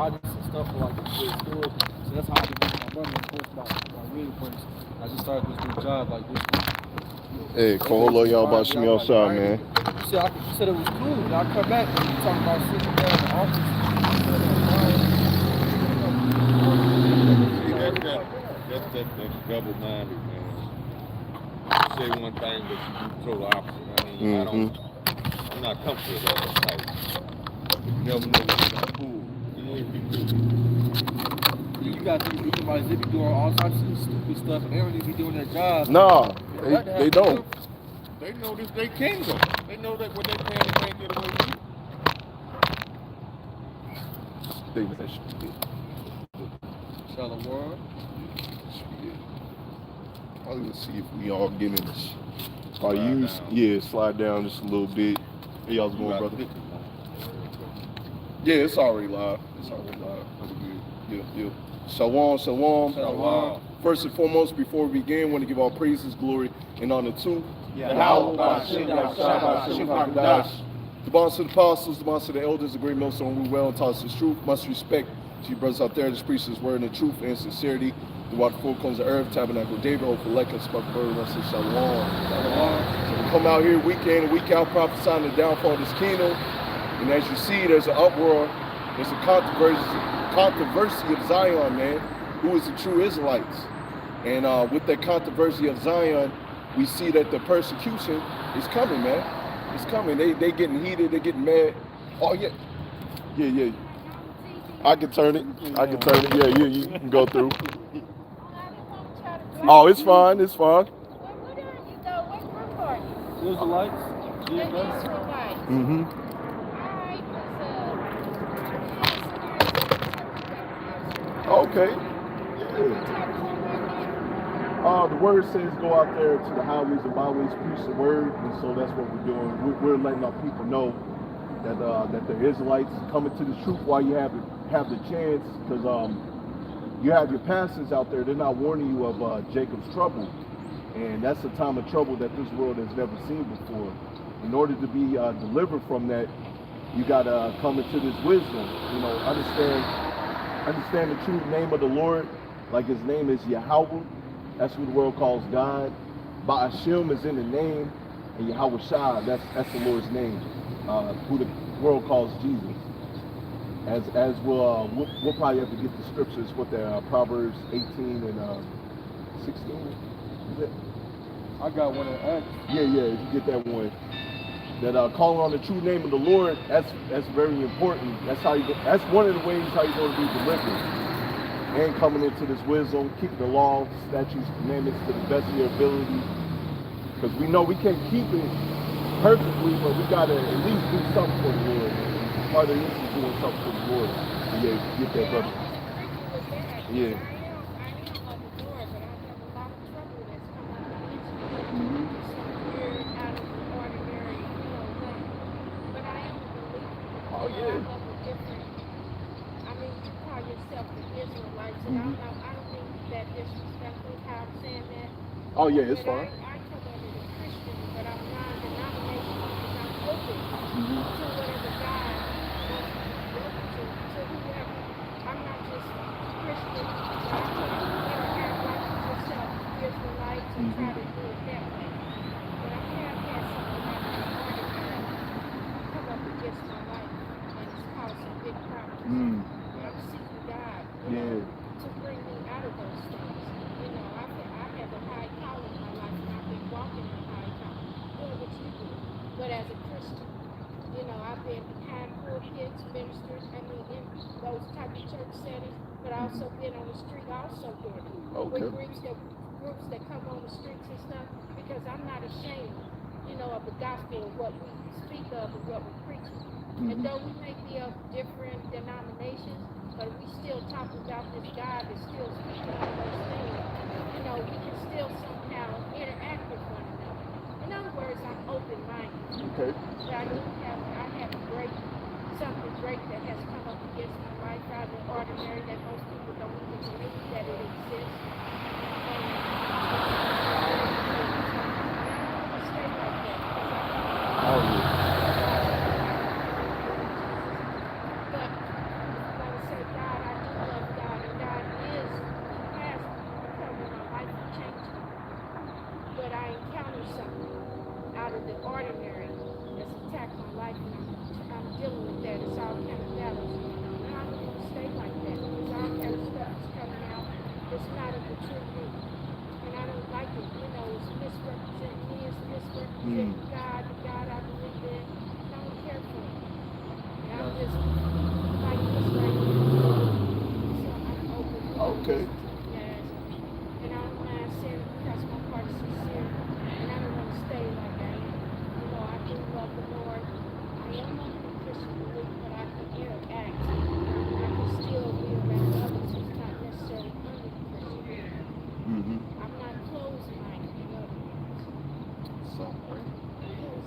bodies and stuff for like the stores. So that's how I can make my money. Of course, my real place. I just started this new job like this week. Hey, Kolo, y'all about YASHAMIAHLA, man. You said it was cool. Now I come back and you talking about sitting down in the office. That's double-minded, man. You say one thing, but you do total opposite. I mean, I'm not comfortable with that type. You never know what you're gonna pull. You got these people like they be doing all types of stupid stuff, and they don't even be doing their job. Nah, they don't. They know this they kingdom. They know that what they can and can't get away with. They that shit. YASHARAHLA. I'm gonna see if we all get in this. Slide down just a little bit. Hey, y'all's going, brother? Yeah, it's already live. Yeah. Shalom. First and foremost, before we begin, I want to give all praises, glory, and honor to Yahweh, the bonds of the apostles, the bonds of the elders, the great millstone who well and taught us his truth. Much respect to you brothers out there that preach his word in the truth and sincerity. The water flow comes to earth, tabernacle David, hopeful Lekka, spark bird, and I say shalom. So we come out here week in and week out prophesying the downfall of this kingdom. And as you see, there's an uproar, there's a controversy of Zion, man. Who is the true Israelites? And with that controversy of Zion, we see that the persecution is coming, man. It's coming. They getting heated, they getting mad. Oh yeah. I can turn it. Yeah, you can go through. Oh, it's fine. Where are you go? What group are you? Israelites. Israelites. Okay. The word says go out there to the highways and byways, preach the word, and so that's what we're doing. We're letting our people know that the Israelites coming to the truth while you have the chance, because you have your pastors out there. They're not warning you of Jacob's trouble, and that's a time of trouble that this world has never seen before. In order to be delivered from that, you gotta come into this wisdom. Understand the true name of the Lord, like his name is Yahweh. That's who the world calls God. Ba'ashim is in the name, and Yahweh Shah, that's the Lord's name, who the world calls Jesus. As we'll probably have to get the scriptures, what they're Proverbs 18 and 16. Is it? I got one in Acts. Yeah, if you get that one. That calling on the true name of the Lord, that's very important. That's one of the ways how you're going to be delivered. And coming into this wisdom, keeping the law, statutes, commandments to the best of your ability. Because we know we can't keep it perfectly, but we got to at least do something for the Lord. Part of this is doing something for the Lord. Yeah, get that, brother. Yeah. Oh, yeah. I mean, you call yourself the Israelites, and I don't mean that disrespectful how I'm saying that. Oh, yeah, it's fine. I come under the Christian, but I'm non-denominational because I'm open to whatever God wants me to be open to whoever. I'm not just Christian, but I can act like yourself, Israelites, and try to do it that way. But I have had something like that come up against my life, and it's caused some big problems. But I'm seeking God, to bring me out of those things. I have a high calling in my life, and I've been walking in a high calling, doing what you do. But as a Christian, I've been behind pulpits, ministers, in those type of church settings, but I also been on the street also doing it. With groups that come on the streets and stuff, because I'm not ashamed, of the gospel of what we speak of and what we preach. And though we may be of different denominations, but we still talk about this God that's still speaking on those things. We can still somehow interact with one another. In other words, I'm open-minded. Okay. But I have something great that has come up against my life out of the ordinary that most people don't even believe that it exists. God the true me. And I don't like it, you know, it's misrepresenting me, it's misrepresenting God, the God I believe in. I don't care for it. And I'm just like this right here. So I'm open. Okay. Yes. And I don't mind saying it because my heart is sincere. And I don't want to stay like I am. You know, I do love the Lord. I am under the Christian belief, but I can interact. I can still be around others who's not necessarily under the Christian belief. I'm not closed-minded, in other words. So,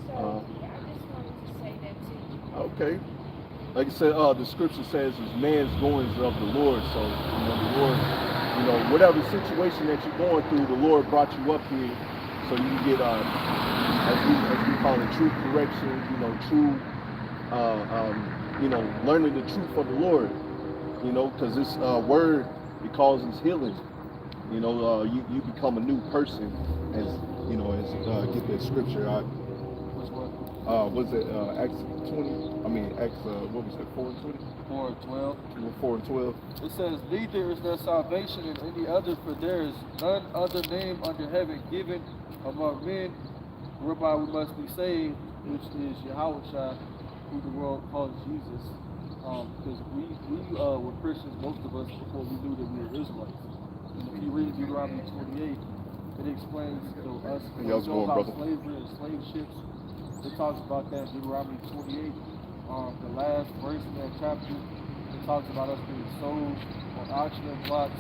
So, yeah, I just wanted to say that to you. okay. Like I said, the scripture says is man's goings of the Lord. So, you know, the Lord, you know, whatever situation that you're going through, the Lord brought you up here so you can get, as we call it, true correction, you know, true, you know, learning the truth of the Lord, you know, because this word, it causes healing. You know, you become a new person as, you know, as get that scripture out. Which one? Was it Acts 20? I mean, Acts, what was it, 4 and 20? 4 and 12. 4 and 12. It says, neither is there salvation in any other, for there is none other name under heaven given among men whereby we must be saved, which is Yahweh, who the world calls Jesus. Because we were Christians, most of us, before we knew that we were Israelites. And if you read Deuteronomy 28, it explains to us about slavery and slave ships. It talks about that in Deuteronomy 28. The last verse in that chapter, it talks about us being sold on auction blocks.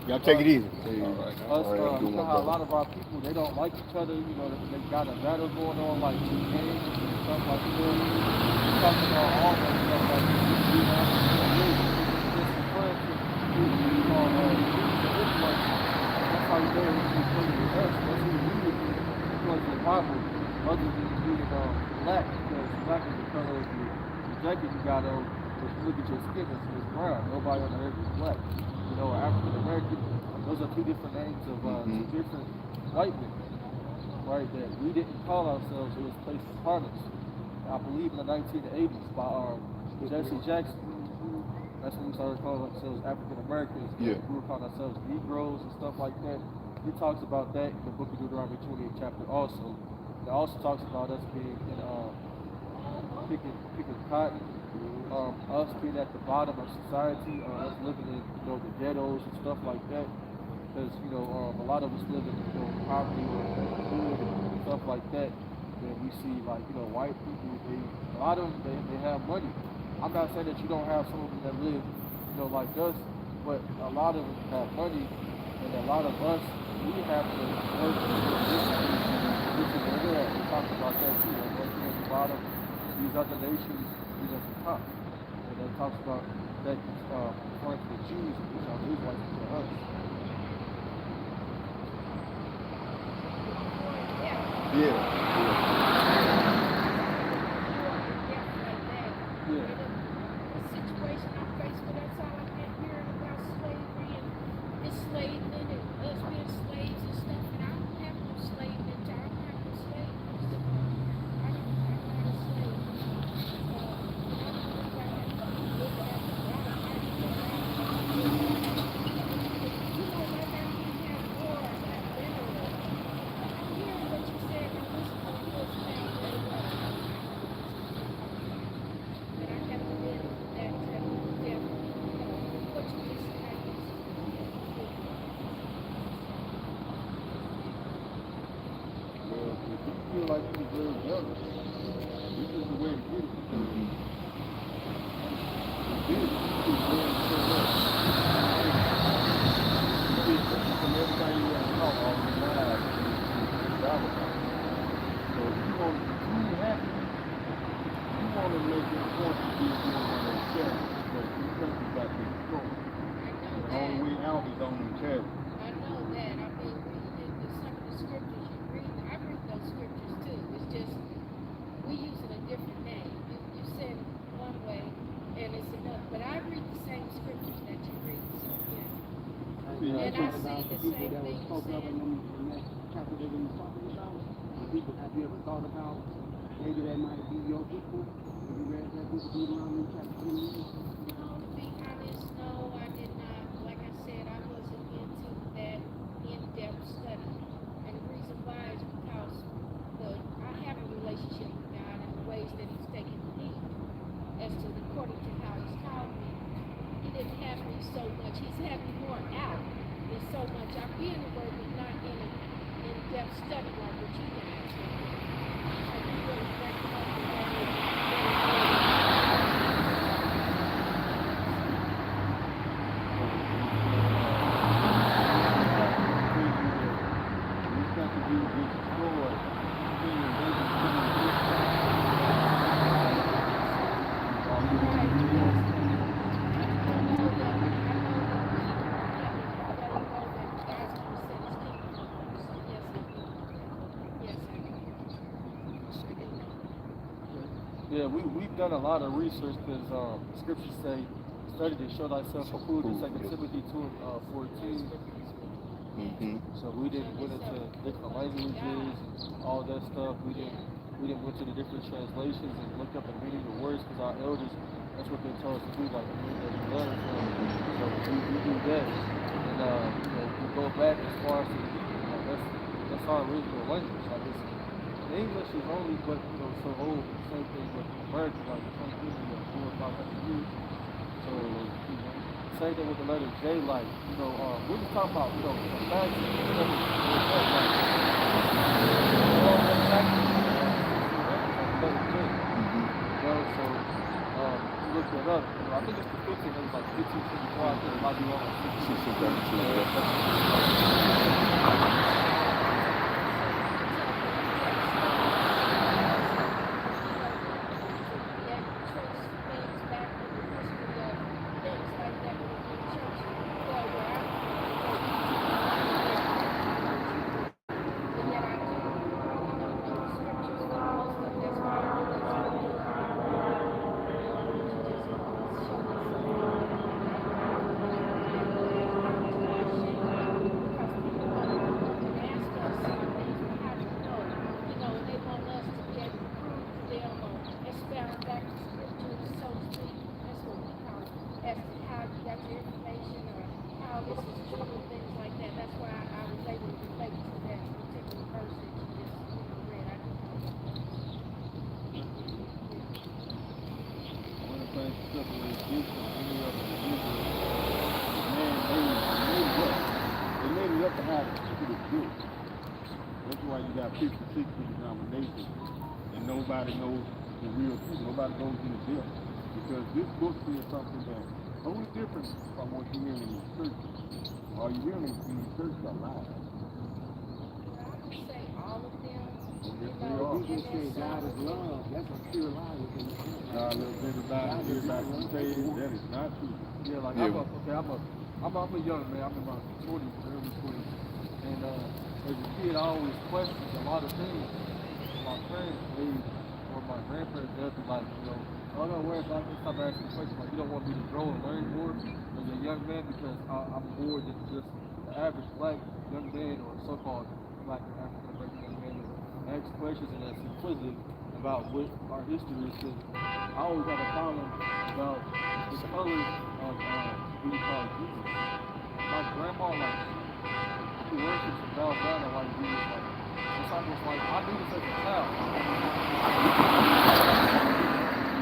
Y'all take it easy. You know how a lot of our people, they don't like each other, you know, they got a battle going on, like two games and stuff like that. We're talking about all that stuff like this. You know, just some friends who call the Israelites. That's how you know it's playing with us. That's who we would be. Because the Bible, other than being black, because black is the color of the jacket you got on. If you look at your skin, it's brown. Nobody on the earth is black. You know, African American, those are two different names of two different white men, right? That we didn't call ourselves, it was placed upon us. I believe in the 1980s by Jesse Jackson. That's when we started calling ourselves African Americans. Yeah. We were calling ourselves Negroes and stuff like that. He talks about that in the book of Deuteronomy 28 chapter also. It also talks about us being in picking cotton. Us being at the bottom of society, us living in, you know, the ghettos and stuff like that, because, you know, a lot of us live in, you know, poverty or food and stuff like that. Then we see, like, you know, white people, a lot of them, they have money. I'm not saying that you don't have some of them that live, you know, like us, but a lot of them have money, and a lot of us, we have to work to get to where they're at. We talked about that too, like us being at the bottom, these other nations being at the top. That talks about that referring to the Jews, which are Israelites to us. Yeah. The situation I face with, that's all I've been hearing about slavery and enslavement and us being slaves and stuff. And I don't have no slave mentality. I don't have no slave. I'm not a slave. Feel like you deserve better. This is the way to get it. This is very so much. From every time you want to talk all the lives, it's about. So if you want to be truly happy, you want to make it a point to be doing on that charity. Because you countries got to go. The only way out is on the charity. I know that. I mean, some of the scriptures you read, I read those scriptures too. It's just, we use it a different name. You said it one way, and it's another. But I read the same scriptures that you read, so yeah. And I see the same thing you said. In that chapter that we were talking about, the people, have you ever thought about maybe that might be your people? Have you read that book of Deuteronomy chapter 28? No, to be honest, no, I did not. Like I said, I wasn't in so much. He's having more out. There's so much. I be in the Word, but not in an in-depth study like what you guys are doing. So you really break it up the Yeah, we've done a lot of research because scriptures say, study to show thyself approved in 2 Timothy 2:14. So we didn't went into different languages, all that stuff. We didn't went to the different translations and looked up the meaning of words because our elders, that's what they tell us to do, like the meaning that we learn from. So we do that. And we go back as far as to the Hebrew. Like that's our original language. Like it's, English is only but so old. Same thing with American, like the same thing with 400 or 500 years. So same thing with the letter J. Like we're just talking about the facts and stuff. All the facts like the letter J. So look that up. I think it's the 15. It was like 1554. I think it might be on like 1632. Nobody knows the real truth. Nobody goes in the depth. Because this book is something that's totally different from what you hear in the church. All you hear in the church are lies. I don't say all of them. You just say God is love. That's a pure lie within the church. Now, a little bit about everybody say that is not true. Yeah, like I'm a young man. I'm in my 20s, early 20s. And as a kid, I always questioned a lot of things. My friends, or my grandparents, they'll be like, oh no, where's like this? Stop asking questions. Like, you don't want me to grow and learn more as a young man because I'm more than just the average black young man or so-called black African-American young man that asks questions and that's inquisitive about what our history is. Because I always had a problem about the colors of who you call Jesus. My grandma, like, she worships and bows down to like Jesus. Like, it's almost like I knew this as a child.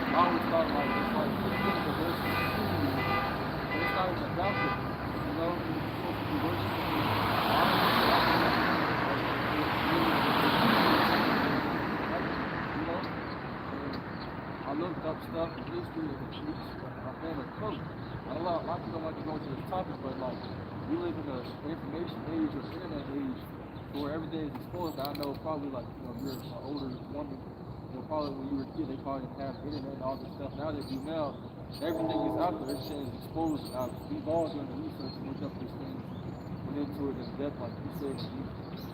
I always thought like it's like the thing that there's but it's not even about it. You're supposed to be worshiping I looked up stuff in history and the truth. I found a quote. A lot of people don't like to go into this topic, but like we live in an information age or internet age where everything is exposed. I know probably like you're an older woman, probably when you were a kid they probably didn't have internet and all this stuff. Now they do now, everything is out there, everything is exposed. We've all done the research and looked up these things, went into it in depth, like you said,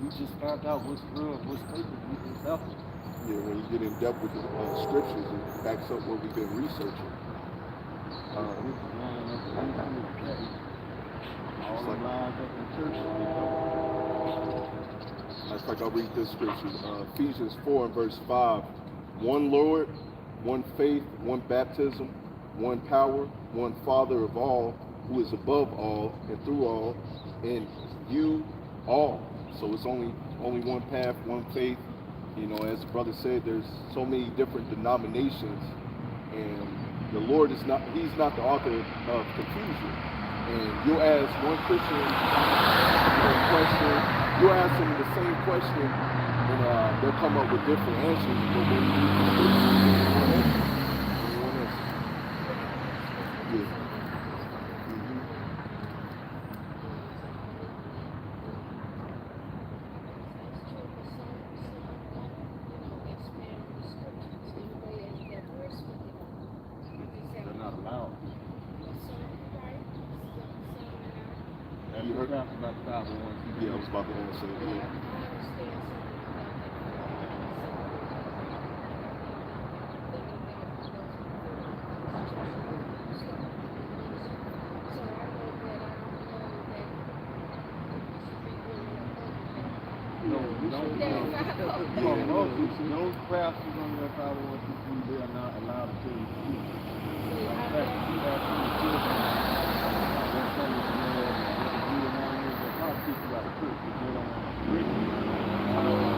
we just found out what's real and what's fake and it's out there. Yeah, when you get in depth with the scriptures, it backs up what we've been researching. All the lies of the church. It's like I'll read this scripture, Ephesians 4 and verse 5. One Lord, one faith, one baptism, one power, one Father of all, who is above all and through all, and you all. So it's only one path, one faith. As the brother said, there's so many different denominations, and the Lord is not, he's not the author of confusion. And you'll ask one Christian a question, you'll ask them the same question, and they'll come up with different answers. But when you read the scripture, yeah. They're not allowed. And You you heard- heard about the 501. Yeah, I was about to say it. Yeah. Those pastors on that 501c3, they are not allowed to tell you the truth. In fact, you have to be children. They'll tell you the Lord, and you and all this, they'll probably kick you out of church if they don't want to read it.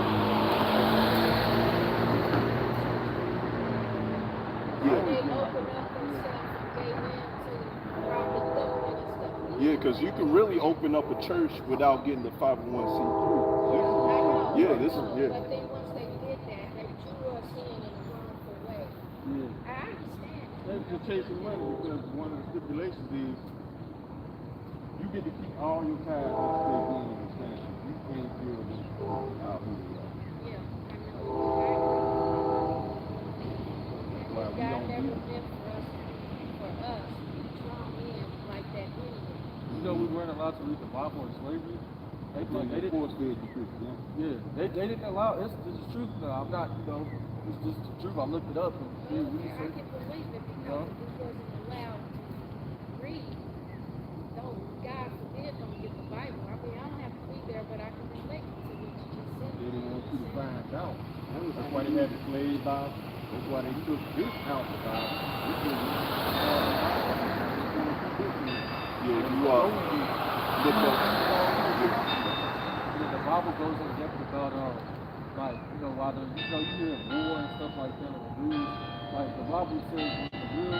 Yeah, because you can really open up a church without getting the 501c3. Yeah, this is, yeah. But then once they did that, they drew us in a wrongful way. Yeah. I understand. They're just chasing money because one of the stipulations is you get to keep all your tithes and stay being in the stand. You can't deal with them out who they are. Yeah, I know. That's why we God don't never do meant for us to be drawn in like that anyway. You know, we weren't allowed to read the Bible in slavery. They didn't. force fed you Christian. Yeah, they didn't allow. This is truth now. I'm not, you know, it's just the truth. I looked it up and did Well, I research. can believe it because No. if we wasn't allowed to read, though God forbid don't get the Bible. I mean, I don't have to be there, but I can relate to what you just said. They didn't want you to find out. That's why they had the slave Bible. That's why they took this out the Bible. Yeah, if you look up. The Bible goes in depth about like, you know, why the, you know, you hear war and stuff like that on the news. Like the Bible says when the real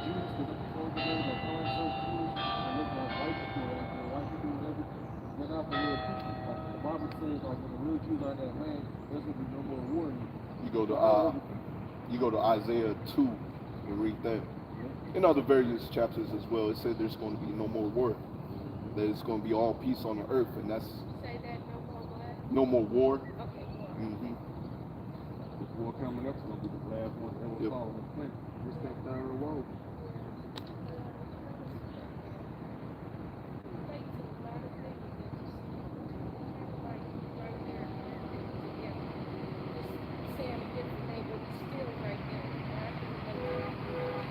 Jews, the over there, the so Jews, and look like white people, and white people and everything, they're not the real people. Like the Bible says, like when the real Jews are in that land, there's gonna be no more war anymore. You go to Isaiah 2 and read that. In other various chapters as well, it said there's going to be no more war. That it's going to be all peace on the earth, and that's Say that no more what? no more war. Okay, well. Mm-hmm. This war coming up is going to be the last one that will Yep. fall on the planet. It's that third world.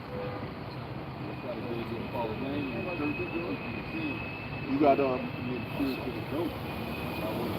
That's why they gave you a false name and church to go. You got You need to fear to the goat. That's how it is.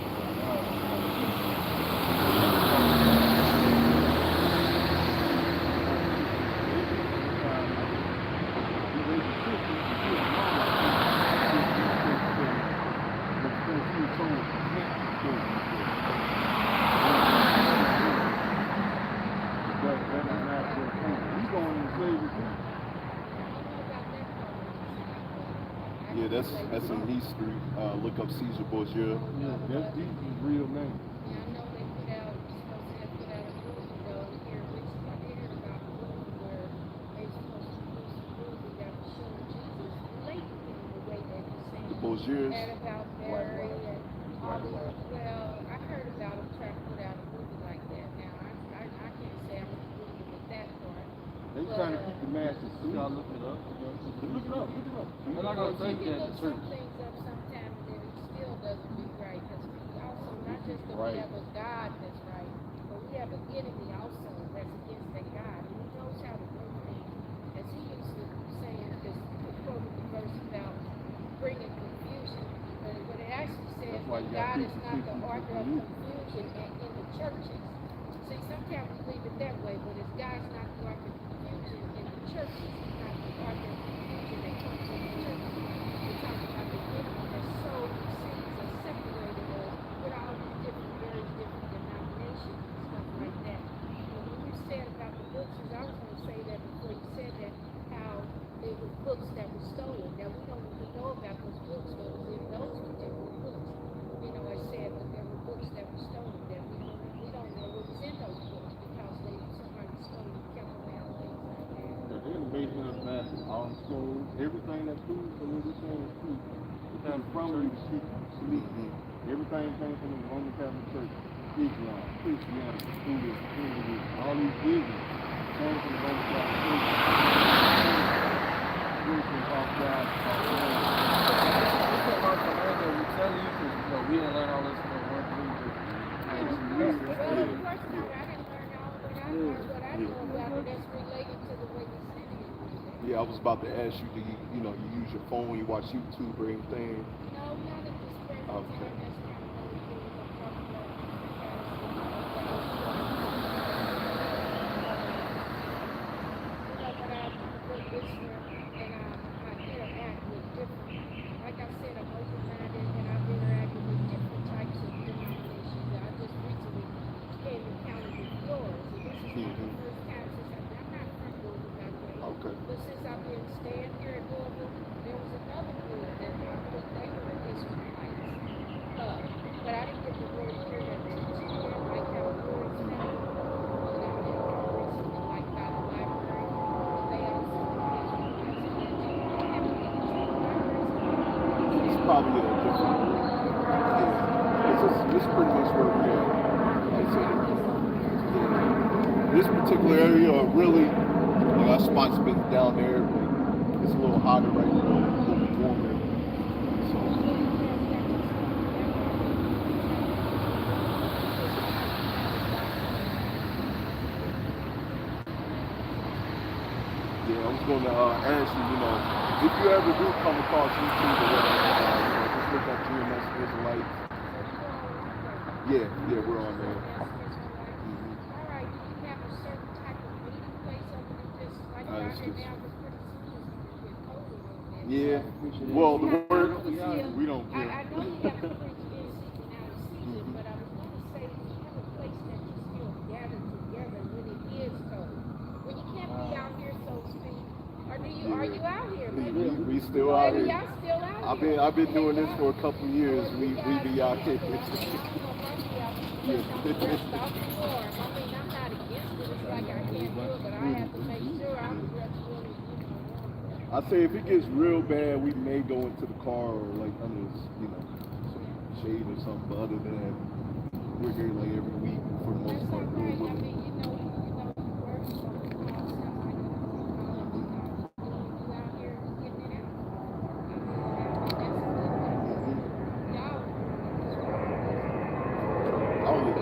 Yeah, that's in history. Look up Caesar Borgia. Yeah, that's Jesus' real name. Yeah, I know they put out, supposed to have put out a movie though here recently. I did hear about a movie where they supposed to do some movie that was showing Jesus late in the way that he's saying. The Borgias. And about Mary and all these. Well, I heard about them trying to put out a movie like that. Now, I can't say I'm familiar with that part. They trying to keep the masses You sweet. gotta look it up. Look it up, look it up. I'm not gonna say You can that look the some church. things up sometime and then it still doesn't be right. Because we also, not just that Right. we have a God that's right, but we have an enemy also that's against that God. And he knows how to work things. As he used to say, just quoted the verse about bringing confusion. But it actually says That's why that you got God is people not the preaching author of you. confusion in the churches. See, sometimes we leave it that way, but if God's not the author of confusion in the churches, he's not the author of confusion that comes in the churches. We're talking about the enemy that sowed the seeds that separated us with all these different, various different denominations and stuff like that. And when you said about the books, I was going to say that before you said that, how they were books that were stolen, that we don't even know know about those books, but those particular books, you know, it said that there were books that were stolen that we don't know what was in those books because somebody stole and kept them out, things like that. But they're in the basement of the bathroom, all the scrolls, everything that proves from everything is true. It comes from the sleep. Everything came from the Roman Catholic Church, Islam, Christianity, Buddhism, all these visions came from the Roman Catholic Church. We tell you, because you know, we didn't learn all this in the work we did. Well, of course not. I didn't learn all of it. I learned what I know about it that's related to the way the city is. Yeah, I was about to ask you, do you know, you use your phone, you watch YouTube or anything? No, not at this present time. Okay. That's not what we do. But I'm a good listener and I interact with different, like I said, I'm open-minded and I've interacted with different types of denominations. I just recently came encountered with yours. And this is not the first time since I'm not from Louisville, by the way. Okay. But since I've been staying here in Louisville, there was another group that I thought they were Israelites. But I didn't get to really hear their teaching and like how the words sound. And I've been recently like by the library. They also It's probably a different, yeah, it's pretty much where we are. Like I said, yeah. This particular area really, like our spot's been down there, but it's a little hotter right now, a little warmer. Yeah, I was going to ask you, you know, if you ever do come across YouTube or whatever, just look up TRUE Israelites. Yeah, we're on there. All right, do you have a certain type of meeting place over there? Just like right here now, because pretty soon it's going to get colder over there. Yeah, well, the word, we don't I care. know you have to preach in season out of season, but I was going to say, do you have a place that you still gather together when it is cold? When you can't be out here, so to speak, or are you out here? Maybe We still out maybe here. y'all still out here. I've been doing this for a couple of years. We be out here. I'm not against it. It's like I can't do it, but I have to make sure I'm just really, I say if it gets real bad, we may go into the car or like under, you know, some shade or something. But other than that, we're here like every week for the most that's part. all right. I mean, you know, you work so you out here getting it out. Oh yeah.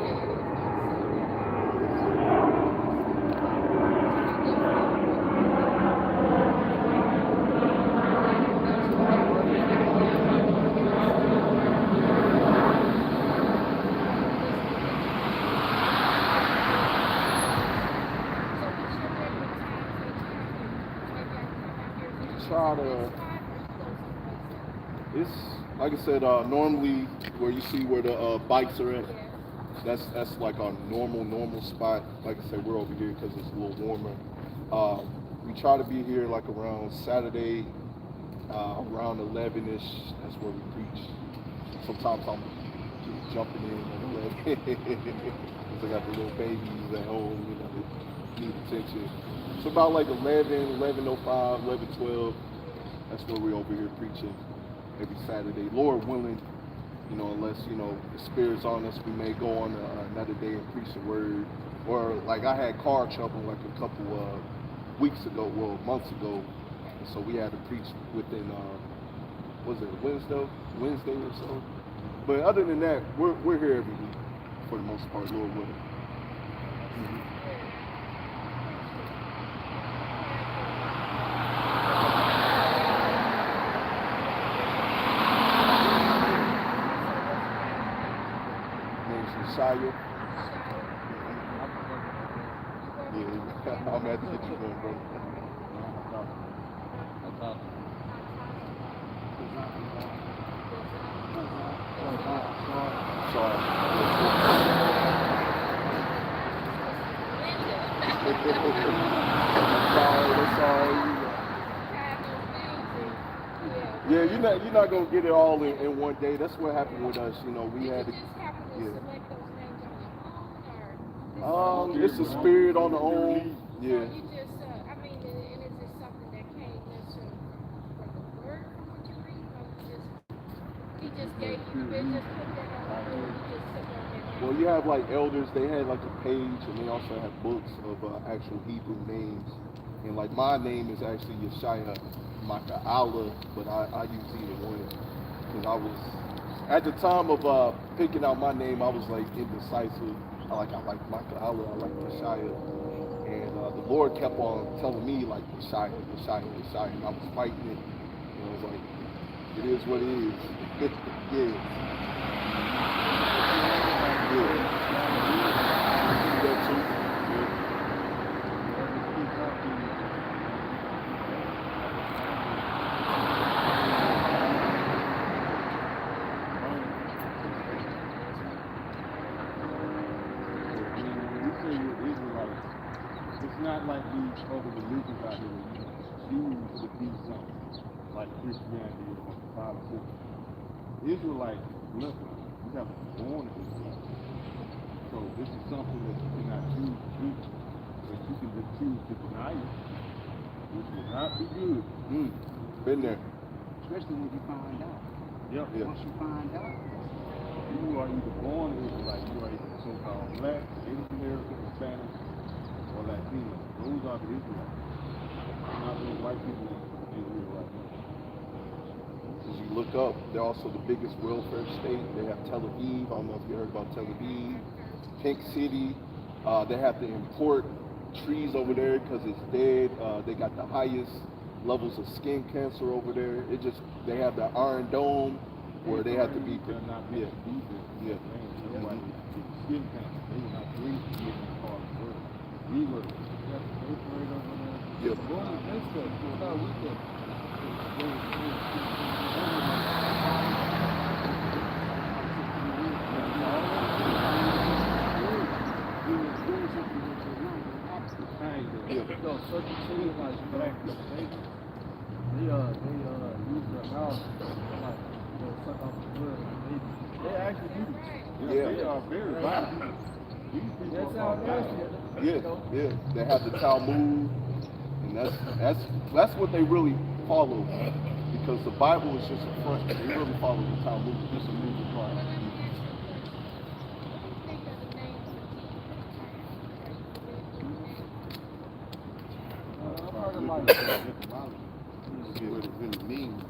Try to. It's like I said. Normally, where you see where the bikes are at, that's like our normal spot. Like I said, we're over here because it's a little warmer. We try to be here like around Saturday, around 11ish. That's where we preach. Sometimes I'm just jumping in at 11 because I got the little babies at home, you know, that need attention. So about like 11, 11:05, 11:12. That's where we're over here preaching every Saturday. Lord willing, you know, unless, you know, the Spirit's on us, we may go on another day and preach the word. Or like I had car trouble like a couple weeks ago, well, months ago. And so we had to preach within, was it Wednesday or so? But other than that, we're here every week for the most part, Lord willing. Shire. Yeah, I'm at the get you going, bro. Yeah, you're not gonna get it all in one day. That's what happened with us. You know, we had to. Just happen to Yeah. select those names on your own, or It's a spirit on the own. Yeah. so you just, I mean, and is it something that came necessarily from the word from what you read, or he just gave you, they just put that on the word, you just took on that. Well, you have like elders. They had like a page, and they also have books of actual Hebrew names. And like my name is actually YASHAMIAHLA, but I use either one because I was at the time of picking out my name, I was like indecisive. I like YASHAMIAHLA, I like Messiah, and the Lord kept on telling me like Messiah, and I was fighting it. And I was like, it is what it is. Yeah. That too. It's not like these other religions out here where you choose to be something like Christianity or Catholicism. Israelites, look, you have to be born in this country. So this is something that you cannot choose to do, but you can just choose to deny it, which will not be good. Been there. Especially when you find out. Yeah. Once you find out. You are either born Israelite, you are either so-called black, Native American, Spanish, or Latino. Those are the Israelites. Not those white people in Israel right now. As you look up, they're also the biggest welfare state. They have Tel Aviv. I don't know if you heard about Tel Aviv. Pink City. They have to import trees over there because it's dead. They got the highest levels of skin cancer over there. They have the Iron Dome where they have to be. They're not meant to be there. Yeah. That's why they skin cancer. They were not raised to get in the part of the world. We were. Yep. So certain cities like black, they use their mouth like suck off the blood. They actually do this. Yeah. They are very violent. These people That's are how violent. Yeah. They have the Talmud, and that's what they really follow, because the Bible is just a front. They really follow the Talmud, just a moving part. I've heard of like What it really means.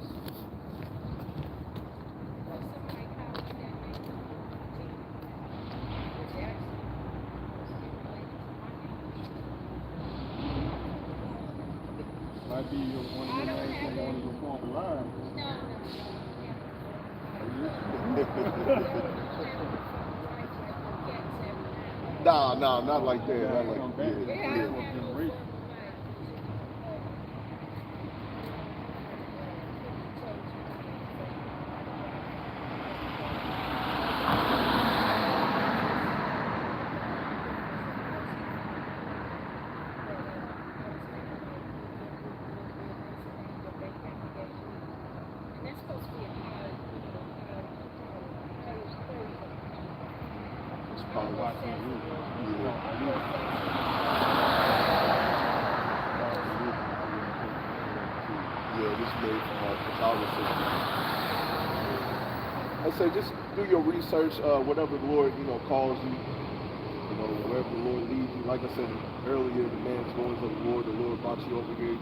Might be one of your names from one of your former lives. Nah, not like that. Not like that. Yeah. I say just do your research, whatever the Lord, calls you, wherever the Lord leads you. Like I said earlier, the man's going to the Lord brought you over here, to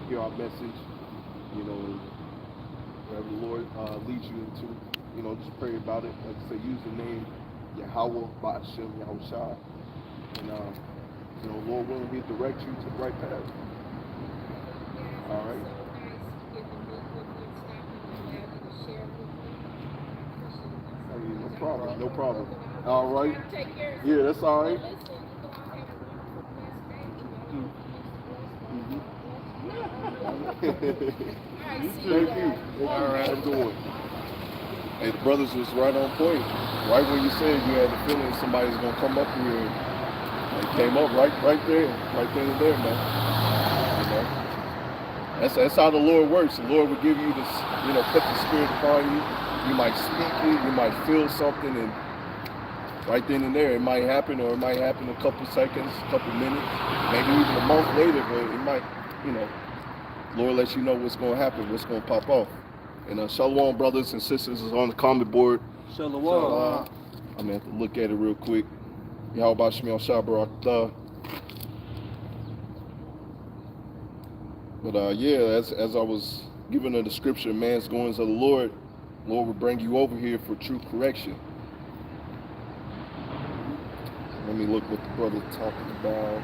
hear our message, and wherever the Lord leads you into, just pray about it. Like I say, use the name Yahweh, Ba'ashem, Yahushua, and, Lord willing, He'll direct you to the right path. All right. No problem. All right. Yeah, that's all right. Thank you. All right. Have a good one. Hey, the brothers was right on point. Right when you said you had the feeling somebody's gonna come up here, they came up right there and there, man. That's how the Lord works. The Lord will give you this, you know, put the Spirit upon you. You might speak it, you might feel something, and right then and there, it might happen, or it might happen a couple seconds, a couple minutes, maybe even a month later, but it might, you know, Lord lets you know what's going to happen, what's going to pop off. And Shalom, brothers and sisters, is on the comment board. Shalom. I'm going to have to look at it real quick. YASHAMIAHLA. But yeah, as I was giving a description of man's goings of the Lord will bring you over here for true correction. Let me look what the brother's talking about.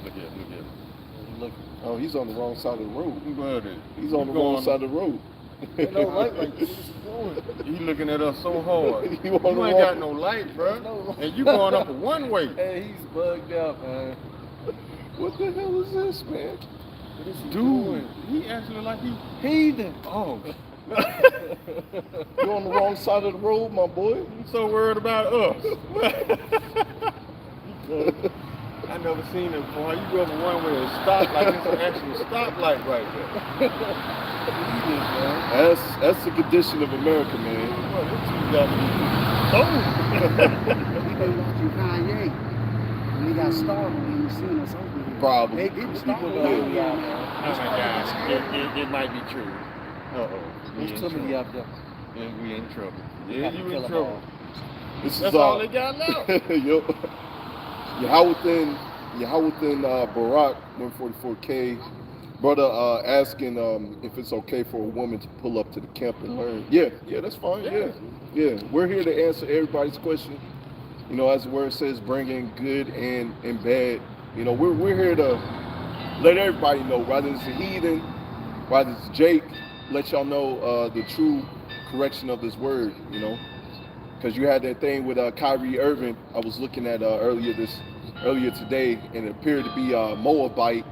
Look at Look, Oh, he's on the wrong side of the road. Buddy, He's on the wrong side of the road. ain't no light like this. What you You looking at us so hard. You You on the ain't wrong- got no light, bro. No. And you going up a one way. Hey, he's bugged out, man. What the hell is this, man? What is he Dude, doing? he actually like he. Heathen. Oh, You're on the wrong side of the road, my boy. you so worried about us. I never seen it before. You go up a one way and stop like it's an actual stoplight right there. Heathen, man. That's the condition of America, man. Well, this dude got me. Oh. He been watching Kanye. And he got startled when he seen us over here. Problem. They getting People startled know over who we here, are, man. man. Oh my gosh, it might be true. There's too many out there. Yeah, we in trouble. We Yeah, have to you kill in 'em trouble. all. This That's is all they got left. Yup. Yahweh Barak 144K. Brother asking if it's okay for a woman to pull up to the camp and learn. Yeah, that's fine. Yeah. We're here to answer everybody's question. You know, as the word says, bringing good and bad. You know, we're here to let everybody know, whether it's a heathen, whether it's Jake, let y'all know the true correction of this word, you know. Because you had that thing with Kyrie Irving, I was looking at earlier today, and it appeared to be a Moabite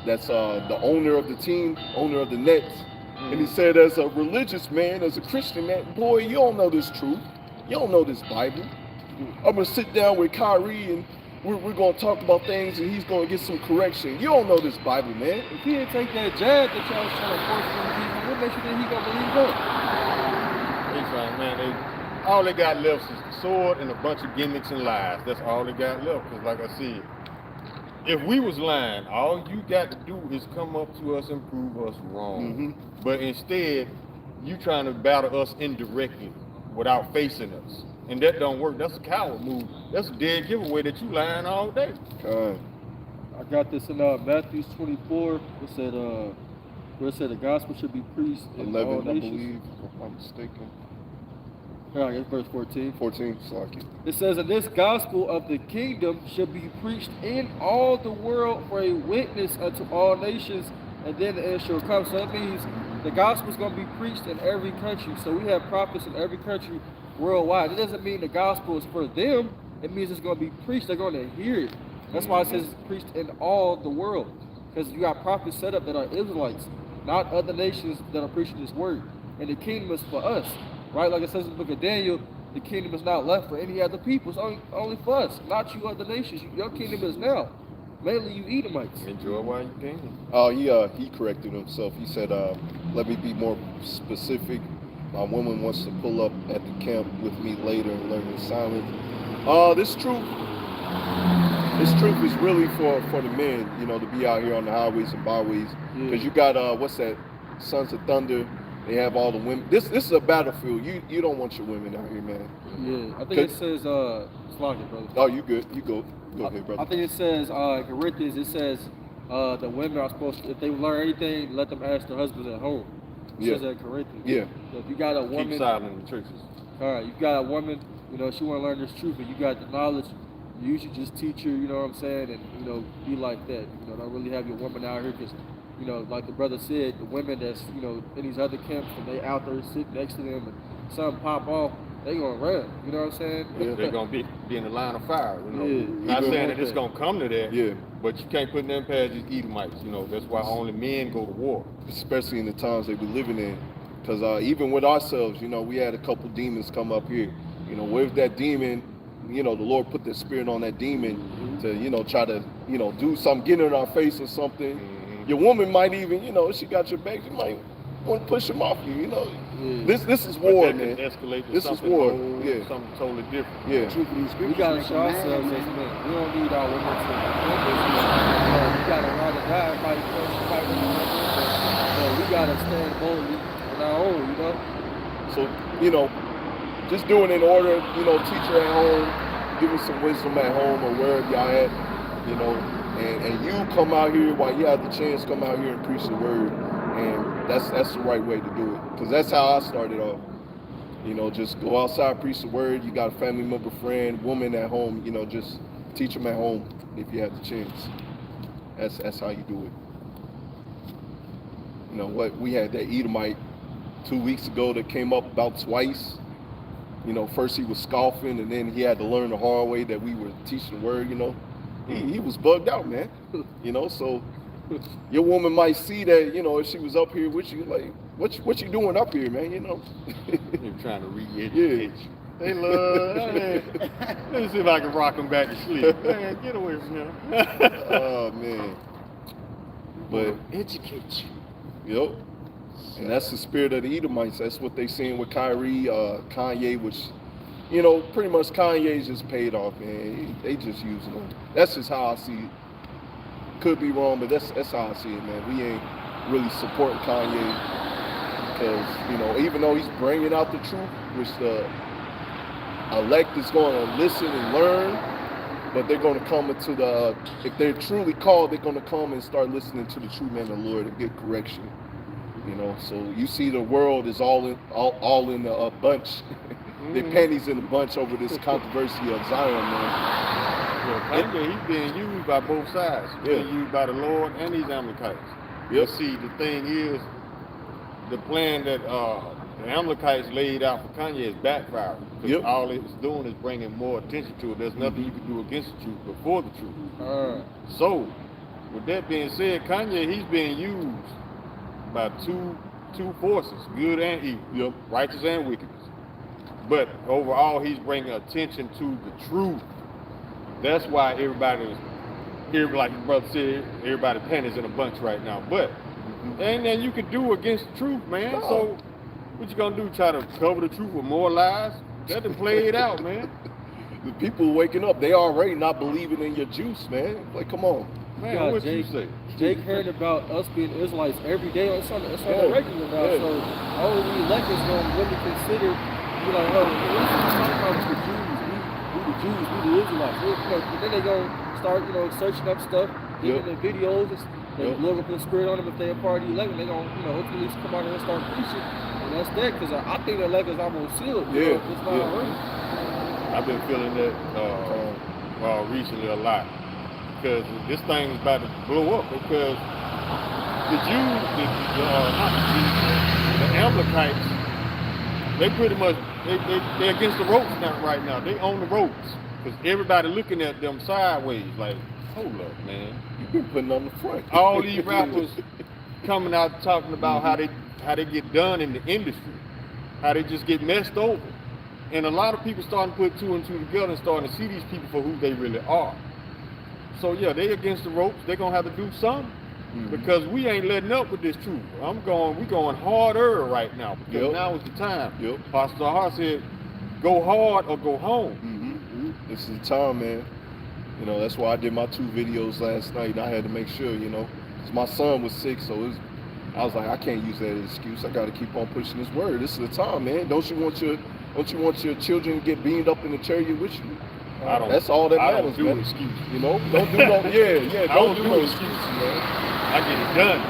that's the owner of the team, owner of the Nets. And he said, as a religious man, as a Christian man, boy, you don't know this truth. You don't know this Bible. I'm going to sit down with Kyrie and we're going to talk about things and he's going to get some correction. You don't know this Bible, man. If he didn't take that jab that y'all was trying to force on people, what makes you think he gonna believe that? It's like, man, all they got left is the sword and a bunch of gimmicks and lies. That's all they got left. Because like I said, if we was lying, all you got to do is come up to us and prove us wrong. But instead, you trying to battle us indirectly without facing us. And that don't work. That's a coward move. That's a dead giveaway that you lying all day. God. I got this in Matthew 24. It said, where it said the gospel should be preached in all 11, I nations. believe, if I'm mistaken. I guess verse 14. 14, Slaki. It says, and this gospel of the kingdom should be preached in all the world for a witness unto all nations, and then the end shall come. So that means the gospel is going to be preached in every country. So we have prophets in every country worldwide. It doesn't mean the gospel is for them. It means it's going to be preached. They're going to hear it. That's why it says it's preached in all the world. Because you got prophets set up that are Israelites, not other nations that are preaching this word. And the kingdom is for us. Right? Like it says in the book of Daniel, the kingdom is not left for any other people. It's only for us, not you other nations. Your kingdom is now. Mainly you Edomites. Enjoy while you can. Oh, he corrected himself. He said, let me be more specific. My woman wants to pull up at the camp with me later and learn in silence. This truth is really for the men, you know, to be out here on the highways and byways. Because you got, what's that, Sons of Thunder. They have all the women. This is a battlefield. You don't want your women out here, man. Yeah, I think it says, Slug it, brother. Oh, you good. You go ahead, brother. I think it says, in Corinthians, it says the women are supposed to, if they learn anything, let them ask their husbands at home. It says that in Corinthians. Yeah. So if you got a woman. Keep silent in the churches. All right, you got a woman, you know, she want to learn this truth, and you got the knowledge. You should just teach her, you know what I'm saying, and, you know, be like that. You know, don't really have your woman out here because, you know, like the brother said, the women that's, you know, in these other camps, and they out there sitting next to them, and something pop off, they gonna run. You know what I'm saying? Yeah. They're gonna be in the line of fire. You know, Yeah. not You saying don't that it's want gonna come to that. Yeah. But you can't put them past these Edomites. You know, that's why only men go to war. Especially in the times they be living in. Because even with ourselves, you know, we had a couple demons come up here. You know, what if that demon you know, the Lord put the spirit on that demon to, you know, try to, you know, do something, get in our face or something. Your woman might even, you know, she got your back, you might want to push him off you, you know. This is war, man. This is war. Yeah. Something totally different. Yeah. We gotta show ourselves as men. We don't need our women to defend us. We gotta ride or die, fight first, but we gotta stand boldly on our own, you know. So, you know, just doing it in order, you know, teach her at home, give her some wisdom at home or wherever y'all at, you know, and you come out here while you have the chance, come out here and preach the word. And that's the right way to do it. Because that's how I started off. You know, just go outside, preach the word. You got a family member, friend, woman at home, you know, just teach them at home if you have the chance. That's how you do it. You know what, we had that Edomite 2 weeks ago that came up about twice. You know, first he was scoffing, and then he had to learn the hard way that we were teaching the word, you know. He was bugged out, man. You know, so your woman might see that, you know, if she was up here with you, like, what you doing up here, man, you know? You're trying to re-educate you. Hey, love, hey, let me see if I can rock him back to sleep. Man, get away from him. Oh, man. But educate you. Yep. And that's the spirit of the Edomites. That's what they saying with Kyrie, Kanye, which, you know, pretty much Kanye's just paid off, man. They just using them. That's just how I see it. Could be wrong, but that's how I see it, man. We ain't really supporting Kanye because, you know, even though he's bringing out the truth, which the elect is going to listen and learn, but they're going to come into the, if they're truly called, they're going to come and start listening to the true man of the Lord and get correction. You know, so you see the world is all in a bunch. Their panties in a bunch over this controversy of Zion, man. Well, Kanye, he's being used by both sides. He's being used by the Lord and these Amalekites. Yep. See, the thing is, the plan that the Amalekites laid out for Kanye is backfiring. Because all it's doing is bringing more attention to it. There's nothing you can do against the truth before the truth. So, with that being said, Kanye, he's being used by two forces, good and evil, righteous and wickedness. But overall, he's bringing attention to the truth. That's why everybody, like your brother said, everybody panties in a bunch right now. But ain't nothing you can do against the truth, man. No. So what you gonna do? Try to cover the truth with more lies? Let them play it out, man. The people waking up, they already not believing in your juice, man. Like, come on. Man, what you say? Jake heard about us being Israelites every day on Sunday. It's on the regular now. So all of the elect is going to really consider, be like, oh, we're talking about the Jews. We the Jews, we the Israelites. And then they going to start, you know, searching up stuff, giving them videos. The Lord will put a spirit on them if they're a part of the elect. They're going to, you know, hopefully come out here and start preaching. And that's that, because I think the elect is almost sealed. It's not right. I've been feeling that recently a lot. Because this thing is about to blow up because the Jews, not the Jews, the Amalekites, they pretty much, they're against the ropes now right now. They own the ropes. Because everybody looking at them sideways like, hold up, man. You've been putting on the front. All these rappers coming out talking about how they get done in the industry, how they just get messed over. And a lot of people starting to put two and two together and starting to see these people for who they really are. So yeah, they against the ropes. They're gonna have to do something because we ain't letting up with this truth. We going harder right now because now is the time. Pastor Hart said, "Go hard or go home." This is the time, man. You know, that's why I did my 2 videos last night. I had to make sure, you know, 'cause my son was sick, so I was like, I can't use that as an excuse. I got to keep on pushing this word. This is the time, man. Don't you want your children to get beamed up in the chariot with you? That's all that matters, man. Excuse. You know, don't do no, don't do no excuses, man. I get it done.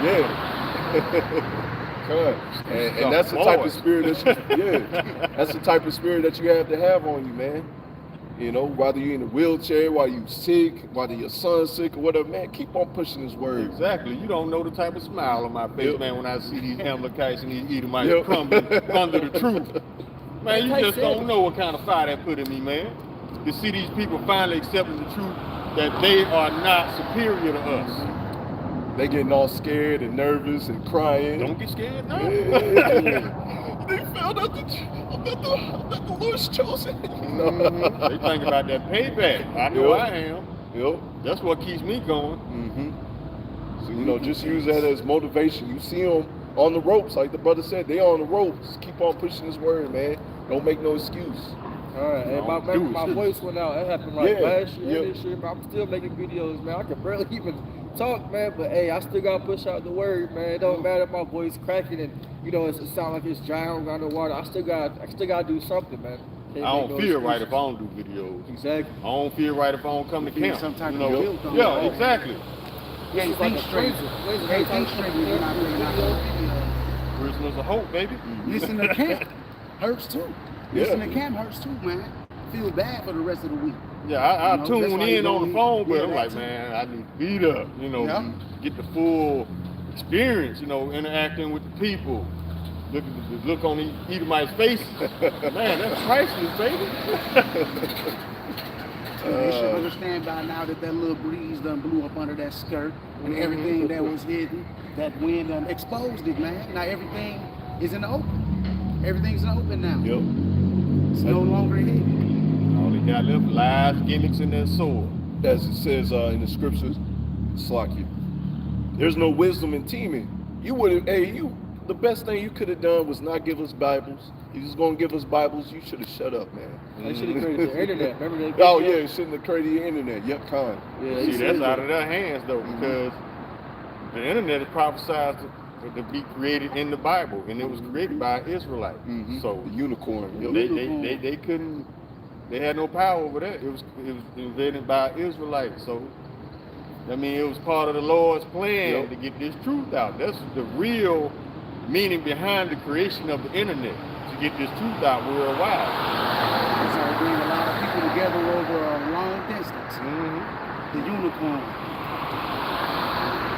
And that's the type of spirit that that's the type of spirit that you have to have on you, man. You know, whether you're in a wheelchair, while you sick, whether your son's sick or whatever, man, keep on pushing this word. Exactly. You don't know the type of smile on my face, man, when I see these Amalekites and these Edomites crumbling under the truth. Man, you just don't know what kind of fire that put in me, man. To see these people finally accepting the truth that they are not superior to us. They getting all scared and nervous and crying. Don't get scared, no. They found out that the Lord's chosen. They think about that payback. I know I am. Yep. That's what keeps me going. So, you know, just use that as motivation. You see them on the ropes, like the brother said, they on the ropes. Keep on pushing his word, man. Don't make no excuse. All right, and my voice went out. That happened like last year and this year, but I'm still making videos, man. I can barely even talk, man, but hey, I still gotta push out the word, man. It don't matter if my voice cracking and you know it sound like it's drowning underwater. I still gotta do something, man. I don't feel right if I don't do videos. Exactly. I don't feel right if I don't come to camp. Some type you of know? guilt on Yeah, you. exactly. Yeah, you think straight. Hey, think straight when you're not bringing out those videos. Prisoners of hope, baby. Listen to camp hurts too. Yeah. Listen to camp hurts too, man. Feel bad for the rest of the week. Yeah, I You know, tune that's why in you on the don't- phone, but yeah, I'm like, that's it. man, I need to beat up, you know, Yeah. get the full experience, you know, interacting with the people. Look at the look on the Edomite's faces. Man, that's priceless, baby. They should understand by now that that little breeze done blew up under that skirt and everything that was hidden, that wind done exposed it, man. Now everything is in the open. Everything's in the open now. Yep. It's no longer hidden. All they got left lies, gimmicks, and their sword. As it says in the scriptures, Slakia. There's no wisdom in teaming. You would have, the best thing you could have done was not give us Bibles. You was gonna give us Bibles, you should have shut up, man. They should have created the internet. Remember that? Oh yeah, you shouldn't have created the internet. Yep, con. Yeah, See, that's out of their hands, though, because the internet is prophesied to be created in the Bible, and it was created by an Israelite. So The unicorn. Yep. they couldn't, they had no power over that. It was invented by Israelites. So I mean, it was part of the Lord's plan to get this truth out. That's the real meaning behind the creation of the internet, to get this truth out worldwide. It's gonna bring a lot of people together over a long distance. The unicorn.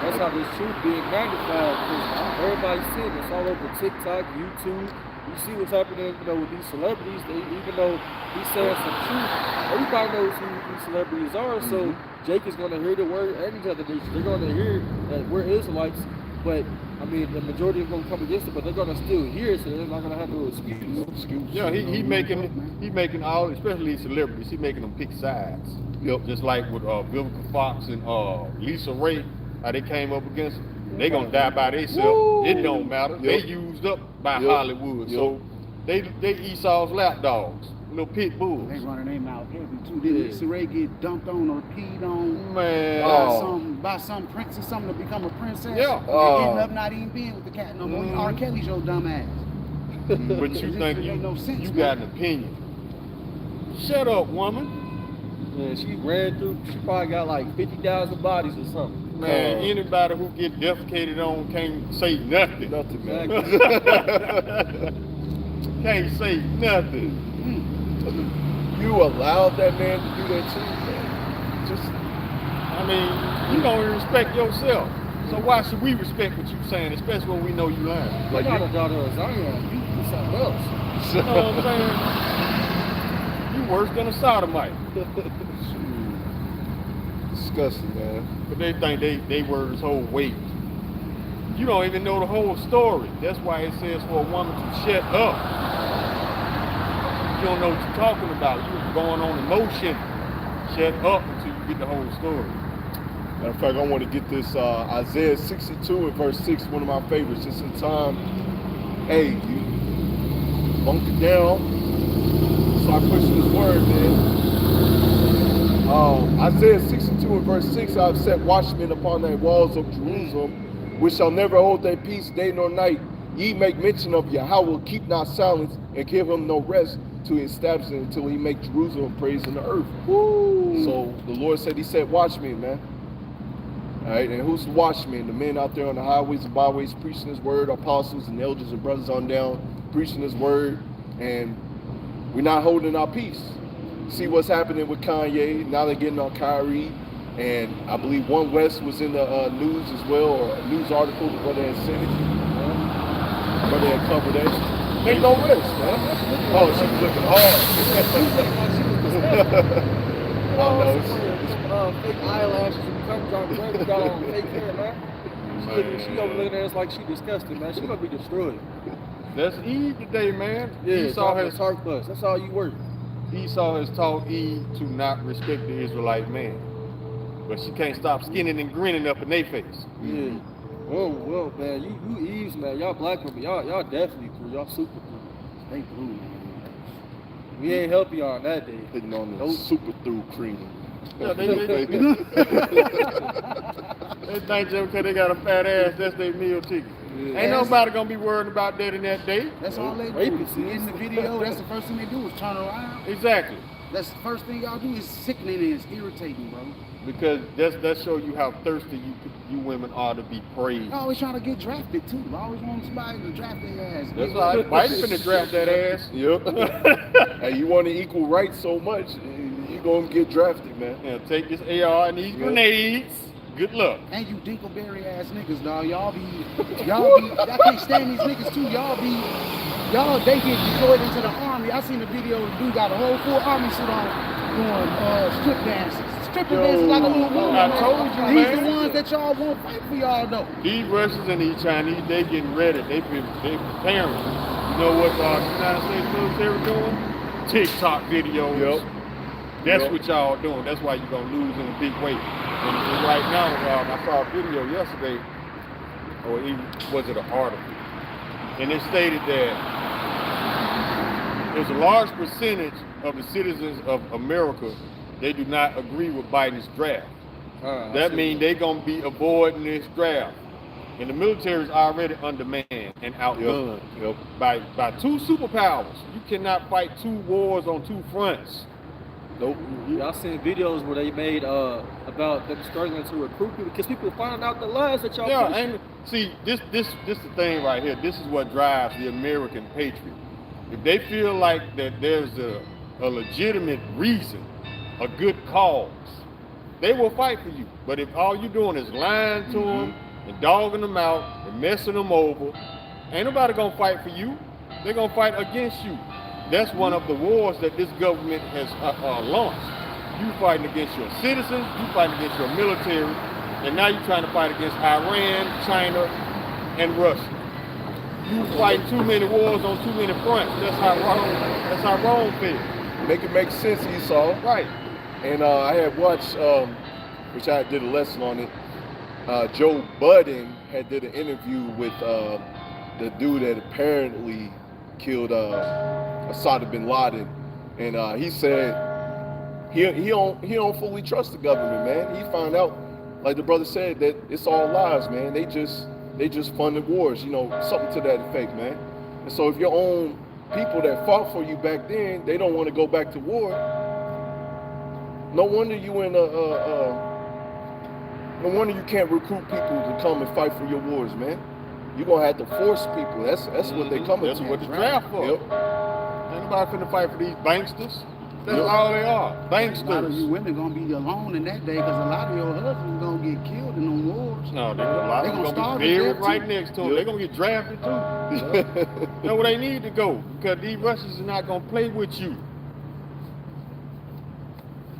That's how this truth being magnified, because everybody's seeing it. It's all over TikTok, YouTube. You see what's happening, you know, with these celebrities. Even though he's saying some truth, everybody knows who these celebrities are. So Jake is going to hear the word, and these other nations, they're going to hear that we're Israelites. But I mean, the majority are going to come against it, but they're going to still hear it, so they're not going to have no excuse. Yeah, he making all, especially these celebrities, he making them pick sides. Yep. Just like with Vivica Fox and Lisa Ray, how they came up against them. They gonna die by themselves. It don't matter. Yep. They used up by Hollywood. Yep. So they Esau's lapdogs, little pit bulls. They running their mouth heavy too. Did Lisa Ray get dumped on or peed on Man, by some prince or something to become a princess? Yeah. And ended up not even being with the cat no more. R. Kelly's your dumb ass. but you It just think make no sense, you man. got an opinion? Shut up, woman. Yeah, she ran through, she probably got like 50,000 bodies or something. Man, anybody who get defecated on can't say nothing. Nothing, man. Can't say nothing. You allowed that man to do that too, man. Just, I mean, you don't even respect yourself. So why should we respect what you're saying, especially when we know you lying? You're like, not a daughter of Zion, you something else. You know what I'm saying? You worse than a sodomite. disgusting, man. But they think they words hold weight. You don't even know the whole story. That's why it says for a woman to shut up. You don't know what you're talking about. You're going on emotion. Shut up until you get the whole story. Matter of fact, I want to get this Isaiah 62 and verse 6, one of my favorites. Just in time, hey, you bunk it down. Start pushing this word, man. Isaiah 62 and verse 6, I've set watchmen upon the walls of Jerusalem, which shall never hold their peace day nor night. Ye make mention of Yahweh, keep not silence, and give him no rest to establish it until he make Jerusalem praise in the earth. Woo. So the Lord said he set watchmen, man. All right, and who's the watchmen? The men out there on the highways and byways preaching his word, apostles and elders and brothers on down preaching his word, and we're not holding our peace. See what's happening with Kanye. Now they're getting on Kyrie, and I believe One West was in the news as well, or a news article where they had sent it, where they had covered that. Ain't no rest, man. Oh, she was looking hard. Oh, no, fake eyelashes and comes on great, got on fake hair, man. She over looking at us like she disgusted, man. She gonna be destroyed. That's Eve today, man. Yeah, Esau has heart plus. That's all you work. Esau has taught Eve to not respect the Israelite man. But she can't stop skinning and grinning up in their face. Yeah. Well, man, you Eves, man. Y'all black women, y'all definitely through. Y'all super through. They through, man. We ain't help y'all on that day. Hitting on the super through cream. Yeah, they think just because they got a fat ass, that's their meal ticket. Yeah. Ain't nobody gonna be worried about that in that day. That's all they do. Rapists. In the video, that's the first thing they do is turn around. Exactly. That's the first thing y'all do is sickening and it's irritating, bro. Because that show you how thirsty you women are to be praised. Y'all always trying to get drafted too. I always want somebody to draft their ass. That's why Biden finna draft that ass. Yep. Hey, you want to equal rights so much, you gonna get drafted, man. Yeah, take this AR and these grenades. Good luck. And you dinkleberry ass niggas, dog. Y'all I can't stand these niggas too. They get deployed into the army. I seen the video, the dude got a whole full army suit on doing strip dances. Stripping dances like a little woman. I told you, These man. the ones that y'all won't fight for y'all though. These Russians and these Chinese, they getting ready. They preparing. You know what the United States military doing? TikTok videos. Yep. That's what y'all doing. That's why you're gonna lose in a big way. And right now, I saw a video yesterday, or even, was it an article? And it stated that there's a large percentage of the citizens of America, they do not agree with Biden's draft. That means they're gonna be avoiding this draft. And the military is already undermanned and outgunned by two superpowers. You cannot fight two wars on two fronts. Nope. Y'all seen videos where they made about them struggling to recruit people because people finding out the lies that y'all and see this the thing right here. This is what drives the American patriot. If they feel like that there's a legitimate reason, a good cause, they will fight for you. But if all you're doing is lying to them and dogging them out and messing them over, ain't nobody gonna fight for you. They're gonna fight against you. That's one of the wars that this government has launched. You fighting against your citizens, you fighting against your military, and now you're trying to fight against Iran, China, and Russia. You fighting too many wars on too many fronts. That's how Rome feels. Make it make sense, Esau. Right. And I had watched, which I did a lesson on it. Joe Budden had did an interview with the dude that apparently killed Osama bin Laden, and he said he don't fully trust the government, man. He found out, like the brother said, that it's all lies, man. They just funded wars, you know, something to that effect, man. And so if your own people that fought for you back then, they don't want to go back to war, no wonder you in no wonder you can't recruit people to come and fight for your wars, man. You're gonna have to force people. That's what they coming That's to. what the draft for. Yep. Ain't nobody finna fight for these banksters. That's all they are. Banksters. A lot of you women gonna be alone in that day because a lot of your husbands gonna get killed in them wars. No, a lot of them gonna starve be to buried death, right too. next to them. They're gonna get drafted too. Know where they need to go because these Russians are not gonna play with you.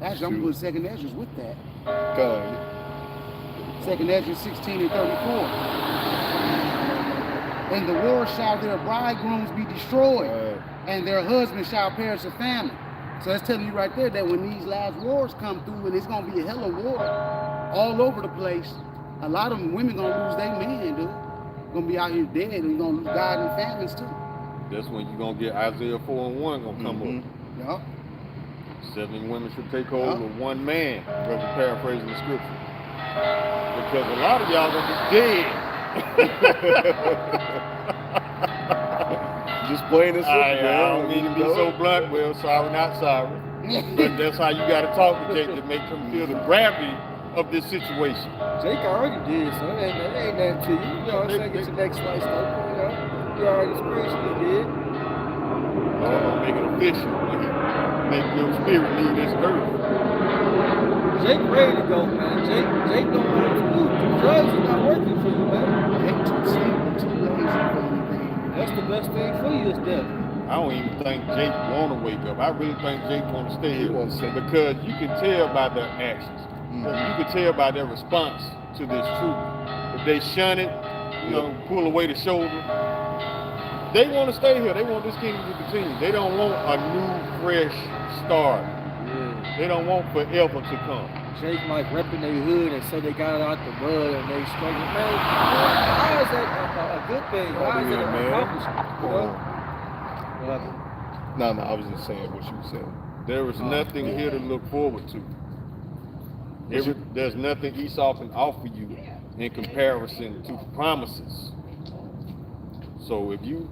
Actually, I'm gonna put second Ezra's with that. God. Second Ezra 16 and 34. And the war shall their bridegrooms be destroyed, and their husbands shall perish of famine. So that's telling you right there that when these last wars come through, and it's gonna be a hell of war all over the place, a lot of them women gonna lose their man, dude. Gonna be out here dead, and you're gonna lose God in famines too. That's when you're gonna get Isaiah 4 and 1 gonna come up. Yeah. 7 women should take hold of one man, brother paraphrasing the scripture. Because a lot of y'all gonna be dead. Just plain and simple, I don't mean to be so blunt, well, sorry, not sorry. But that's how you gotta talk to Jake to make him feel the gravity of this situation. Jake already did, so it ain't nothing to you. You know what I'm saying? Get your next slice up, you know. You already spiritually did. Make it official. Make your spirit leave this earth. Jake ready to go, man. Jake don't want to do. Drugs are not working for you, man. Jake too sleepy, too lazy for anything. That's the best thing for you is death. I don't even think Jake want to wake up. I really think Jake want to stay here wants to stay. because you can tell by their actions. You can tell by their response to this truth if they shun it, you know, pull away the shoulder, they want to stay here. They want this kingdom to continue. They don't want a new, fresh start. Yeah. They don't want forever to come. Jake like repping their hood and say they got it out the mud and they struggling. Man, how is that a good thing? How is it an accomplishment? You know? No, I was just saying what you were saying. There is nothing here to look forward to. There's nothing Esau can offer you in comparison to promises. So if you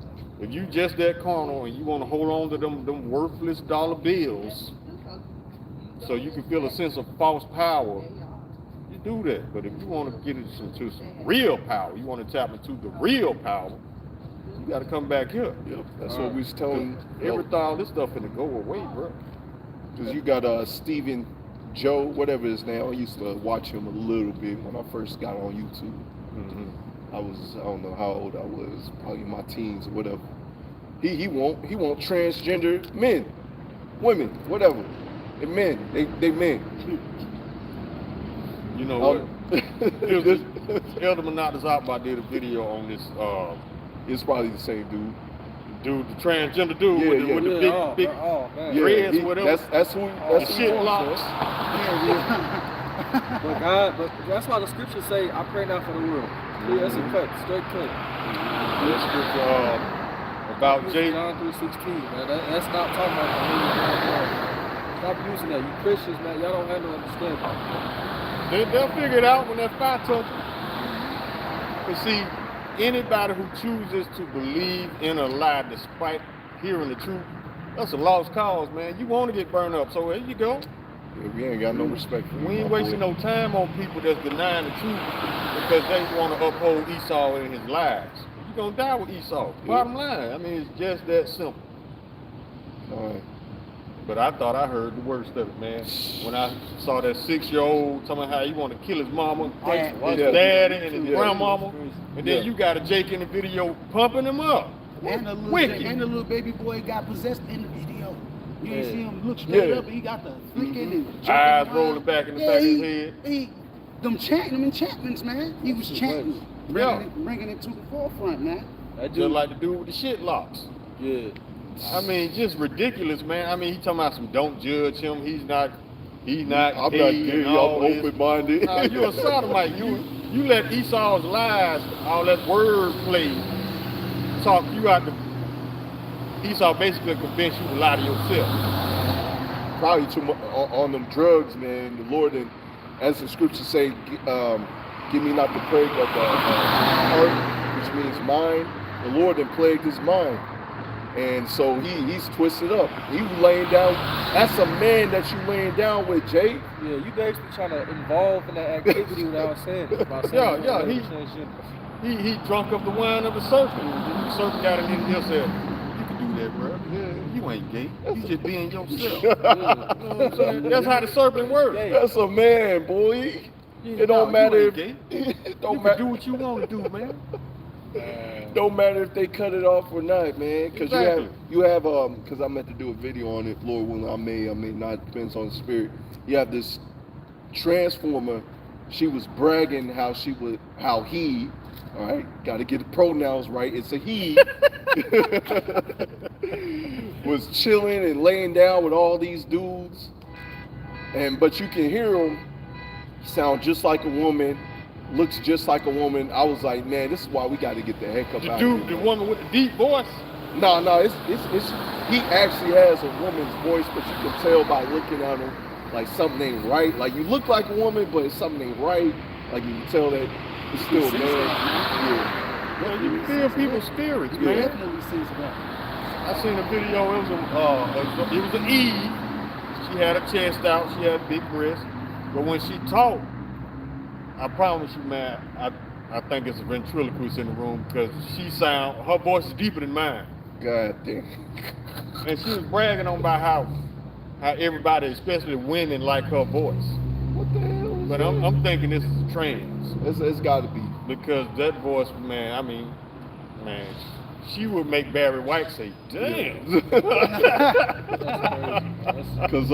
just that carnal and you want to hold on to them worthless dollar bills so you can feel a sense of false power, you do that. But if you want to get into some real power, you want to tap into the real power, you got to come back here. Yep, that's what we was telling. All this stuff finna go away, bro. Because you got Stephen Joe, whatever his name. I used to watch him a little bit when I first got on YouTube. I don't know how old I was, probably in my teens or whatever. He want transgender men, women, whatever. They men, they men. You know what? Elder Manasseh did a video on this. It's probably the same dude. The transgender dude with the big dreads, whatever. That's the shit locks. But that's why the scriptures say, I pray not for the world. Yeah, that's a cut, straight cut. This was about Jay. John 3:16, man. That's not talking about the whole. Stop using that. You Christians, man, y'all don't have no understanding. They'll figure it out when that fire touches. But see, anybody who chooses to believe in a lie despite hearing the truth, that's a lost cause, man. You want to get burned up, so there you go. Yeah, we ain't got no respect for you. We ain't wasting no time on people that's denying the truth because they want to uphold Esau in his lies. You're going to die with Esau. Bottom line. I mean, it's just that simple. All right. But I thought I heard the worst of it, man. When I saw that 6-year-old talking about how he want to kill his mama, his daddy, and his grandmama, and then you got a Jake in the video pumping him up. And the little baby boy got possessed in the video. You ain't see him look straight up, and he got the flicking and eyes rolling back in the back of his head. Them enchantments, man. He was chanting, bringing it to the forefront, man. Just like the dude with the shit locks. Yeah. I mean, just ridiculous, man. I mean, he talking about some don't judge him. He's not I'm not gay, I'm open-minded. Nah, you a sodomite. You let Esau's lies, all that word play, talk you out the. Esau basically convinced you to lie to yourself. Probably too much on them drugs, man. The Lord, and as the scriptures say, give me not the plague of the heart, which means mind. The Lord then plagued his mind. And so he's twisted up. He was laying down. That's a man that you laying down with, Jay. Yeah, you basically trying to involve in that activity without saying it. He drunk up the wine of the serpent. The serpent got it in here and said, you can do that, bro. Yeah, you ain't gay. You just being yourself. You know what I'm saying? That's how the serpent works. That's a man, boy. It don't matter if it don't matter. Do what you want to do, man. Don't matter if they cut it off or not, man. Because you have because I meant to do a video on it, Lord willing, I may not, depends on the spirit. You have this transformer. She was bragging how he, all right, got to get the pronouns right. It's a he. Was chilling and laying down with all these dudes, but you can hear him sound just like a woman. Looks just like a woman. I was like, man, this is why we got to get the heck up out of here. The woman with the deep voice? No, it's he actually has a woman's voice, but you can tell by looking at him like something ain't right. Like you look like a woman, but something ain't right. Like you can tell that it's still a man. Yeah. Well, you can feel people's spirits, man. Definitely sees that. I seen a video. It was an Eve. She had her chest out. She had big breasts, but when she talked, I promise you, man, I think it's a ventriloquist in the room because her voice is deeper than mine. God damn. And she was bragging on about how everybody, especially women, like her voice. What the hell? But I'm thinking this is trans. It's got to be. Because that voice, man, she would make Barry White say, damn. Because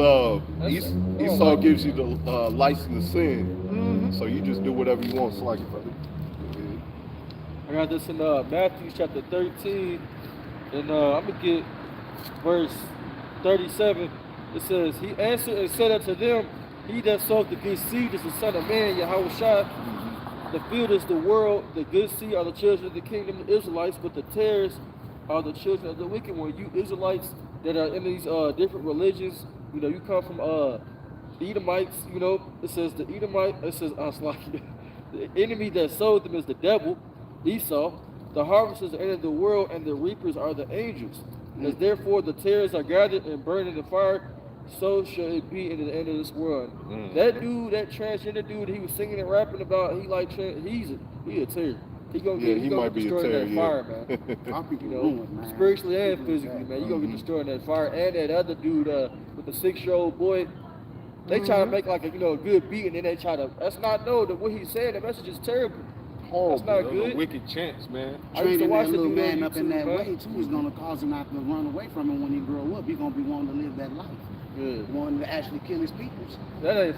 Esau gives you the license to sin. So you just do whatever you want. It's like it, brother. I got this in Matthew chapter 13, and I'm going to get verse 37. It says, he answered and said unto them, he that soweth the good seed is the Son of Man, Yahushua. The field is the world, the good seed are the children of the kingdom, the Israelites, but the tares are the children of the wicked one. You Israelites that are in these different religions, you know, you come from Edomites, you know, it says the Edomite, it says the enemy that sowed them is the devil, Esau. The harvest is the end of the world, and the reapers are the angels. As therefore the tares are gathered and burned in the fire, so shall it be in the end of this world. That dude, that transgender dude, he was singing and rapping about, he a tear. He gonna get destroyed in that fire, man. You know, spiritually and physically, man. You gonna get destroyed in that fire. And that other dude with the 6-year-old boy, they try to make like a a good beat, and then they try to. That's not what he's saying. The message is terrible. That's not good. A wicked chance, man. Training that little man up in that way too is gonna cause him not to run away from him when he grow up. He's gonna be wanting to live that life. Wanting to actually kill his peoples. There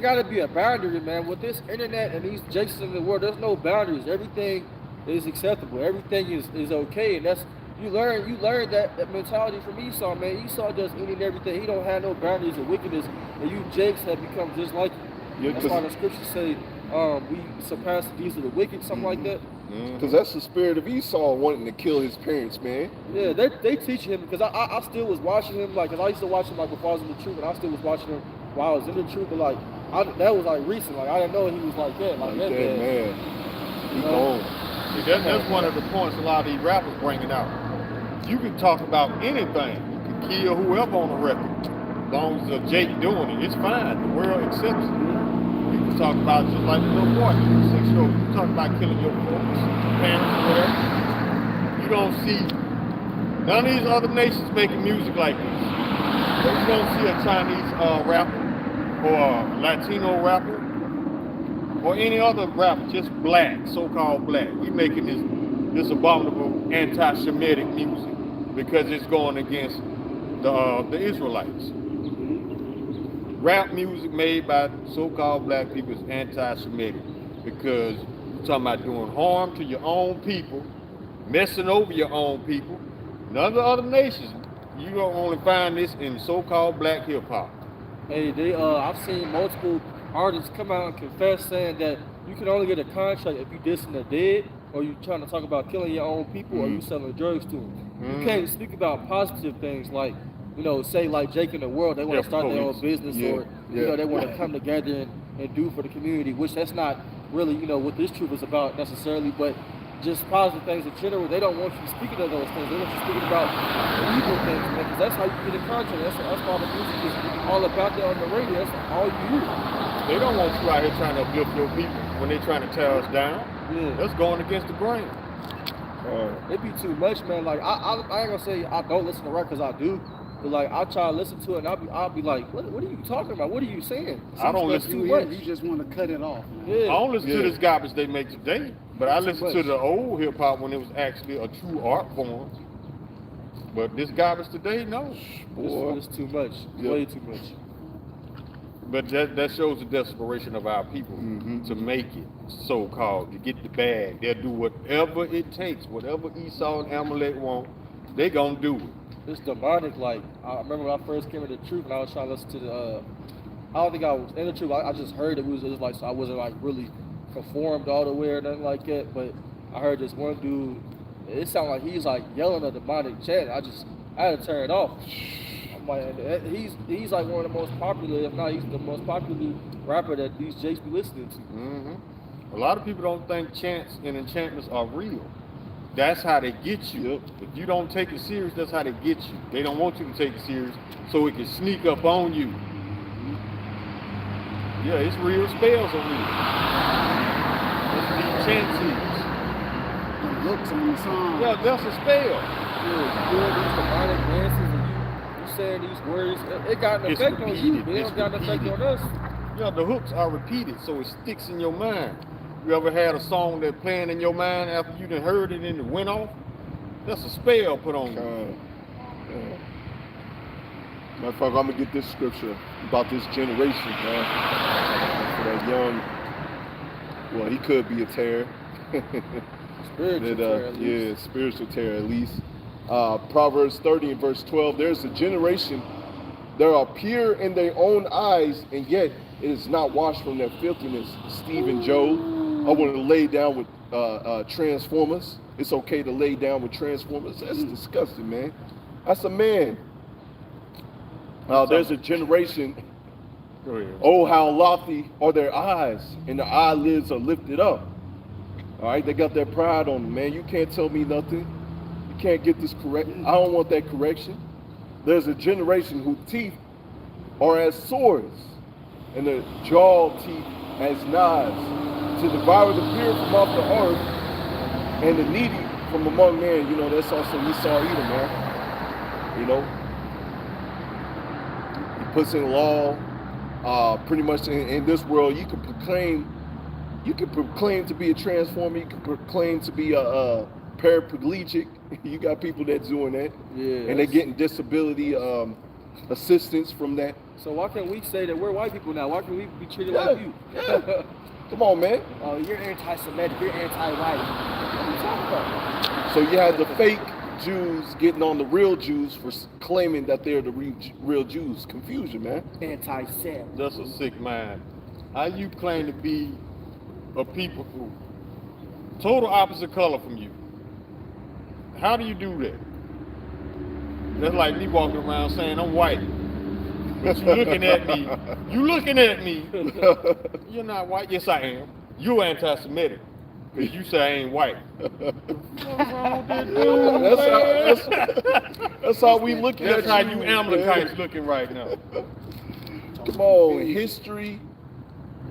gotta be a boundary, man. With this internet and these Jasons in the world, there's no boundaries. Everything is acceptable. Everything is okay, and that's you learn that mentality from Esau, man. Esau does any and everything. He don't have no boundaries of wickedness, and you Jakes have become just like you. That's why the scriptures say we surpass the deeds of the wicked, something like that. Because that's the spirit of Esau wanting to kill his parents, man. Yeah, they teach him, because I still was watching him, like, cause I used to watch him like before I was in the truth, and I still was watching him while I was in the truth, but like, that was like recent, like I didn't know he was like that, man. See, that's one of the points a lot of these rappers bringing out. You can talk about anything, you can kill whoever on the record, as long as a Jake doing it, it's fine, the world accepts it. You can talk about just like the little boy, 6-year-old. You talk about killing your folks, parents, or whatever. You don't see none of these other nations making music like this. But you don't see a Chinese rapper or a Latino rapper or any other rapper, just black, so-called black. We making this abominable anti-Semitic music because it's going against the Israelites. Rap music made by so-called black people is anti-Semitic because you're talking about doing harm to your own people, messing over your own people. None of the other nations, you don't only find this in so-called black hip-hop. Hey, I've seen multiple artists come out and confess saying that you can only get a contract if you dissing the dead, or you trying to talk about killing your own people, or you selling drugs to them. You can't speak about positive things like, say like Jake in the world, they want to start their own business, or they want to come together and do for the community, which that's not really, what this truth is about necessarily, but just positive things in general. They don't want you speaking of those things. They want you speaking about evil things, man, because that's how you get in contact. That's why the music is all about that on the radio. That's all you hear. They don't want you out here trying to uplift your people when they're trying to tear us down. Yeah. That's going against the grain. It be too much, man. Like I ain't gonna say I don't listen to rap, because I do. But like I try to listen to it, and I'll be like, what are you talking about? What are you saying? I don't listen to it. You just want to cut it off. I don't listen to this garbage they make today, but I listen to the old hip hop when it was actually a true art form. But this garbage today, no. It's too much. Way too much. But that shows the desperation of our people to make it, so-called, to get the bag. They'll do whatever it takes, whatever Esau and Amalek want, they gonna do it. It's demonic. Like, I remember when I first came into the truth and I was trying to listen to the, I don't think I was in the truth. I just heard it was like, so I wasn't like really conformed all the way or nothing like that. But I heard this one dude, it sounded like he's like yelling a demonic chant. I had to turn it off. I'm like, he's like one of the most popular, if not he's the most popular rapper that these Jakes be listening to. A lot of people don't think chants and enchantments are real. That's how they get you. If you don't take it serious, that's how they get you. They don't want you to take it serious so it can sneak up on you. Yeah, it's real. Spells are real. That's what these chants is. The looks on the song. Yeah, that's a spell. Yeah, you doing these demonic dances and you saying these words, it got an effect on you, but it don't got an effect on us. Yeah, the hooks are repeated, so it sticks in your mind. You ever had a song that playing in your mind after you done heard it and it went off? That's a spell put on you. Matter of fact, I'm gonna get this scripture about this generation, man. For that young, well, he could be a terror. Spiritual terror, at least. Yeah, spiritual terror at least. Proverbs 30 and verse 12, there's a generation that are pure in their own eyes, and yet it is not washed from their filthiness. Stephen Job, I want to lay down with transformers. It's okay to lay down with transformers. That's disgusting, man. That's a man. There's a generation, oh, how lofty are their eyes, and their eyelids are lifted up. All right, they got that pride on them, man. You can't tell me nothing. You can't get this correct. I don't want that correction. There's a generation whose teeth are as swords, and their jaw teeth as knives, to devour the pure from off the earth, and the needy from among men. You know, that's also Esau Edom, man. You know, he puts in law. Pretty much in this world, you can proclaim to be a transformer. You can proclaim to be a paraplegic. You got people that's doing that, and they're getting disability assistance from that. So why can't we say that we're white people now? Why can't we be treated like you? Yeah. Come on, man. Oh, you're anti-Semitic. You're anti-white. What are you talking about? So you had the fake Jews getting on the real Jews for claiming that they're the real Jews. Confusion, man. Anti-Sem. That's a sick mind. How you claim to be a people group, total opposite color from you? How do you do that? That's like me walking around saying I'm white, but you looking at me. You looking at me. You're not white. Yes, I am. You're anti-Semitic because you say I ain't white. What's wrong with that dude, that's how we looking at That's how you Amalekites looking right now. Come on, history,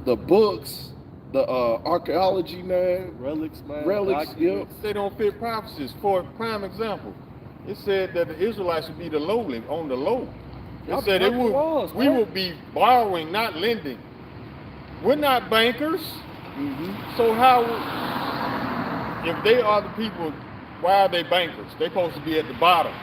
the books, the archaeology, man. Relics, man. Relics, yeah. They don't fit prophecies. For a prime example, it said that the Israelites would be the lowly on the low. It said we will be borrowing, not lending. We're not bankers. So how, if they are the people, why are they bankers? They're supposed to be at the bottom.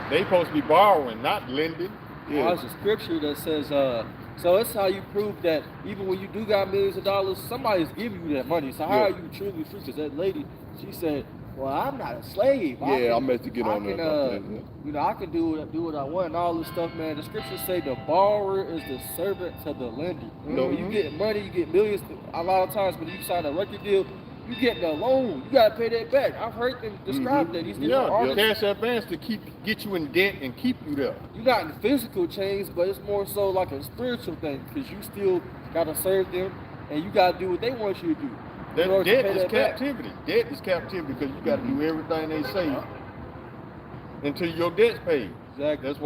They're supposed to be borrowing, not lending. Yeah. There's a scripture that says, so that's how you prove that even when you do got millions of dollars, somebody's giving you that money. So how are you truly free? Because that lady, she said, well, I'm not a slave. I meant to get on that. You know, I can do what I want and all this stuff, man. The scriptures say the borrower is the servant to the lender. You know, you get money, you get millions. A lot of times when you sign a record deal, you get a loan. You gotta pay that back. I've heard them describe that. These cash advance to get you in debt and keep you there. You're not in physical chains, but it's more so like a spiritual thing because you still gotta serve them and you gotta do what they want you to do. That debt is captivity. Debt is captivity because you got to do everything they say until your debt's paid. Exactly. That's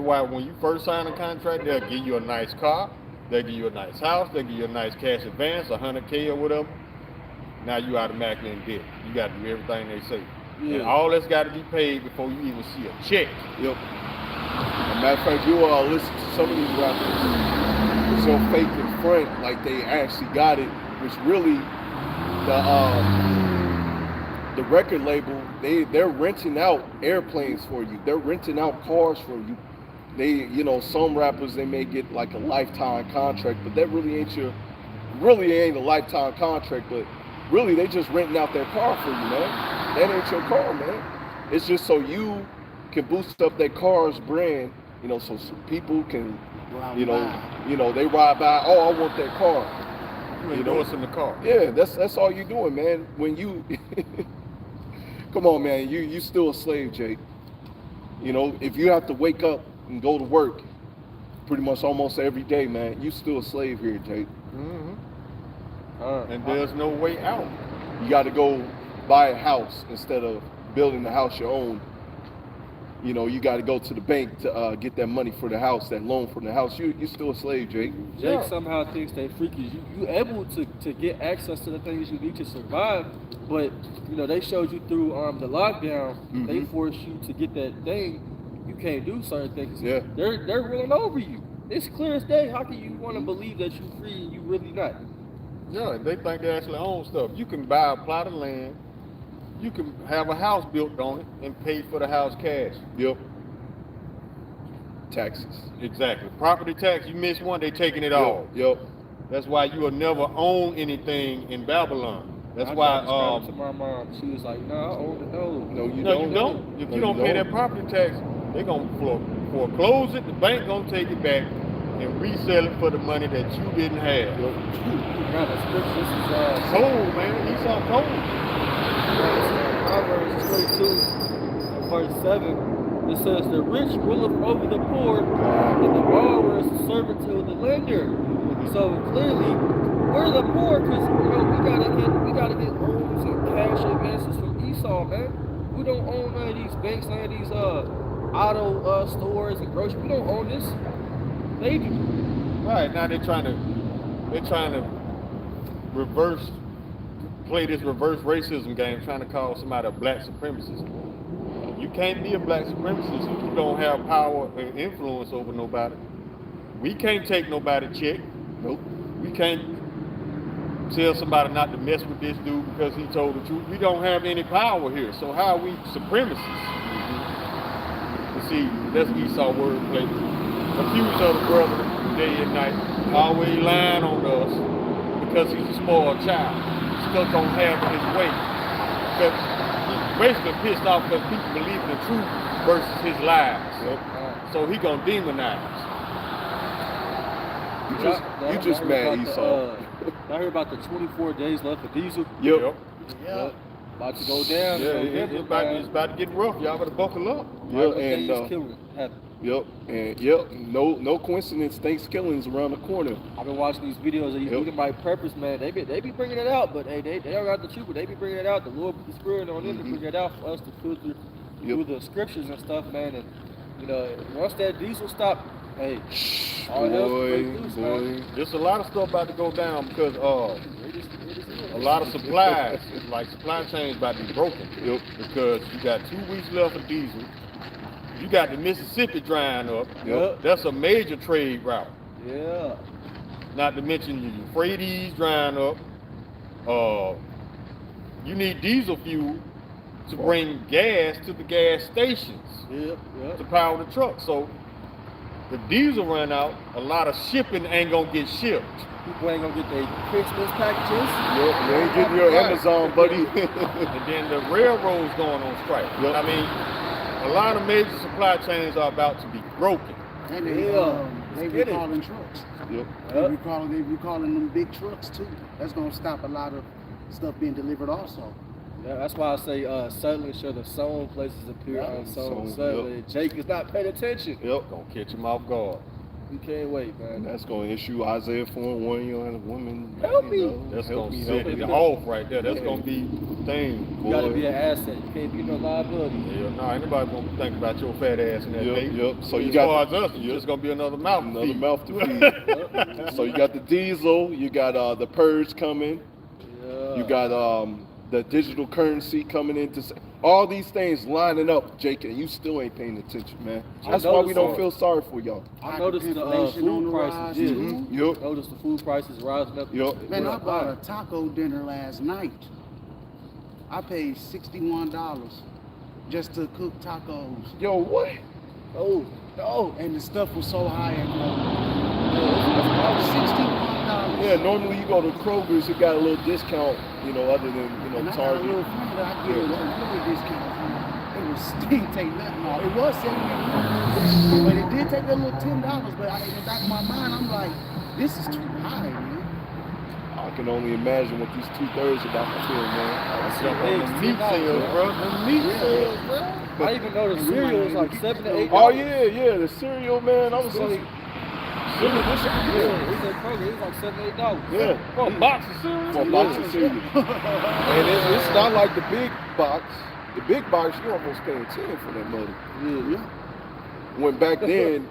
why when you first sign a contract, they'll give you a nice car, they'll give you a nice house, they'll give you a nice cash advance, $100K or whatever. Now you automatically in debt. You got to do everything they say. Yeah. And all that's got to be paid before you even see a check. Yep. As a matter of fact, you listen to some of these rappers. It's so fake in front, like they actually got it. Which really, the record label, they're renting out airplanes for you. They're renting out cars for you. They, you know, some rappers, they may get like a lifetime contract, but that really ain't a lifetime contract, but really they just renting out their car for you, man. That ain't your car, man. It's just so you can boost up that car's brand, you know, so people can, you know, they ride by, oh, I want that car. You know what's in the car. Yeah, that's all you doing, man. When you come on, man, you still a slave, Jake. You know, if you have to wake up and go to work pretty much almost every day, man, you still a slave here, Jake. And there's no way out. You got to go buy a house instead of building the house your own. You know, you got to go to the bank to get that money for the house, that loan for the house. You still a slave, Jake. Jake somehow thinks that freaky. You able to get access to the things you need to survive, but you know they showed you through the lockdown. They forced you to get that thing. You can't do certain things. Yeah. They're ruling over you. It's clear as day. How can you want to believe that you're free and you really not? Yeah, they think they actually own stuff. You can buy a plot of land. You can have a house built on it and pay for the house cash. Yep. Taxes. Exactly. Property tax, you miss one, they taking it all. Yep. That's why you will never own anything in Babylon. That's I why. tried to describe it to my mom. She was like, "No, I own the nose." No, you No, don't. you don't. If No, you don't pay that property tax, they're gonna foreclose it. The bank gonna take it back and resell it for the money that you didn't have. Yeah, the scripture, this is Cold, man. Esau cold. Proverbs 22, verse 7. It says, "The rich ruleth over the poor, and the borrower is a servant to the lender." So clearly, we're the poor because we gotta get loans and cash advances from Esau, man. We don't own none of these banks, none of these auto stores and grocery. We don't own this. They do. Right now they're trying to play this reverse racism game, trying to call somebody a black supremacist. You can't be a black supremacist if you don't have power and influence over nobody. We can't take nobody check. Nope. We can't tell somebody not to mess with this dude because he told the truth. We don't have any power here. So how are we supremacists? You see, that's Esau wordplay. Accuse of the brother day and night, always lying on us because he's a spoiled child, stuck on having his way. Because he's basically pissed off because people believe in the truth versus his lies. Yep. So he gonna demonize. You just mad Esau. I heard about the 24 days left of diesel. Yep. Yeah. About to go down. Yeah, it's about to get rough. Y'all better buckle up. Yep. And happened. yep. And no coincidence. Thanksgiving's around the corner. I've been watching these videos of these Yep. Edomite by purpose, man. They be bringing it out, but hey, they don't got the truth, but they be bringing it out. The Lord put the spirit on them to bring it out for us to filter through the scriptures and stuff, man. And you know, once that diesel stop, hey, all hell's break loose, man. There's a lot of stuff about to go down because a lot of supplies, like supply chains, about to be broken. Yep. Because you got 2 weeks left of diesel. You got the Mississippi drying up. Yep. That's a major trade route. Yeah. Not to mention your Euphrates drying up. You need diesel fuel to bring gas to the gas stations to power the truck. So the diesel run out, a lot of shipping ain't gonna get shipped. People ain't gonna get their Christmas packages. Yep. You ain't getting your Amazon, buddy. And then the railroad's going on strike. Yep. I mean, a lot of major supply chains are about to be broken. And they get it. recalling trucks. Yep. They recalling them big trucks too. That's gonna stop a lot of stuff being delivered also. Yeah, that's why I say suddenly shall the sown places appear unsown. Sown, Suddenly, Jake is not paying attention. Yep. Gonna catch him off guard. We can't wait, And man. that's going to issue Isaiah 4:1, you know, and a woman. Help me. That's help gonna me, set help it me. off right there. That's gonna be the thing. You gotta Boy. be an asset. You can't be no liability. Yeah, no, anybody gonna think about your fat ass in that Yep, day. yep. So you as got far the- as us, it's just gonna be another mouth. Another feed. mouth to feed. So you got the diesel, you got the purge coming, Yeah. you got the digital currency coming into all these things lining up, Jake, and you still ain't paying attention, man. That's why we don't feel sorry for y'all. I noticed the Inflation on food the prices. rise, Yeah. too. Yep. Noticed the food prices rising up. Yep. Man, I bought a taco dinner last night. I paid $61 just to cook tacos. Yo, what? Oh, no. And the stuff was so high at $61. Yeah, normally you go to Kroger's, you got a little discount, you know, other than, you know, And I got a Target. little friend that I get a really discount from. It was didn't take nothing off. It was $78, but it did take a little $10. But in the back of my mind, I'm like, this is too high, man. I can only imagine what these 2/3 about to feel, man. That's up on the meat sales, bro. The meat sales, bro. I even know the cereal is like $7 to $8. Oh yeah, the cereal, man. I was So, like, yeah, it was at Kroger. It was like $7 to $8. yeah, For a box of cereal. for a box of cereal. And it's not like the big box. The big box, you almost paying 10 for that money. Yeah. When back then,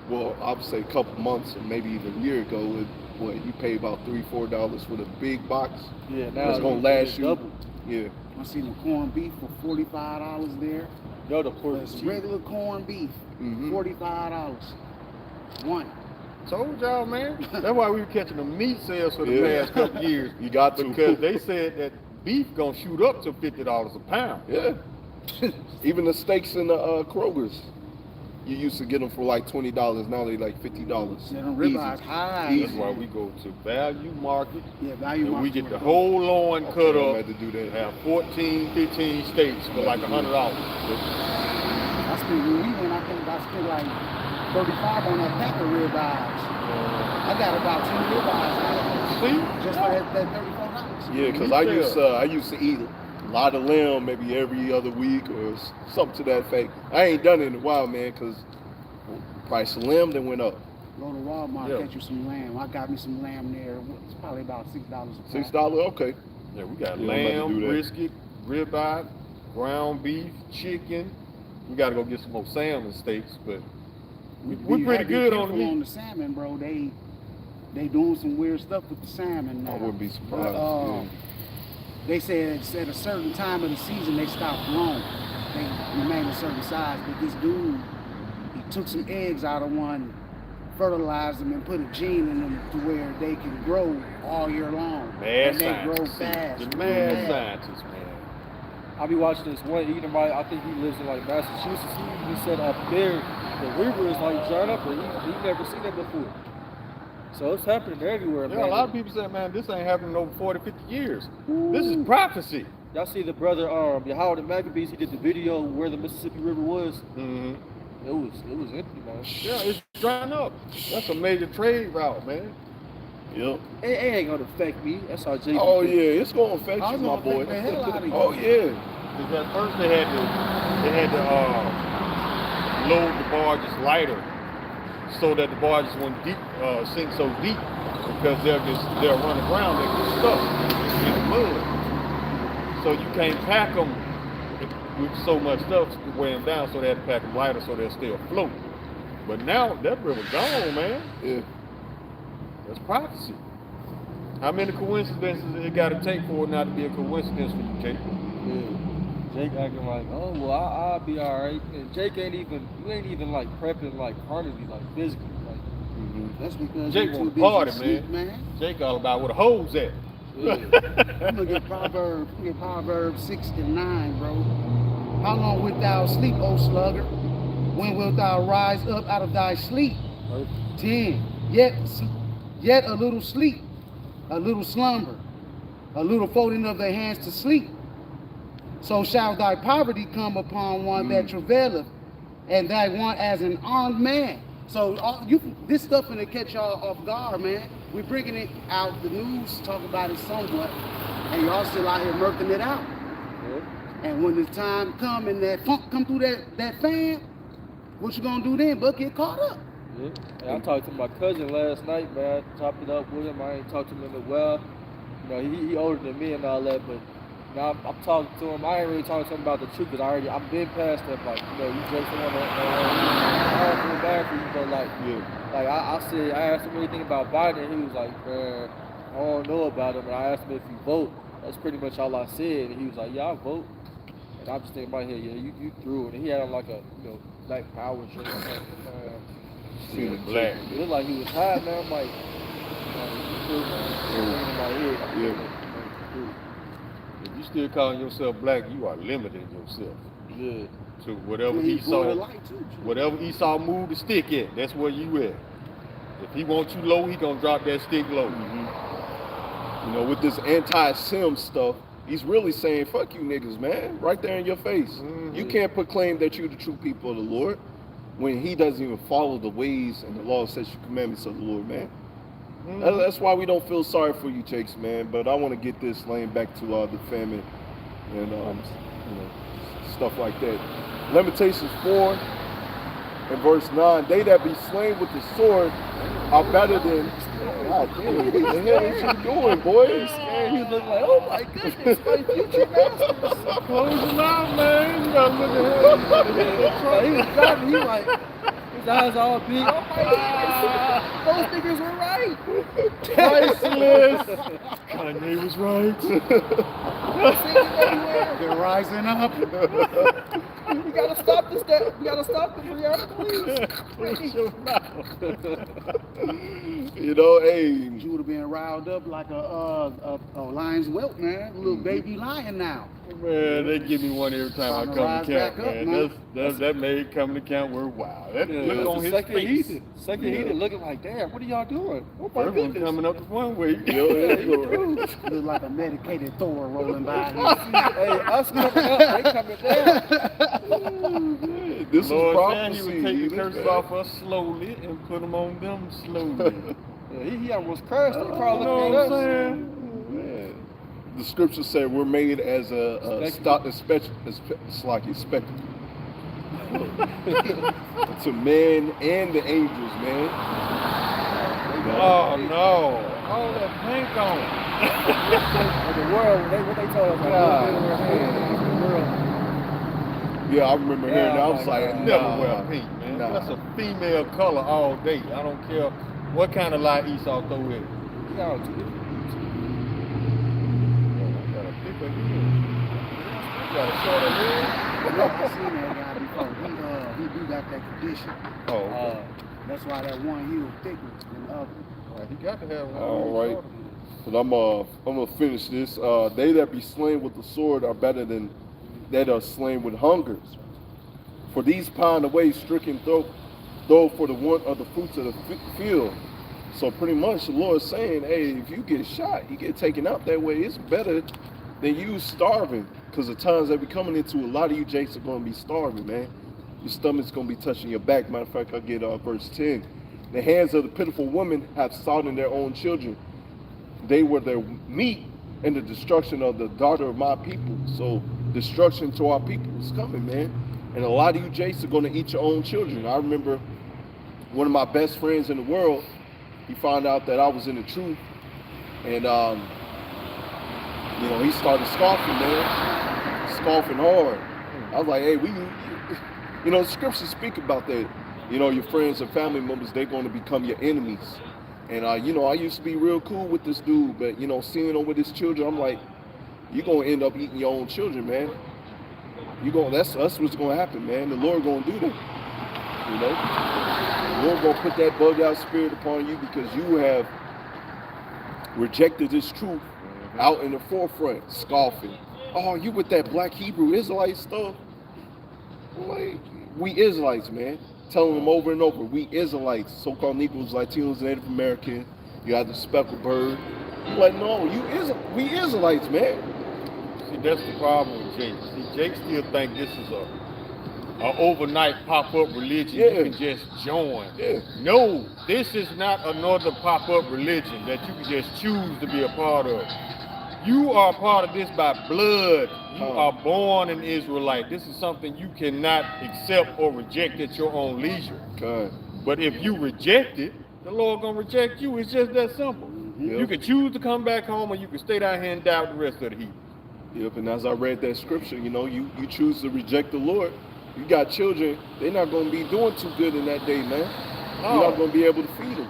well, I would say a couple months or maybe even a year ago, you pay about $3-4 for the big box. Yeah, now It's gonna it's last you. double. Yeah. I seen the corned beef for $45 there. Yo, the pork is It's cheap. regular corned beef, $45. One. Told y'all, man. That's why we were catching the meat sales for the Yeah. past couple years. You got to. Because they said that beef gonna shoot up to $50 a pound. Yeah. Even the steaks in the Kroger's. you used to get them for like $20. Now they like $50. Yeah, them ribeyes high. That's why we go to value market. Yeah, value And market. we get the whole loin cut I'm up. had to do that. Have 14, 15 steaks for like $100. I spent, when we went, I think I spent like 35 on that pack of ribeyes. I got about 10 ribeyes out of it. See? Just for that $34. Yeah, because I used to eat a lot of lamb maybe every other week or something to that effect. I ain't done it in a while, man, because the price of lamb then went up. Go to Walmart, Yeah. get you some lamb. I got me some lamb there. It's probably about $6 a pound. $6, okay. Yeah, we got Yeah, I'm about to lamb, do that. brisket, ribeye, ground beef, chicken. We gotta go get some more salmon steaks, but we're pretty good on the meat. On the salmon, bro. They doing some weird stuff with the salmon now. I wouldn't be surprised. They said at a certain time of the season they stop growing. They remain a certain size. But this dude, he took some eggs out of one, fertilized them, and put a gene in them to where they can grow all year long. Mad and they scientists. grow fast. The mad scientists, man. I be watching this one Edomite, I think he lives in like Massachusetts. He said up there, the river is like dried up, and he never seen that before. So it's happening everywhere, Yeah, man. a lot of people say, man, this ain't happening in over 40, 50 years. This is prophecy. Y'all see the brother, Yahweh Maccabees, he did the video where the Mississippi River was. Mm-hmm. It was empty, man. Yeah, it's drying up. That's a major trade route, man. Yep. It ain't gonna affect me. That's how JP. Oh yeah, it's gonna affect I you, was my gonna boy. affect the hell out of you. Oh yeah. Because at first they had to load the barges lighter so that the barges wouldn't sink so deep, because they'll run aground, they get stuck in the mud. So you can't pack them with so much stuff to weigh them down, so they had to pack them lighter so they'll stay afloat. But now that river gone, man. Yeah. That's prophecy. How many coincidences it got to take for it not to be a coincidence for you, Jake? Yeah. Jake acting like, oh well, I'll be all right. And Jake you ain't even like prepping like carnally, like physically, like. That's because Jake you're want too to party, busy asleep, man. Jake all about where the hoes at. Yeah. I'm gonna get Proverbs 6:9, bro. How long wilt thou sleep, O sluggard? When wilt thou rise up out of thy sleep? 10. Yet a little sleep, a little slumber, a little folding of the hands to sleep. So shall thy poverty come upon one that travaileth, and thy want as an armed man. So this stuff gonna catch y'all off guard, man. We're bringing it out, the news talk about it somewhat, and y'all still out here murking it out. Yeah. And when the time come and that funk come through that fan, what you gonna do then? But get caught up. Yeah. And I talked to my cousin last night, man. I chopped it up with him. I ain't talked to him in a while. You know, he older than me and all that, but now I'm talking to him. I ain't really talking to him about the truth, because I've been past that. Like, you know, you just want to, I don't feel bad for you, but like, like I asked him anything about Biden, and he was like, man, I don't know about him. And I asked him if he vote. That's pretty much all I said. And he was like, yeah, I vote. And I'm just thinking about here, yeah, you threw it. And he had on like a, you know, Black Power shirt or something. Black. It looked like he was high, man. I'm like, you threw, man. In my head. If you still calling yourself black, you are limiting yourself. Yeah. To whatever He Esau, the light too. whatever Esau moved the stick at, that's where you at. If he wants you low, he gonna drop that stick low. You know, with this anti-sim stuff, he's really saying, fuck you niggas, man. Right there in your face. You can't proclaim that you're the true people of the Lord when he doesn't even follow the ways and the laws, statutes, commandments of the Lord, man. That's why we don't feel sorry for you, Jakes, man. But I want to get this lane back to the famine and you know, stuff like that. Lamentations 4 and verse 9. They that be slain with the sword are better than. God damn, what the hell is you doing, boys? And he was looking like, oh my goodness, my future masters. Close them out, man. You gotta look at him. He was driving, he like, his eyes all big. Oh my goodness, those niggas were right. Priceless. Kanye was right. They're rising up. We gotta stop this. We gotta stop the please. You know, hey. You would have been riled up like a lion's whelp, man. A little baby lion now. Man, they give me one every time I Trying to come rise to camp, back up, man. That made coming to camp worth wow. That look on his face. Second heated, looking like, damn, what are y'all doing? Oh my First one goodness. coming up the one way. Look like a medicated Thor rolling by. Hey, us coming up, they coming down. This is Lord prophecy. said he would take the curses off us slowly and put them on them slowly. Yeah, he almost crashed. He probably You know looking what at I'm us. saying? The scripture said we're made as a spectacle to men and the angels, man. Oh no! All that paint on. The world, what they told us, like, the world. Yeah, I remember hearing that. I was like, Never nah, wear pink, man. nah. That's a female color all day. I don't care what kind of light Esau throw in. Y'all, Got a thicker head. Got a shorter head. I seen that guy before. He do got that condition. Oh, okay. That's why that one heel thicker than the other. He got to have one. All right. But I'm gonna finish this. They that be slain with the sword are better than that are slain with hungers. For these pine away, stricken though for the want of the fruits of the field. So pretty much the Lord is saying, hey, if you get shot, you get taken out that way, it's better than you starving. Because the times that we're coming into, a lot of you jakes are going to be starving, man. Your stomach's going to be touching your back. Matter of fact, I'll get verse 10. The hands of the pitiful women have sought in their own children. They were their meat and the destruction of the daughter of my people. So destruction to our people is coming, man. And a lot of you jakes are going to eat your own children. I remember one of my best friends in the world, he found out that I was in the truth. And, you know, he started scoffing, man. Scoffing hard. I was like, hey, you know, the scriptures speak about that. You know, your friends and family members, they're going to become your enemies. And, you know, I used to be real cool with this dude, but, you know, seeing him with his children, I'm like, you're going to end up eating your own children, man. That's what's going to happen, man. The Lord going to do that. You know? The Lord going to put that bug out spirit upon you because you have rejected this truth out in the forefront, scoffing. Oh, you with that black Hebrew Israelite stuff? Like, we Israelites, man. Telling them over and over, we Israelites, so-called Negroes, Latinos, Native American. You got the speckled bird. I'm like, no, we Israelites, man. See, that's the problem with Jake. See, Jake still think this is a overnight pop-up religion you can just join. Yeah. No, this is not another pop-up religion that you can just choose to be a part of. You are part of this by blood. You are born an Israelite. This is something you cannot accept or reject at your own leisure. God. But if you reject it, the Lord gonna reject you. It's just that simple. Yep. You can choose to come back home, or you can stay down here and die with the rest of the heat. Yep, and as I read that scripture, you know, you choose to reject the Lord. You got children, they're not going to be doing too good in that day, man. You're not going to be able to feed them.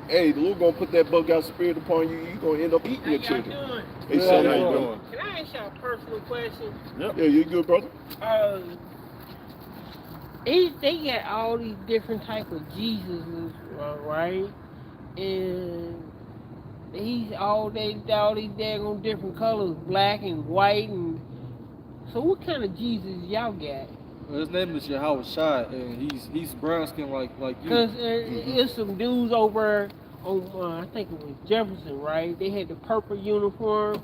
Hey, the Lord going to put that bug out spirit upon you. You're going to end up eating your children. Hey, son, how you doing? Can I ask y'all a personal question? Yep. Yeah, you good, brother? They got all these different type of Jesuses, right? And he's all these daggone different colors, black and white, and so what kind of Jesus y'all got? Well, his name is YASHARAHLA, and he's brown skin like you. Cause there's some dudes over on I think it was Jefferson, right? They had the purple uniform,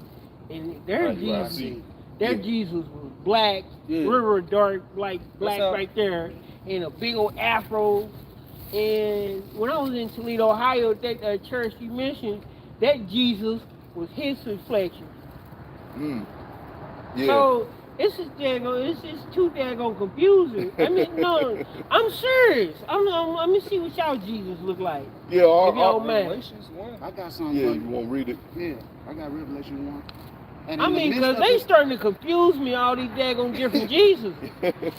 and their Jesus was black, real dark, like black right there, and a big old afro. And when I was in Toledo, Ohio, that church you mentioned, that Jesus was his reflection. Yeah. So it's too daggone confusing. I mean, no, I'm serious. Let me see what y'all Jesus look like. Yeah, Revelations 1. I got something. Yeah, you won't read it. Yeah, I got Revelation 1. And I mean, because they starting to confuse me, all these daggone different Jesus.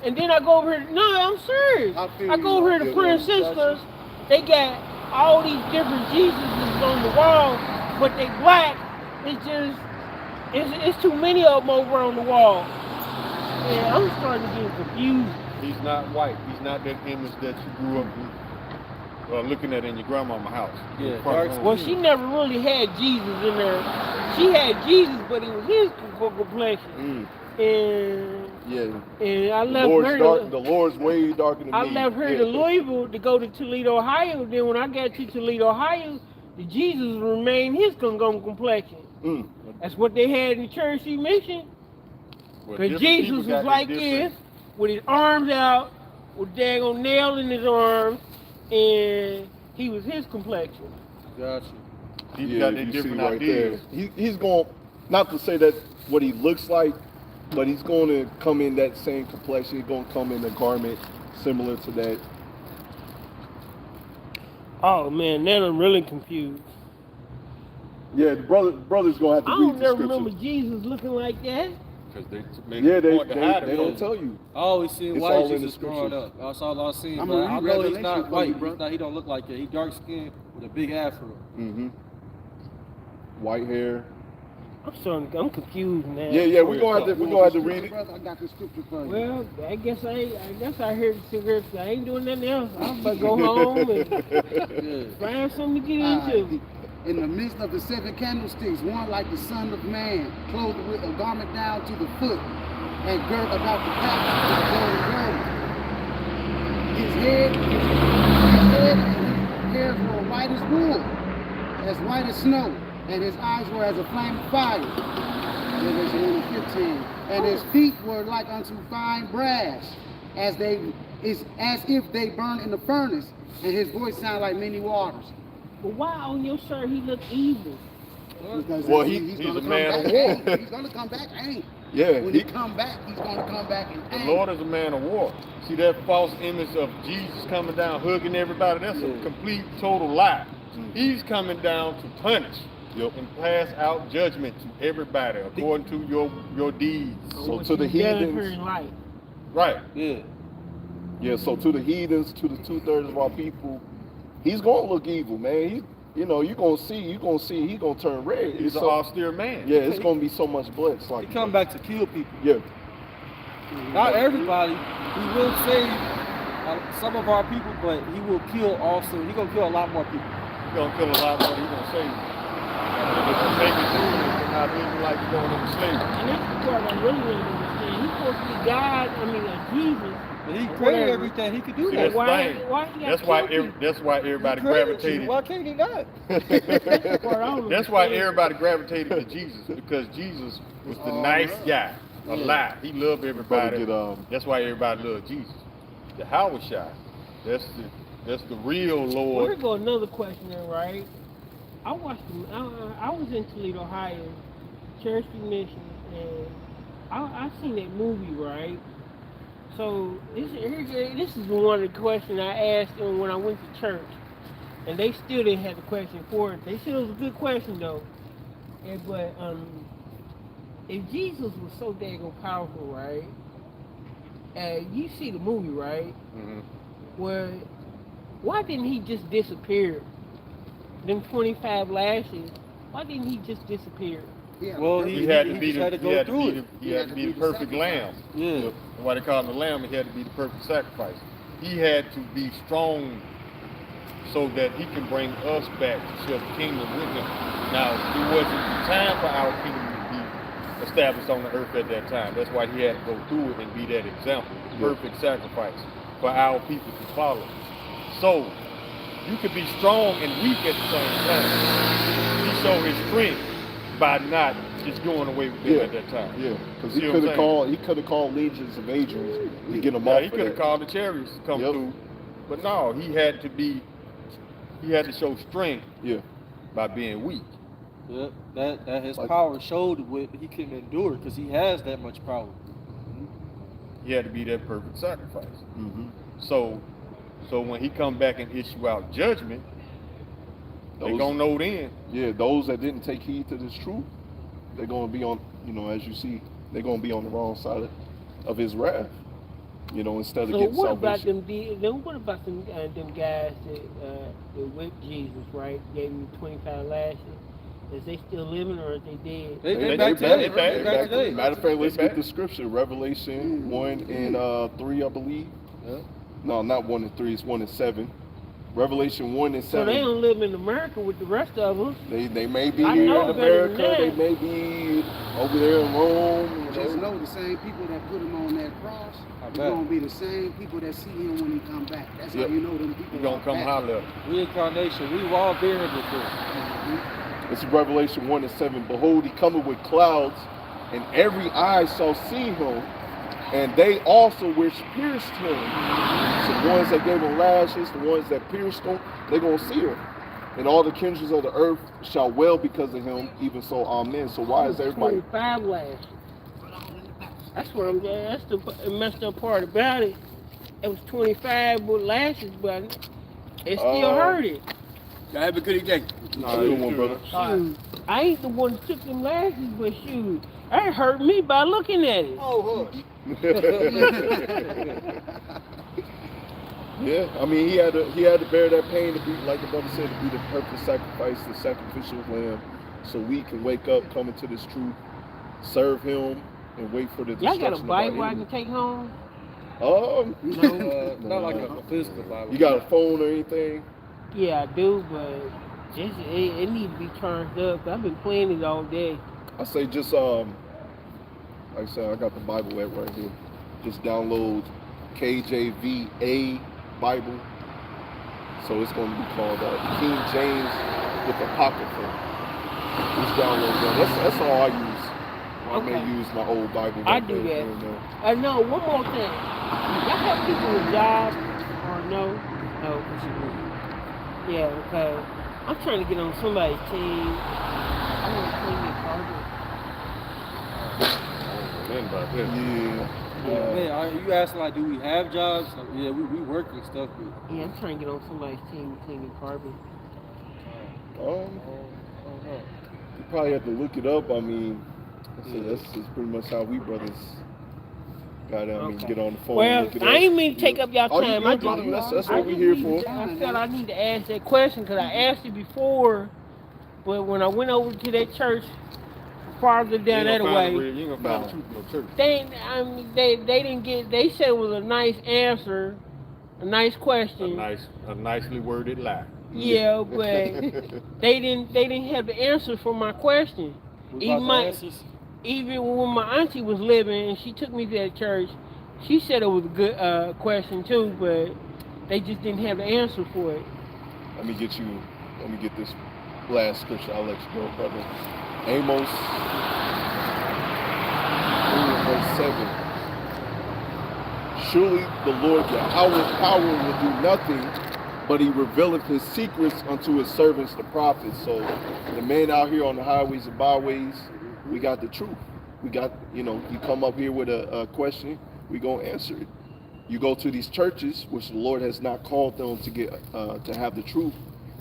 And then I go over here, no, I'm serious. I go over here to Francisco's, they got all these different Jesuses on the wall, but they black. It's too many of them over on the wall. Yeah, I'm starting to get confused. He's not white. He's not that image that you grew up looking at in your grandmama's house. Yeah, Front dark room. Well, she never really had Jesus in there. She had Jesus, but it was his complexion. And I left her. The Lord's way darker than me. I left her to Louisville to go to Toledo, Ohio. Then when I got to Toledo, Ohio, the Jesus remained his complexion. That's what they had in church. He mentioned. Well, Because different Jesus people was got like different- this, with his arms out, with daggone nail in his arms, and he was his complexion. Gotcha. People got their you see different right ideas. there. He's going, not to say that what he looks like, but he's going to come in that same complexion. He's going to come in a garment similar to that. Oh man, now I'm really confused. Yeah, the brother's going to have to I read don't the never scripture. remember Jesus looking like that. Because they make Yeah, a they point to hide it. don't tell you. I always seen It's white all in the Jesus growing scriptures. up. That's all I seen. I'm But gonna I read know he's Revelation not for you, white. bro. He don't look like that. He dark skinned with a big afro. White hair. I'm confused now. Yeah, we're going to have to read it. Brother, I got the scripture for you. Well, I guess I heard the cigarettes. I ain't doing nothing else. I'm about to go home and find something to get into. In the midst of the 7 candlesticks, one like the Son of Man, clothed with a garment down to the foot, and girt about the paps with a golden girdle. His head and hairs were white as wool, as white as snow, and his eyes were as a flame of fire. Revelation 1:15. And his feet were like unto fine brass, as if they burn in the furnace, and his voice sounded like many waters. But why on your shirt he look evil? Because Well, he's he's gonna a come man back of war. angry. He's gonna come back angry. Yeah, When he come back, he's gonna come back in The anger. Lord is a man of war. See that false image of Jesus coming down, hugging everybody? That's a complete, total lie. He's coming down to punish and pass out judgment to everybody according to your deeds. So to the heathens, Right. yeah. So to the heathens, to the 2/3 of our people, he's gonna look evil, man. You're gonna see, he's gonna turn red. He's an austere man. Yeah, it's gonna be so much blood. It's like He come back to kill people. Yeah. Not everybody. He will save some of our people, but he will kill also. He's gonna kill a lot more people. He's gonna kill a lot more. He's gonna save you. If you make it through, you're not living like you're going into slavery. And that's the part I really don't understand. He's supposed to be God, Jesus. But he created everything. He could do See, that. that's the thing. Why he That's why everybody He created you. gravitated. Why can't he not? That's why everybody gravitated to Jesus, because Jesus was the nice guy, alive. He loved everybody. That's why everybody loved Jesus. The YASHARAHLA, that's the real Well, Lord. here go another question then, right? I watched I was in Toledo, Ohio, Church Mission, and I seen that movie, right? So this is one of the questions I asked them when I went to church, and they still didn't have the question for it. They said it was a good question though. But if Jesus was so daggone powerful, right? You see the movie, right? Well, why didn't he just disappear? Them 25 lashes. Why didn't he just disappear? Yeah, Well, He had to be just had to go through it. he had to be the perfect lamb. Yeah. Why they call him the lamb? He had to be the perfect sacrifice. He had to be strong so that he can bring us back to share the kingdom with him. Now, it wasn't time for our kingdom to be established on the earth at that time. That's why he had to go through it and be that example, the perfect sacrifice for our people to follow. So, you could be strong and weak at the same time. He showed his strength by not just going away with him at that time. Yeah, because See he what I'm could have called legions of angels to get him Yeah, off. he could have called the chariots to come through, but no, he had to show strength by being weak. Yeah, that his power showed what he couldn't endure because he has that much power. He had to be that perfect sacrifice. So when he come back and issue out judgment, they gonna know then. Yeah, those that didn't take heed to this truth, they're gonna be on, as you see, they're gonna be on the wrong side of his wrath. Instead of getting what about salvation. what about them guys that whipped Jesus, right? Gave him 25 lashes. Is they still living or is they dead? They back today. They They back today. Matter of fact, let's get the scripture. Revelation 1 and 3, I believe. Yeah. No, not 1 and 3. It's 1 and 7. Revelation 1 and 7. So they don't live in America with the rest of us. They may be I here know in better America. than They that. may be over there in Rome. Just know the same people that put him on that cross is gonna be the same people that see him when he come back. That's how you know them people. You gonna come holler. Reincarnation. We've all been here before. It's Revelation 1 and 7. Behold, he cometh with clouds, and every eye shall see him, and they also which pierced him. So the ones that gave him lashes, the ones that pierced him, they're going to see him. And all the kindreds of the earth shall wail because of him, even so, amen. So why is everybody... 25 lashes. That's what I'm saying. That's the messed up part about it. It was 25 with lashes, but it still hurt it. Have a good day. Nah, good one, brother. Shoot, I ain't the one that took them lashes, but shoot, that hurt me by looking at it. Oh, hush. Yeah, I mean, he had to bear that pain to be, like the brother said, to be the perfect sacrifice, the sacrificial lamb, so we can wake up, come into this truth, serve him, and wait for the Y'all destruction got a of our Bible I enemy. can take home? No, Not like a physical Bible. You got a phone or anything? Yeah, I do, but it needs to be turned up. I've been playing it all day. I say just like I said, I got the Bible app right here. Just download KJVA Bible. So it's going to be called King James with Apocrypha. Just download that. That's all I use. I may use my old Bible. I do that. I know. One more thing. Y'all have people with jobs or no? No, what you mean? Yeah, because I'm trying to get on somebody's team. I want to clean their carpet. Yeah. Man, you asking like, do we have jobs? Yeah, we work and stuff. But Yeah, I'm trying to get on somebody's team to clean their carpet. You probably have to look it up. I mean, that's just pretty much how we brothers got I mean, get on the phone. Well, look it I up. ain't mean to take up y'all Oh, you time. good, brother. That's what we're here for. I felt I need to ask that question because I asked it before, but when I went over to that church farther down that way, You ain't gonna find the truth in no church. they didn't get. They said it was a nice answer, a nice question. A nicely worded lie. Yeah, but they didn't have the answer for my question. Even when my auntie was living and she took me to that church, she said it was a good question too, but they just didn't have the answer for it. Let me get this last scripture. I'll let you go, brother. Amos 3 verse 7. Surely the Lord Yahweh's power will do nothing, but he revealeth his secrets unto his servants, the prophets. So the men out here on the highways and byways, we got the truth. We got, you come up here with a question, we gonna answer it. You go to these churches, which the Lord has not called them to get to have the truth,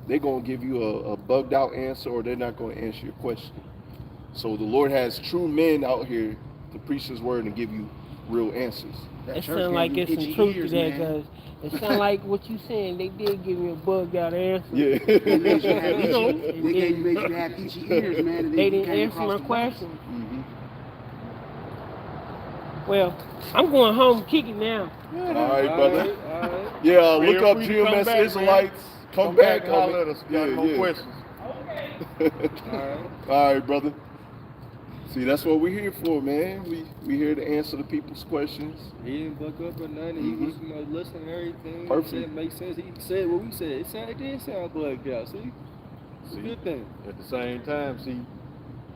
they're gonna give you a bugged out answer, or they're not gonna answer your question. So the Lord has true men out here to preach his word and give you real answers. It sounds like it's some truth to that, because it sounds like what you saying, they did give me a bugged out answer. Yeah. They made you have itchy ears, man. And They you didn't came answer across my the question. Mm-hmm. Well, I'm going home and kick it now. All right, brother. All right. Yeah, look Feel up free to come GMS back, man. Israelites. Come back back, and holler at us. Got Yeah, more yeah. questions. All right. All right, brother. See, that's what we're here for, man. We here to answer the people's questions. He didn't buck up or nothing. He was listening to everything. Perfect. He said it makes sense. He said what we said. It did sound bugged out. See? It's a good thing. At the same time, see,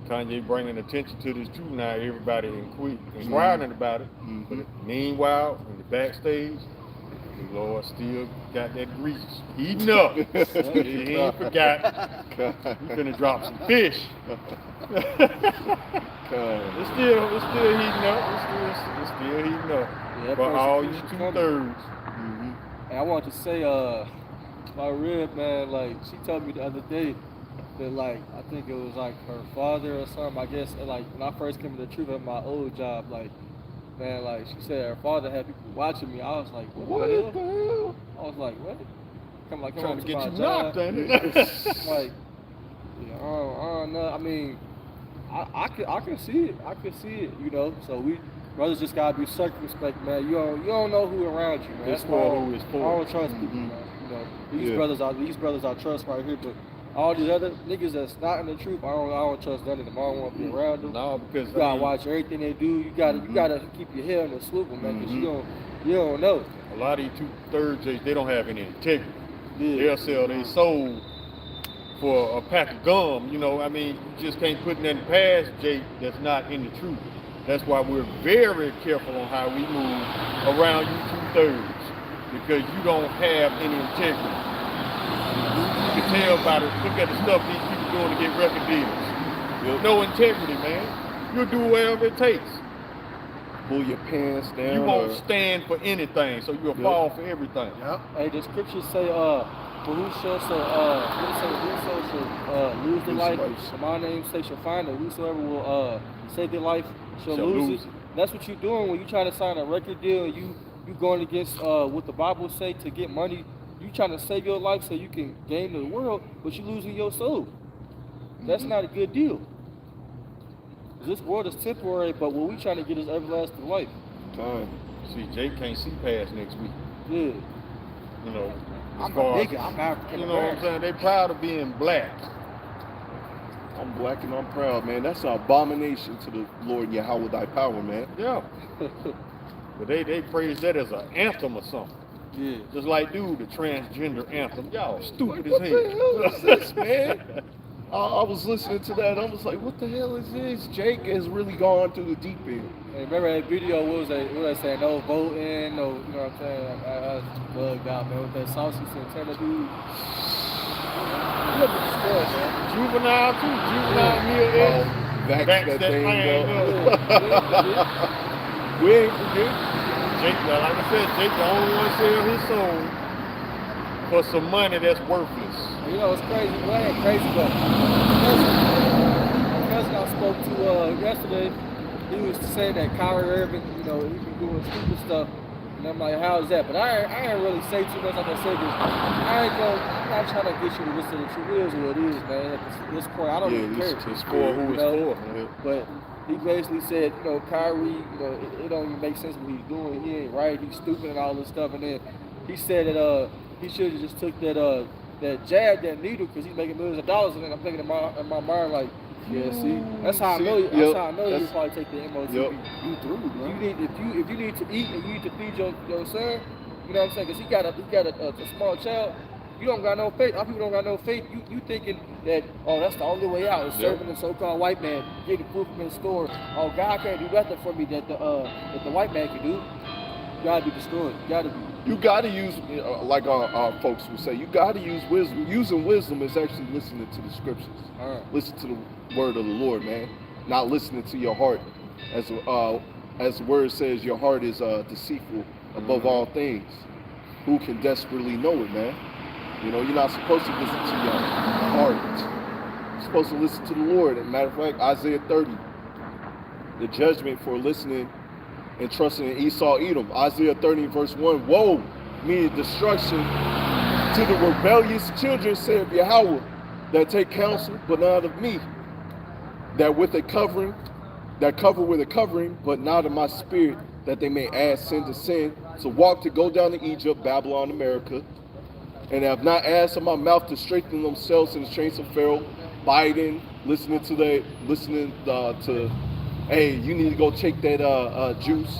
Kanye bringing attention to this truth now. Everybody inquiring about it. But Meanwhile, in the backstage, the Lord still got that grease heating up. He ain't forgot. He's gonna drop some fish. It's still heating up. It's still heating up. Yeah, For all you persecution's 2/3. And I want to say, my rib, man, like, she told me the other day that, like, I think it was, like, her father or something, I guess, and, like, when I first came to the truth at my old job, like, man, like, she said her father had people watching me. I was like, what the hell? I was like, what? Come Trying on to get my you job. knocked, ain't it? Like, yeah, I don't know. I mean, I can see it. I can see it. You know. So we brothers just gotta be circumspect, man. You don't know who around you, man. It's for who it's for. I don't trust people, man. You know, these brothers I trust right here, but all these other niggas that's not in the truth, I don't trust none of them. I don't want to be around them. No, because you gotta watch everything they do. You gotta keep your head on the swivel, man, because you don't know. a lot of these 2/3 they don't have any integrity. Yeah. They'll sell their soul for a pack of gum. You know, I mean, you just can't put nothing past Jake that's not in the truth. That's why we're very careful on how we move around you 2/3, because you don't have any integrity. You can tell by look at the stuff these people doing to get record deals. There's no integrity, man. You'll do whatever it takes. Pull your pants down. You won't stand for anything, so you'll fall for everything. Yep. Hey, the scriptures say, for whoso shall lose their life, for my name's sake shall find it. Whosoever will save their life shall lose it. That's what you're doing when you try to sign a record deal and you going against what the Bible say to get money. You trying to save your life so you can gain the world, but you losing your soul. That's not a good deal. This world is temporary, but what we trying to get is everlasting life. Time. See, Jake can't see past next week. Yeah. You know, I'm a nigga. I'm African. You know what I'm saying? They proud of being black. I'm black and I'm proud, man. That's an abomination to the Lord Yahweh thy power, man. Yeah. But they praise that as an anthem or something. Yeah. Just like, dude, the transgender anthem. Y'all stupid What as the hell. hell is this, man? I was listening to that. I was like, what the hell is this? Jake has really gone through the deep end. Hey, remember that video? What was they saying? No voting, no, you know what I'm saying? I was bugged out, man, with that saucy Santana dude. Juvenile too. Juvenile near Vax that thing up. We ain't forget. Jake, like I said, Jake the only one sell his soul for some money that's worthless. You know, it's crazy. Well, it ain't crazy, but my cousin I spoke to yesterday, he was saying that Kyrie Irving, you know, he been doing stupid stuff. And I'm like, how is that? But I ain't really say too much, like I said, because I'm not trying to get you to listen to the truth. It is what it is, man. At this point, I don't really care. It's for who it's for, man. But he basically said, you know, Kyrie, you know, it don't even make sense what he's doing. He ain't right. He's stupid and all this stuff. And then he said that he should have just took that jab, that needle, because he's making millions of dollars. And then I'm thinking in my mind, like, yeah, see, that's how I know. That's how I know you probably take the MOTB. You through, bro. You need if you need to eat and you need to feed your son, you know what I'm saying? Because he got a small child. You don't got no faith. Our people don't got no faith. You thinking that, oh, that's the only way out is serving the so-called white man, getting food from his store. Oh, God can't do nothing for me that the white man can do. You gotta be destroyed. You gotta use, like our folks would say, you gotta use wisdom. Using wisdom is actually listening to the scriptures. Listen to the word of the Lord, man. Not listening to your heart. As the word says, your heart is deceitful above all things. Who can desperately know it, man? You know, you're not supposed to listen to your heart. You're supposed to listen to the Lord. As a matter of fact, Isaiah 30, the judgment for listening and trusting in Esau, Edom. Isaiah 30, verse 1, woe, meaning destruction to the rebellious children, saith Yahweh, that take counsel, but not of me, that cover with a covering, but not of my spirit, that they may add sin to sin, to walk to go down to Egypt, Babylon, America, and have not asked of my mouth to strengthen themselves in the strength of Pharaoh, Biden, listening to, hey, you need to go take that juice,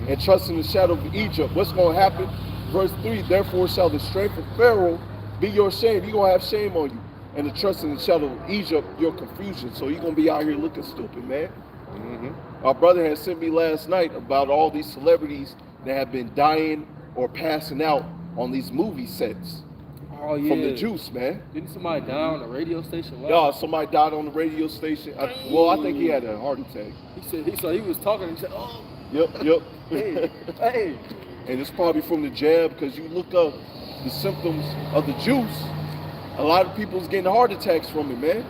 and trust in the shadow of Egypt. What's going to happen? Verse 3, therefore shall the strength of Pharaoh be your shame. He's going to have shame on you. And the trust in the shadow of Egypt, your confusion. So you're going to be out here looking stupid, man. Our brother had sent me last night about all these celebrities that have been dying or passing out on these movie sets. Oh, yeah. From the juice, man. Didn't somebody die on the radio station? Yeah, somebody died on the radio station. I think he had a heart attack. He was talking and he said, oh. Yep. Hey. And it's probably from the jab, because you look up the symptoms of the juice. A lot of people's getting heart attacks from it, man.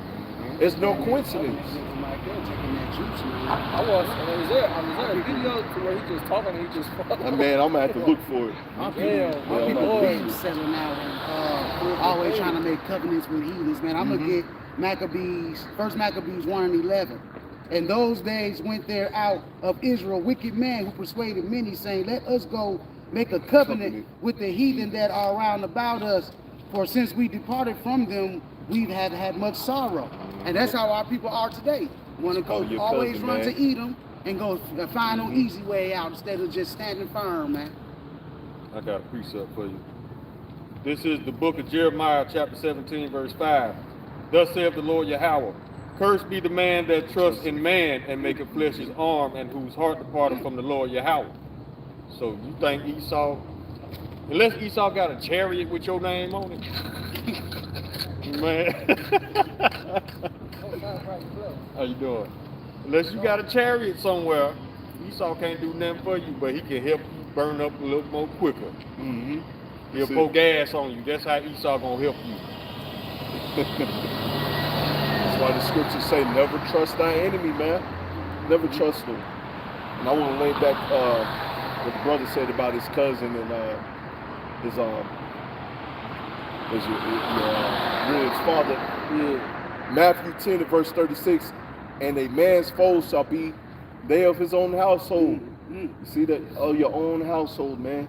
It's no coincidence. I was there a video to where he just talking and he just man, I'm gonna have to look for it. My people settling out and always trying to make covenants with heathens, man. I'm gonna get Maccabees, First Maccabees 1 and 11. And those days went there out of Israel wicked men who persuaded many, saying, let us go make a covenant with the heathen that are round about us. For since we departed from them, we've had much sorrow. And that's how our people are today. Want to go always run to Edom and go find an easy way out instead of just standing firm, man. I got a precept for you. This is the book of Jeremiah, chapter 17, verse 5. Thus saith the Lord Yahweh, cursed be the man that trusts in man and maketh flesh his arm, and whose heart departed from the Lord Yahweh. So you think Esau, unless Esau got a chariot with your name on it, man. How you doing? Unless you got a chariot somewhere, Esau can't do nothing for you, but he can help you burn up a little more quicker. Mm-hmm. He'll pour gas on you. That's how Esau gonna help you. That's why the scriptures say, never trust thy enemy, man. Never trust them. And I want to lay back what the brother said about his cousin and his father. Yeah. Matthew 10 and verse 36, and a man's foes shall be they of his own household. You see that? Oh, your own household, man.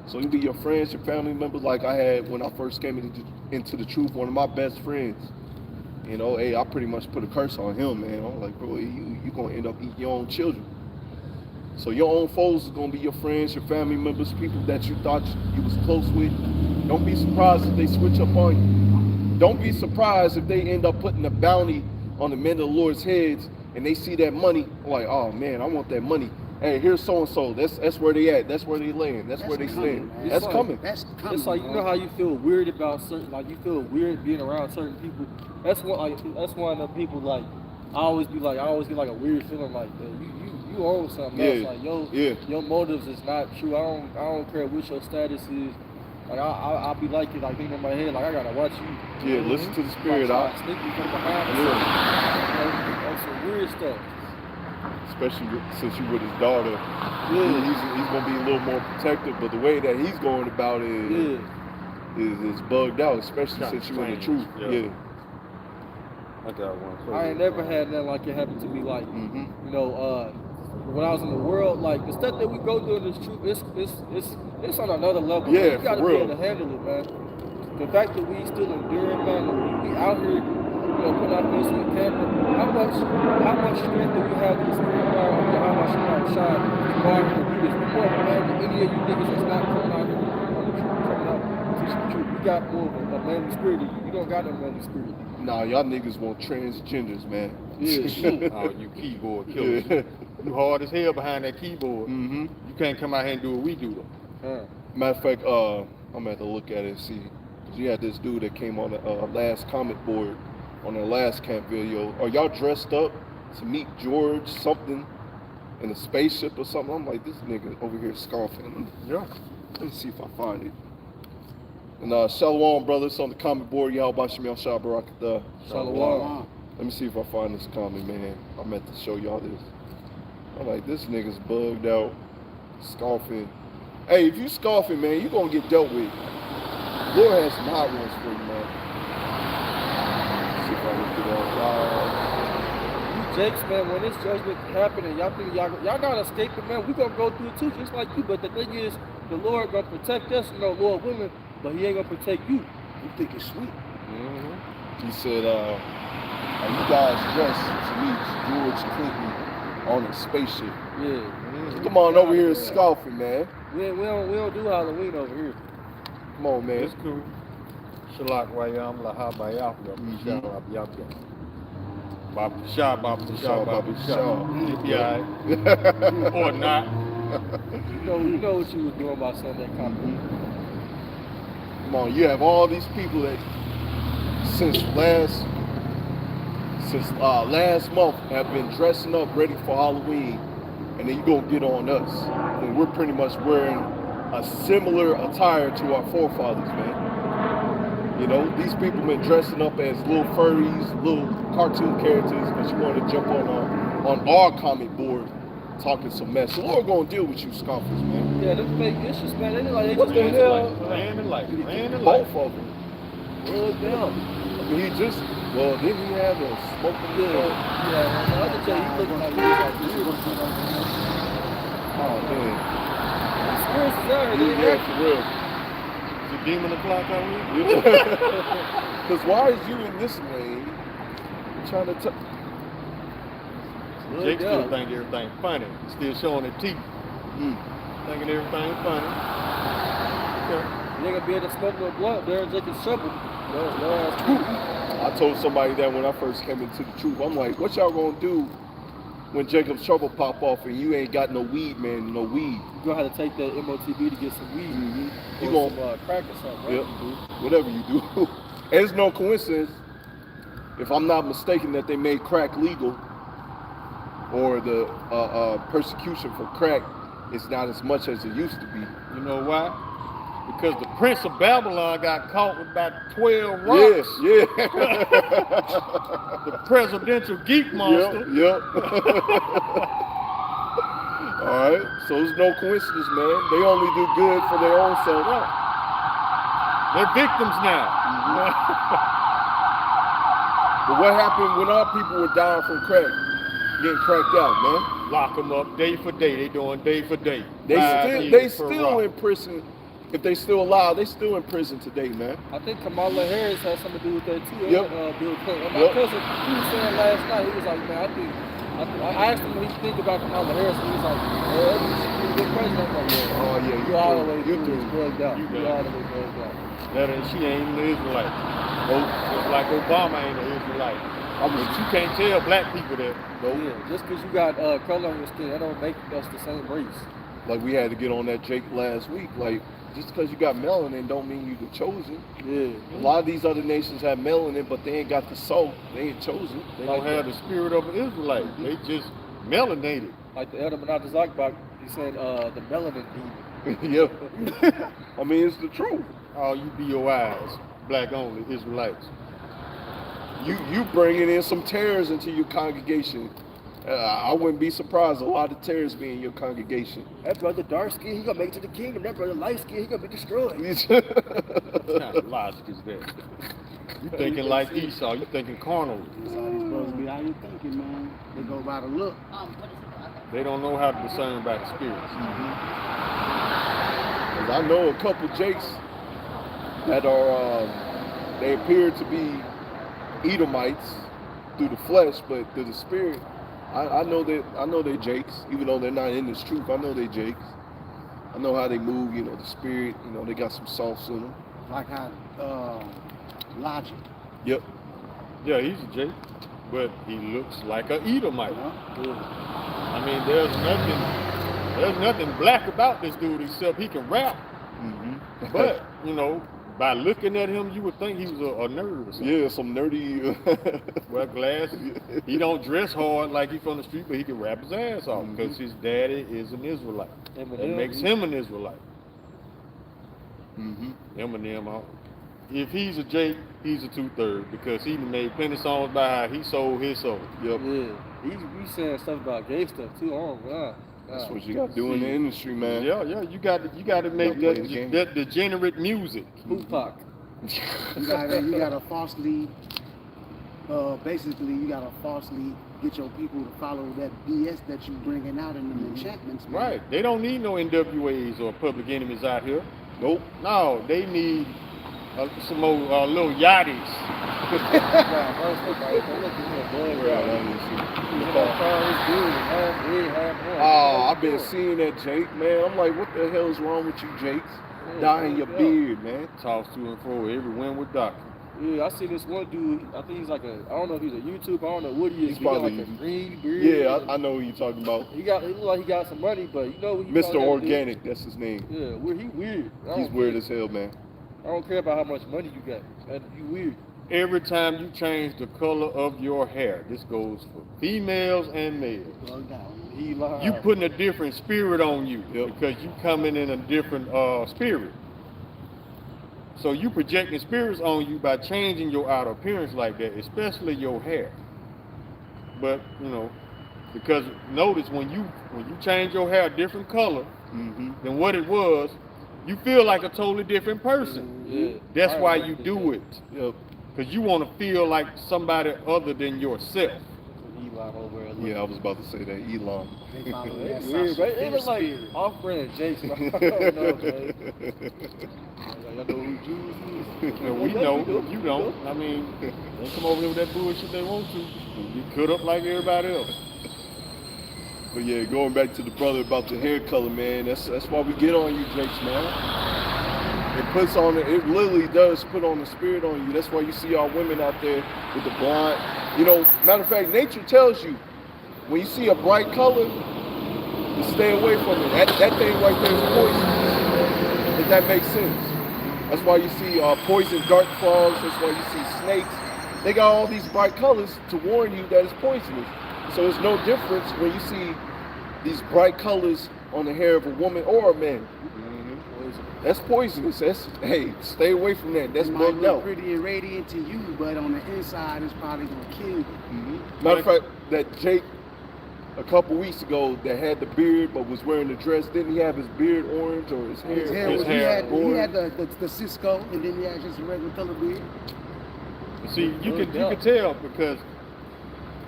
So you be your friends, your family members, like I had when I first came into the truth. One of my best friends, you know, hey, I pretty much put a curse on him, man. I'm like, bro, you gonna end up eating your own children. So your own foes is gonna be your friends, your family members, people that you thought you was close with. Don't be surprised if they switch up on you. Don't be surprised if they end up putting a bounty on the men of the Lord's heads and they see that money, like, oh man, I want that money. Hey, here's so-and-so. That's where they at. That's where they laying. That's where they stand. That's coming. It's like, you know how you feel weird about certain, like you feel weird being around certain people. That's one of the people, like, I always get like a weird feeling like you own something else. Like your motives is not true. I don't care what your status is. Like I'll be like it, like thinking in my head, like I gotta watch you. Yeah, listen to the spirit out. Sneak you from behind. That's some weird stuff. Especially since you with his daughter, he's gonna be a little more protective. But the way that he's going about it is bugged out, especially since you in the truth. Yeah. I got one. I ain't never had nothing like it happen to me. Like you know, when I was in the world, like the stuff that we go through in this truth, it's on another level. Yeah, you gotta for be real. able to handle it, man. The fact that we still enduring, man, we out here. You know, put our face in the camera. How much strength do we have to experience how much our shine to go out here and do this? We more man than any of you niggas that's not coming out here on the truth, coming out teaching the truth. We got more of a manly spirit than you. You don't got no manly spirit. Nah, y'all niggas want transgenders, man. Yeah. Oh, you keyboard killers. You hard as hell behind that keyboard. You can't come out here and do what we do though. Matter of fact, I'm gonna have to look at it and see. You had this dude that came on the last comment board on the last camp video. Are y'all dressed up to meet George something in a spaceship or something? I'm like, this nigga over here scoffing. Yeah. Let me see if I find it. And Shalom, brothers, on the comment board. YASHAMIAHLA. Shalom. Let me see if I find this comment, man. I meant to show y'all this. I'm like, this nigga's bugged out, scoffing. Hey, if you scoffing, man, you gonna get dealt with. Lord has some hot ones for you, man. You jakes, man, when this judgment happening, y'all think y'all not escaping, man. We gonna go through it too, just like you. But the thing is, the Lord gonna protect us, you know, Lord willing, but He ain't gonna protect you. You think it's sweet? He said, are you guys dressed to meet George Clinton on a spaceship? Yeah. Come on over here scoffing, man. We don't do Halloween over here. Come on, man. It's cool. Shalak Wayam Lahabayafla. Yeah. Or not. You know what you was doing by Sunday coming. Come on, you have all these people that since last month have been dressing up ready for Halloween, and then you gonna get on us when we're pretty much wearing a similar attire to our forefathers, man. You know, these people been dressing up as little furries, little cartoon characters, but you want to jump on our comment board talking some mess. The Lord gonna deal with you scoffers, man. Yeah, them fake issues, man. They like What the hell? Land and life. Both of them. Well down. I mean, Well, didn't he have a smoking gun? Yeah, I can tell you, he looking like he was like this. Oh, man. Spirits is out here, they Yeah, for real. Is the demon o'clock out here? Because why is you in this lane trying to Jake still think everything funny. Still showing his teeth. Thinking everything funny. Okay. You ain't gonna be able to smoke no blunt there and take a shovel. I told somebody that when I first came into the truth, I'm like, what y'all gonna do when Jacob's trouble pop off and you ain't got no weed, man, no weed? You gonna have to take that MOTB to get some weed. You Or gonna some crack or something, right? Yep. Whatever you do. And it's no coincidence, if I'm not mistaken, that they made crack legal, or the persecution for crack is not as much as it used to be. You know why? Because the Prince of Babylon got caught with about 12 rocks. Yeah. The presidential geek monster. Yep. All right. So it's no coincidence, man. They only do good for their own self. Right. They're victims now. But what happened when our people were dying from crack? Getting cracked out, man. Lock them up day for day. They doing day for day. They still in prison. If they still alive, they still in prison today, man. I think Kamala Harris has something to do with that too. Yep. Bill Clinton. My cousin, he was saying last night, he was like, man, I asked him what he think about Kamala Harris, and he was like, she's a good president. I'm like, yeah. Oh yeah, You all the way you through. It's bugged out. You You all the way bugged out. That and she ain't an Israelite. Nope. Just like Obama ain't an Israelite. But you can't tell black people that. Nope. Yeah, just because you got color on your skin, that don't make us the same race. Like we had to get on that Jake last week. Like just because you got melanin don't mean you the chosen. Yeah. A lot of these other nations have melanin, but they ain't got the soul. They ain't chosen. They don't have the spirit of an Israelite. They just melanated. Like the Elder Menachem Zakbak, he said the melanin demon. Yeah. I mean, it's the truth. All you BOIs, black only Israelites. You bringing in some terrors into your congregation. I wouldn't be surprised a lot of terrors be in your congregation. That brother dark skin, he gonna make it to the kingdom. That brother light skin, he gonna be destroyed. What kind of logic is that? You thinking like Esau, you thinking carnal. That's how these brothers be out here thinking, man. They go by the look. They don't know how to discern by the spirits. 'Cause I know a couple Jakes that are, they appear to be Edomites through the flesh, but through the spirit, I know they're Jakes, even though they're not in this truth. I know they're Jakes. I know how they move, you know, the spirit, you know, they got some sauce in them. Like how Logic. Yep. Yeah, he's a Jake, but he looks like an Edomite. I mean, there's nothing black about this dude except he can rap. But, you know, by looking at him, you would think he was a nerd or something. Yeah, some nerdy. Wear glasses. He don't dress hard like he's from the street, but he can rap his ass off because his daddy is an Israelite. That makes him an Israelite. Eminem, if he's a Jake, he's a 2/3 because he made plenty songs by how he sold his soul. Yep. Yeah. He's saying stuff about gay stuff too. Oh God. That's what you got to do in the industry, man. Yeah, you got to make that degenerate music. Tupac. You gotta falsely, basically, you gotta falsely get your people to follow that BS that you bringing out in the enchantments. Man. Right. They don't need no NWAs or public enemies out here. Nope. No, they need some more little yachties. Oh, I've been seeing that, Jake, man. I'm like, what the hell is wrong with you, Jakes? Dyeing your beard, man. Toss to and fro every windward doctrine. Yeah, I see this one dude. I think he's like I don't know if he's a YouTuber. I don't know what he is. He's He got probably- like a green beard. Yeah, I know who you're talking about. He look like he got some money, but you know what he Mr. call that Organic, that's his name. dude? Yeah, he weird. He's weird as hell, man. I don't care about how much money you got. You weird. Every time you change the color of your hair, this goes for females and males. He lied. You putting a different spirit on you Yep. because you coming in a different spirit. So you projecting spirits on you by changing your outer appearance like that, especially your hair. But you know, because notice when you change your hair a different color than what it was, you feel like a totally different person. Yeah. That's why you do it. Yep. because you want to feel like somebody other than yourself. Elam over there. Yeah, I was about to say that Elam. They follow that Weird, sausage right? They fish look like spirit. Offering and Jason. I don't know, man. Y'all know who Jews is? And we know, you don't. I mean, they come over here with that bullshit they want to. You cut up like everybody else. But yeah, going back to the brother about the hair color, man, that's why we get on you, Jakes, man. It puts on it literally does put on the spirit on you. That's why you see our women out there with the blonde. You know, matter of fact, nature tells you when you see a bright color, to stay away from it. That thing right there is poison. If that makes sense. That's why you see poison dart frogs. That's why you see snakes. They got all these bright colors to warn you that it's poisonous. So it's no difference when you see these bright colors on the hair of a woman or a man. That's poisonous. Hey, stay away from that. That's It might bugged look out. pretty and radiant to you, but on the inside, it's probably gonna kill you. Matter of fact, that Jake a couple weeks ago that had the beard but was wearing the dress, didn't he have his beard orange or his hair? His hair His was, hair he had the Cisco, and then he had just a regular color beard. See, you can tell because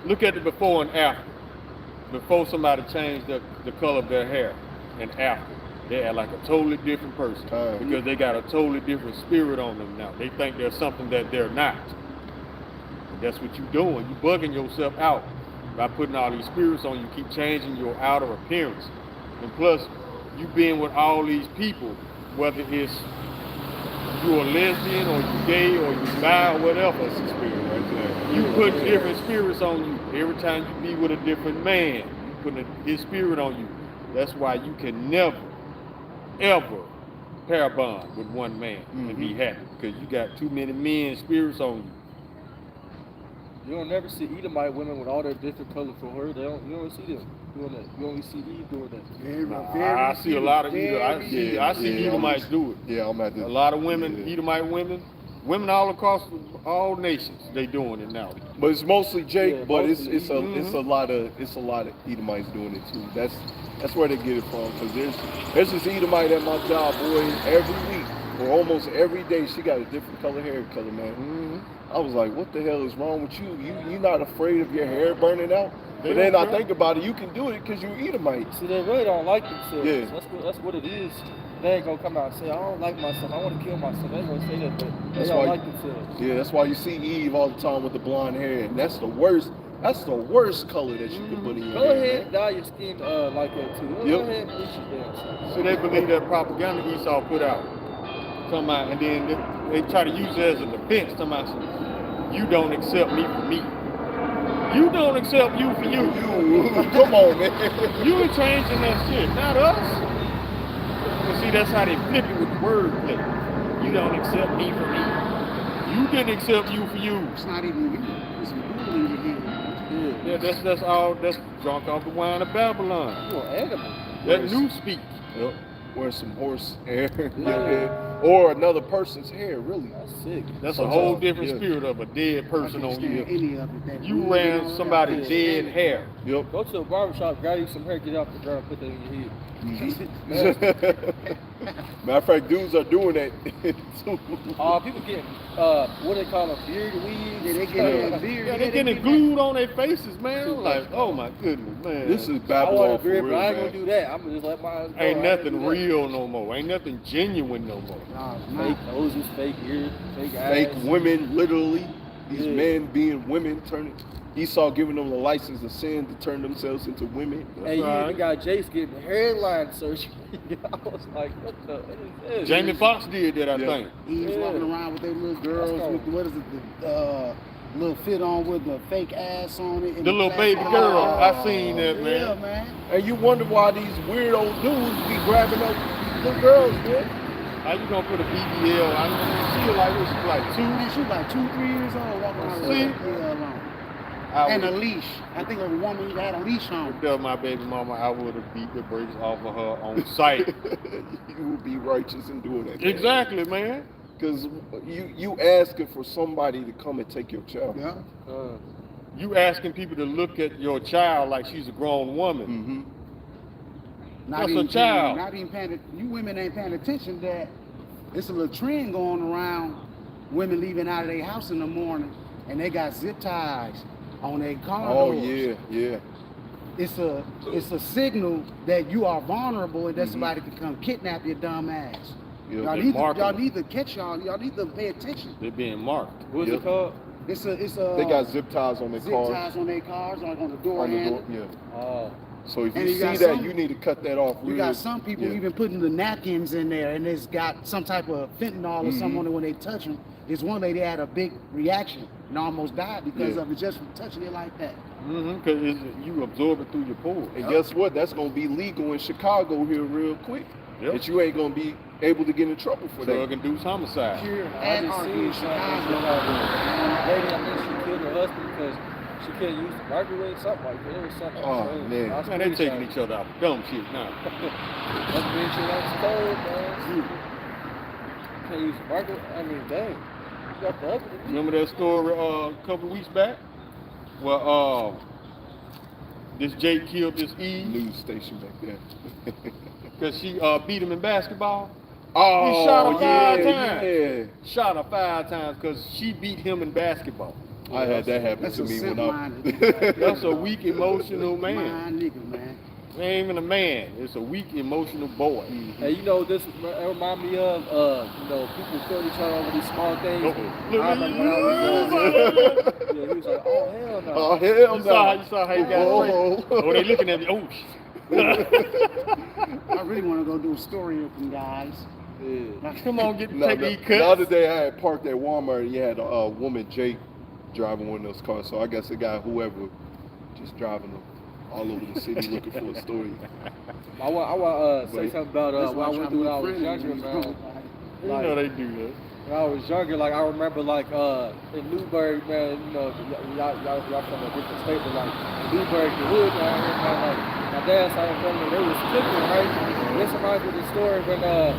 look at the before and after. Before somebody changed the color of their hair, and after, they act like a totally different person because they got a totally different spirit on them now. They think they're something that they're not. And that's what you're doing. You're bugging yourself out by putting all these spirits on you. Keep changing your outer appearance, and plus, you being with all these people, whether it's you're a lesbian or you gay or you bi or whatever. That's the spirit right there. You put different spirits on you. Every time you be with a different man, you putting his spirit on you. That's why you can never, ever pair bond with one man and be happy because you got too many men's spirits on you. You don't never see Edomite women with all their different colors for her. You don't see them doing that. You only see Eve doing that. I see a lot of Edomites. I see Edomites do it. Yeah, I'm at this. A lot of women, Edomite women all across all nations, they doing it now. But it's mostly Jake, Yeah, but mostly. it's a lot of Edomites doing it too. That's where they get it from. Cause there's this Edomite at my job, boy, every week or almost every day she got a different color hair color, man. I was like, what the hell is wrong with you? You not afraid of your hair burning out? But then I think about it, you can do it because you're Edomite. See, they really don't like themselves. Yeah. That's what it is. They ain't gonna come out and say, I don't like myself, I want to kill myself. They ain't gonna say that, but they don't like themselves. Yeah, that's why you see Eve all the time with the blonde hair, and that's the worst color that you can put in your Go hair. ahead, Man. dye your skin like that too. Go ahead and bleach your damn self. So they believe that propaganda Esau put out. Come out and then they try to use it as a defense. Come out, you don't accept me for me. You don't accept you for you. Come on, man. You ain't changing that shit, not us. But see, that's how they flip it with the wordplay. You don't accept me for me. You didn't accept you for you. It's not even you. It's bullying again. Yeah, that's drunk off the wine of Babylon. You're an animal. That new speak. Yep. Wear some horse hair, or another person's hair, really. That's sick. That's a whole different spirit of a dead person on Understand you. any of it. That You bullying ran and all somebody's that. dead hair. Yep. Go to a barbershop, grab you some hair, get off the ground, put that in your head. Matter of fact, dudes are doing that too. People getting, what they call them, beard weeds. Yeah, they get that beard. Yeah, they getting glued on their faces, man. Like, oh my goodness, man. This is I want Babylon a for beard, real, but I ain't gonna man. do that. I'm gonna just let mine go. Ain't I nothing do that. real no more. Ain't nothing genuine no more. Fake noses, fake ears, fake eyes. Fake women, literally. These Yeah. men being women, Esau giving them the license to sin to turn themselves into women. And you right. even got Jace getting hairline surgery. I was like, what the hell is this? Jamie Foxx did that, I think. He's walking around with their little girls with what is it, the little fit on with the fake ass on it. And The little plastic- baby girl. I seen that, Yeah, man. man. And you wonder why these weirdo dudes be grabbing up little girls, man. How you gonna put a BBL? I mean, she like, was like 2. Man, she was like 2-3 years old walking around with See? a BBL on. I And a would leash. I think a woman had a leash on. tell my baby mama I would have beat the brakes off of her on sight. You would be righteous in doing that. Exactly, man. Because you asking for somebody to come and take your child. Yeah. You asking people to look at your child like she's a grown woman. Mm-hmm. That's a child. Not even paying. You women ain't paying attention that it's a little trend going around women leaving out of their house in the morning and they got zip ties on their car Oh doors. yeah. It's a signal that you are vulnerable and that somebody can come kidnap your dumb ass. Yeah, Y'all need to catch y'all need to pay attention. They're being marked. What's it called? It's a They got zip ties on their zip cars. ties on their cars, on the door On the handle. door, yeah. Oh. So if And you you see got that, some- you need to cut that off. You got some people yeah. even putting the napkins in there, and it's got some type of fentanyl or something on it when they touch them. This one lady had a big reaction and almost died because of it, just from touching it like that. Because you absorb it through your pores. And guess what? That's gonna be legal in Chicago here real quick. Yep. That you ain't gonna be able to get in trouble for that. Drug-induced homicide. Pure I and just argue seen in something. Chicago. Lady, I think she killed her husband because she couldn't use the microwave, something like that. It was something. Oh, crazy. man. I Man, they taking each other out for dumb shit now. That's being shit that's cold, man. Can't use the microwave. I mean, dang. You got the oven. Remember that story a couple weeks back? Well, this Jake killed this Eve News station back there. because she beat him in basketball. Oh, He shot her five yeah, times. yeah. Shot her 5 times because she beat him in basketball. I had that happen That's to a me when simple-minded That's a weak, emotional man. mind nigga, man. It ain't even a man. It's a weak, emotional boy. Hey, you know, this remind me of, you know, people killing each other over these small things. Uh-oh. I remember when I was yeah, he was like, oh, hell no. Oh, hell You no. saw how you got Oh. oh, they looking at me. Oh, I really want to go do a story with them guys. Yeah. come on, get No, take these the other cuts. day I had parked at Walmart and you had a woman, Jake, driving one of those cars. So I guess the guy, whoever, just driving them all over the city looking for a story. I want to say Wait. something about what I went through when I was younger, man. You know they do that. When I was younger, like I remember, like in Newburgh, man, you know, y'all from a different state, but like in Newburgh, the hood down here, man, like my dad's side of the family, they was cooking, right? This reminds me of the story when that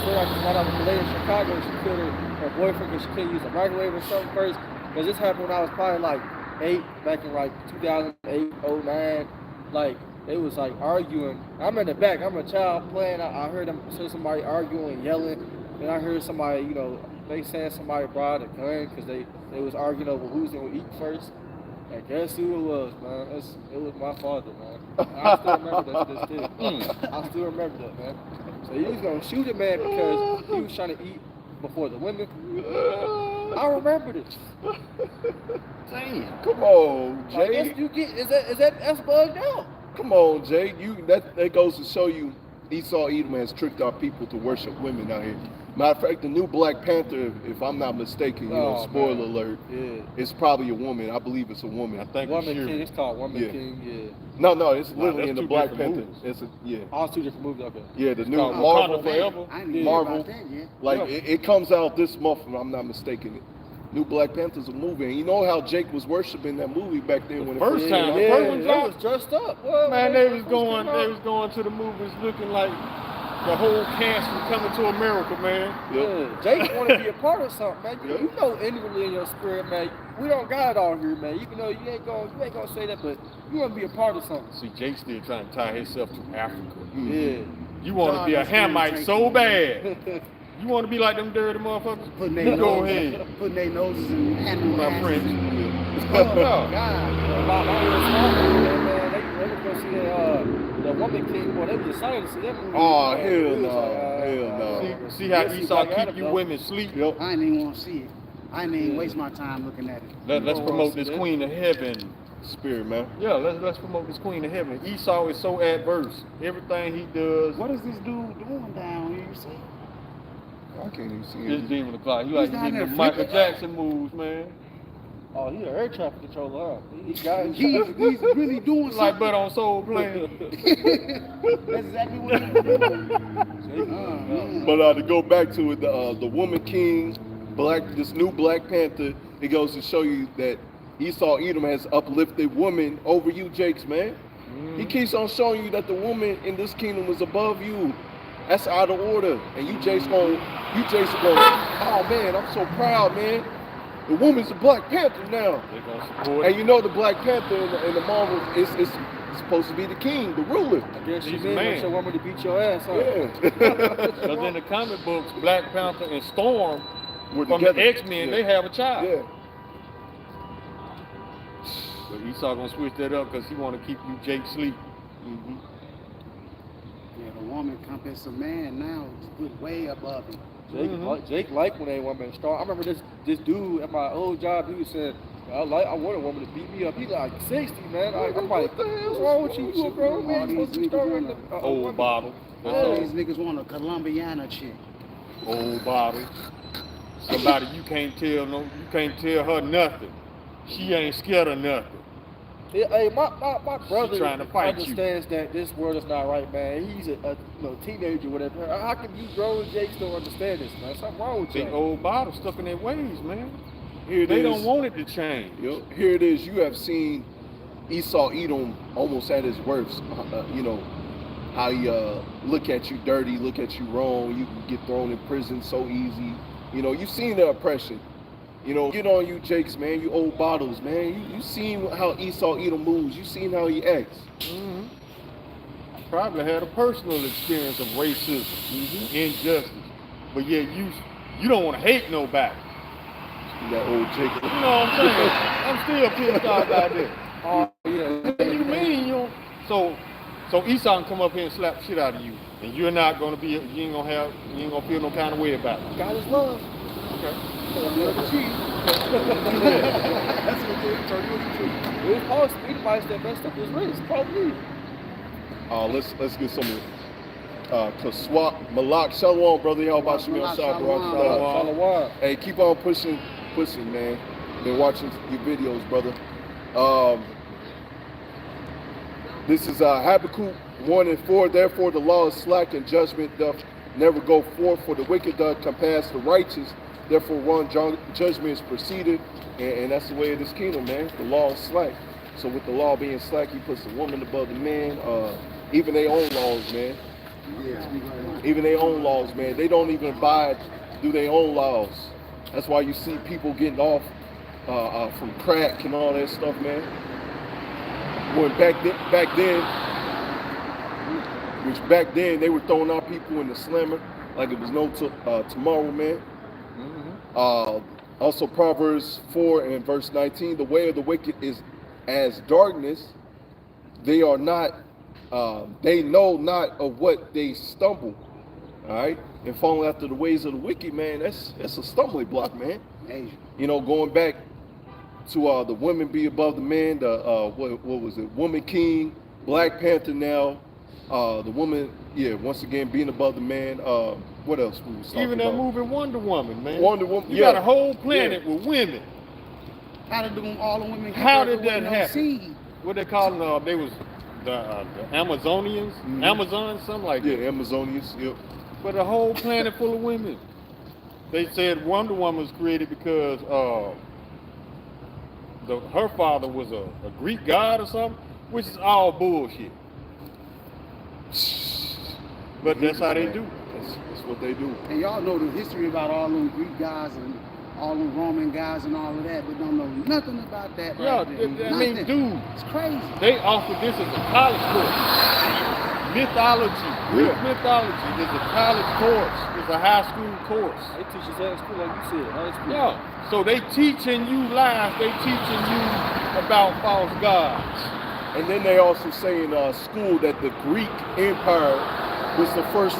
story I just got out of the lady in Chicago, she killed her boyfriend because she couldn't use a microwave or something first. Because this happened when I was probably like 8, back in like 2008, 09. Like they was like arguing. I'm in the back. I'm a child playing. I heard them say somebody arguing, yelling. And I heard somebody, you know, they saying somebody brought a gun because they was arguing over who's gonna eat first. And guess who it was, man? It was my father, man. I still remember that to this day. I still remember that, man. So he was gonna shoot a man because he was trying to eat before the women. I remember this. Damn. Come on, I Jay. guess you get that's bugged out. Come on, Jay. That goes to show you Esau Edom has tricked our people to worship women out here. Matter of fact, the new Black Panther, if I'm not mistaken, spoiler alert, Yeah. it's probably a woman. I believe it's a woman. I think Woman it's King, it's called Woman Yeah. King, yeah. No, it's Nah, literally that's in the two Black different Panther. movies. It's All 2 different movies, okay. the new called Marvel. Wakanda Forever. I didn't hear Marvel. about that yet. Like Yeah. it comes out this month, if I'm not mistaken. New Black Panther's a movie, and you know how Jake was worshiping that movie back then when it First first time, came the out? first Yeah, one they dropped. was dressed up. Well, Man, when they first was came going out. to the movies looking like the whole cast was coming to America, man. Yeah, Jake want to be a part of something, man. You know inwardly in your spirit, man. We don't got it all here, man. Even though you ain't gonna say that, but you want to be a part of something. See, Jake still trying to tie himself to Africa. Yeah. You want to be a Hamite so bad. You want to be like them dirty motherfuckers? Putting their You go noses, ahead. putting their noses in animal My asses. friends. Oh, No. God. My little small man, they was gonna see the Woman King, boy. They was excited to see that movie. Oh, Man, hell it was no. like, Hell no. See how Yes, you Esau Black Adam, keep you though. women sleep? Yep. I didn't even want to see it. I didn't even waste my time looking at it. Let's don't promote wanna this see that. Queen of Heaven. Spirit, man. Yeah, let's promote this Queen of Heaven. Esau is so adverse. Everything he does What is this dude doing down here? You see? I can't even see is it. demon o'clock. He He's like down hitting the there Michael flipping. Jackson moves, man. Oh, he an air traffic controller. Huh? He got He's really doing It's like something. Butt on Soul playing. That's exactly what he's doing. But to go back to it, the Woman King, this new Black Panther, it goes to show you that Esau Edom has uplifted women over you, Jakes, man. He keeps on showing you that the woman in this kingdom is above you. That's out of order. And you Jakes going, oh man, I'm so proud, man. The woman's a Black Panther now. They're gonna support. And you know the Black Panther in the Marvel is supposed to be the king, the ruler. I guess you He's a did man. want your woman to beat your ass, huh? Yeah. Because in the comic books, Black Panther and Storm were From together. the X-Men, Yeah. they have a child. Yeah. But Esau gonna switch that up because he want to keep you Jake sleep. Mm-hmm. Yeah, the woman compass a man now is put way above him. Jake liked when a woman strong. I remember this dude at my old job. He was saying, I want a woman to beat me up. He like 60, man. I'm like, what the hell's wrong with you? You a grown man? You supposed to be stronger than a Old woman. bottle. All these niggas want a Colombiana chick. Old bottle. Somebody you can't tell her nothing. She ain't scared of nothing. Yeah, hey, my brother trying to fight you. understands that this world is not right, man. He's a teenager, whatever. How can you grown Jake still understand this, man? Something wrong with you. Big old bottle stuck in their ways, man. Here it They is. don't want it to change. Yep. Here it is. You have seen Esau Edom almost at his worst. You know, how he look at you dirty, look at you wrong. You can get thrown in prison so easy. You know, you've seen the oppression. You know, get on you Jakes, man, you old bottles, man. You seen how Esau Edom moves. You seen how he acts. Mm-hmm. Probably had a personal experience of racism, injustice. But yeah, you don't want to hate nobody. That old Jake. You know what I'm saying? I'm still pissed off about that. Oh, yeah. What do you mean you don't? So Esau can come up here and slap the shit out of you, and you're not gonna be, you ain't gonna feel no kind of way about it. God is love. Okay. That's what they turn you into. It was Paul's Edomites that messed up his race. Probably. Let's get some Kaswat Malak Shalom, brother. How about you? Shalom. Hey, keep on pushing, man. Been watching your videos, brother. This is Habakkuk 1:4. Therefore, the law is slack and judgment doth never go forth. For the wicked doth compass the righteous. Therefore, one judgment is preceded, and that's the way of this kingdom, man. The law is slack. So with the law being slack, he puts the woman above the man. Even their own laws, man. Even their own laws, man. They don't even abide, do their own laws. That's why you see people getting off from crack and all that stuff, man. When back then they were throwing out people in the slammer like it was no tomorrow, man. Also Proverbs 4 and verse 19, the way of the wicked is as darkness. They are not, they know not of what they stumble. All right, and following after the ways of the wicked, man, that's a stumbling block, man. You know, going back to the women be above the man, the what was it, Woman King, Black Panther now, the woman, once again being above the man. What else we was talking Even that about? movie Wonder Woman, man. Wonder Woman, You got a whole planet with women. How did all the women? How did that happen? Seed? What they call them? They was the Amazonians, Amazons, something like that. Yeah, Amazonians. Yep. But a whole planet full of women. They said Wonder Woman was created because her father was a Greek god or something, which is all bullshit. But that's how they do. That's what they do. And y'all know the history about all them Greek guys and all them Roman guys and all of that, but don't know nothing about that. Yeah, right there. I mean, dude, It's crazy. they offer this as a college course. Mythology, Greek mythology is a college course. It's a high school course. They teach us that in school, like you said. High school. Yeah, so they teaching you lies. They teaching you about false gods. And then they also say in school that the Greek Empire was the first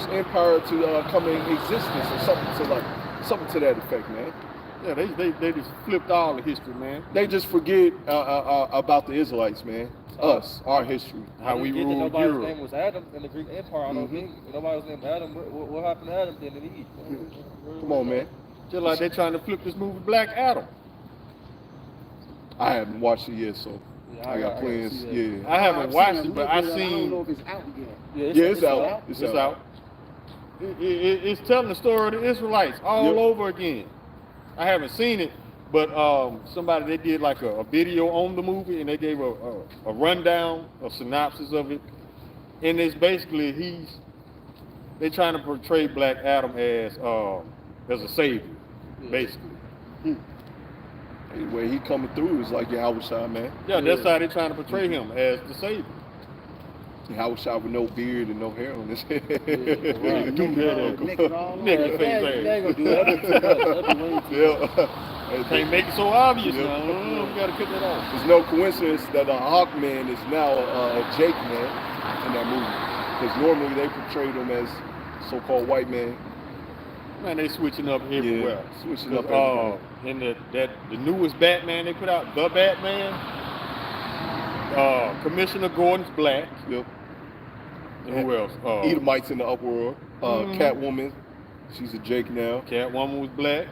empire to come in existence, or something to that effect, man. Yeah, they just flipped all the history, man. They just forget about the Israelites, man. Our history, how we ruled Nobody's Europe. name was Adam in the Greek Empire. I don't think nobody was named Adam. What happened to Adam then in Eve? Come on, man. Just like they trying to flip this movie Black Adam. I haven't watched it yet, so I got plans. Yeah, I haven't watched it, but I I don't seen. know if it's out yet. yeah, it's out. It's out. It's telling the story of the Israelites all over again. I haven't seen it, but somebody, they did like a video on the movie, and they gave a rundown, a synopsis of it. And it's basically they trying to portray Black Adam as a savior, basically. Anyway, he coming through is like YASHARAHLA, man. Yeah, that's how they trying to portray him, as the savior. AHSHAWAR with no beard and no hair on his head. Right. Naked all over. Nigga face They ass. ain't gonna do that. That'd be way too much. Yeah. Can't make it so obvious Yeah. now. We gotta cut that off. There's no coincidence that Hawkman is now a Jake man in that movie. Because normally they portrayed him as so-called white man. Man, they switching up everywhere. Yeah, switching up everywhere. In the newest Batman they put out, the Batman, Commissioner Gordon's black. Yep. And who else? Edomites in the uproar. Catwoman, she's a Jake now. Catwoman was black.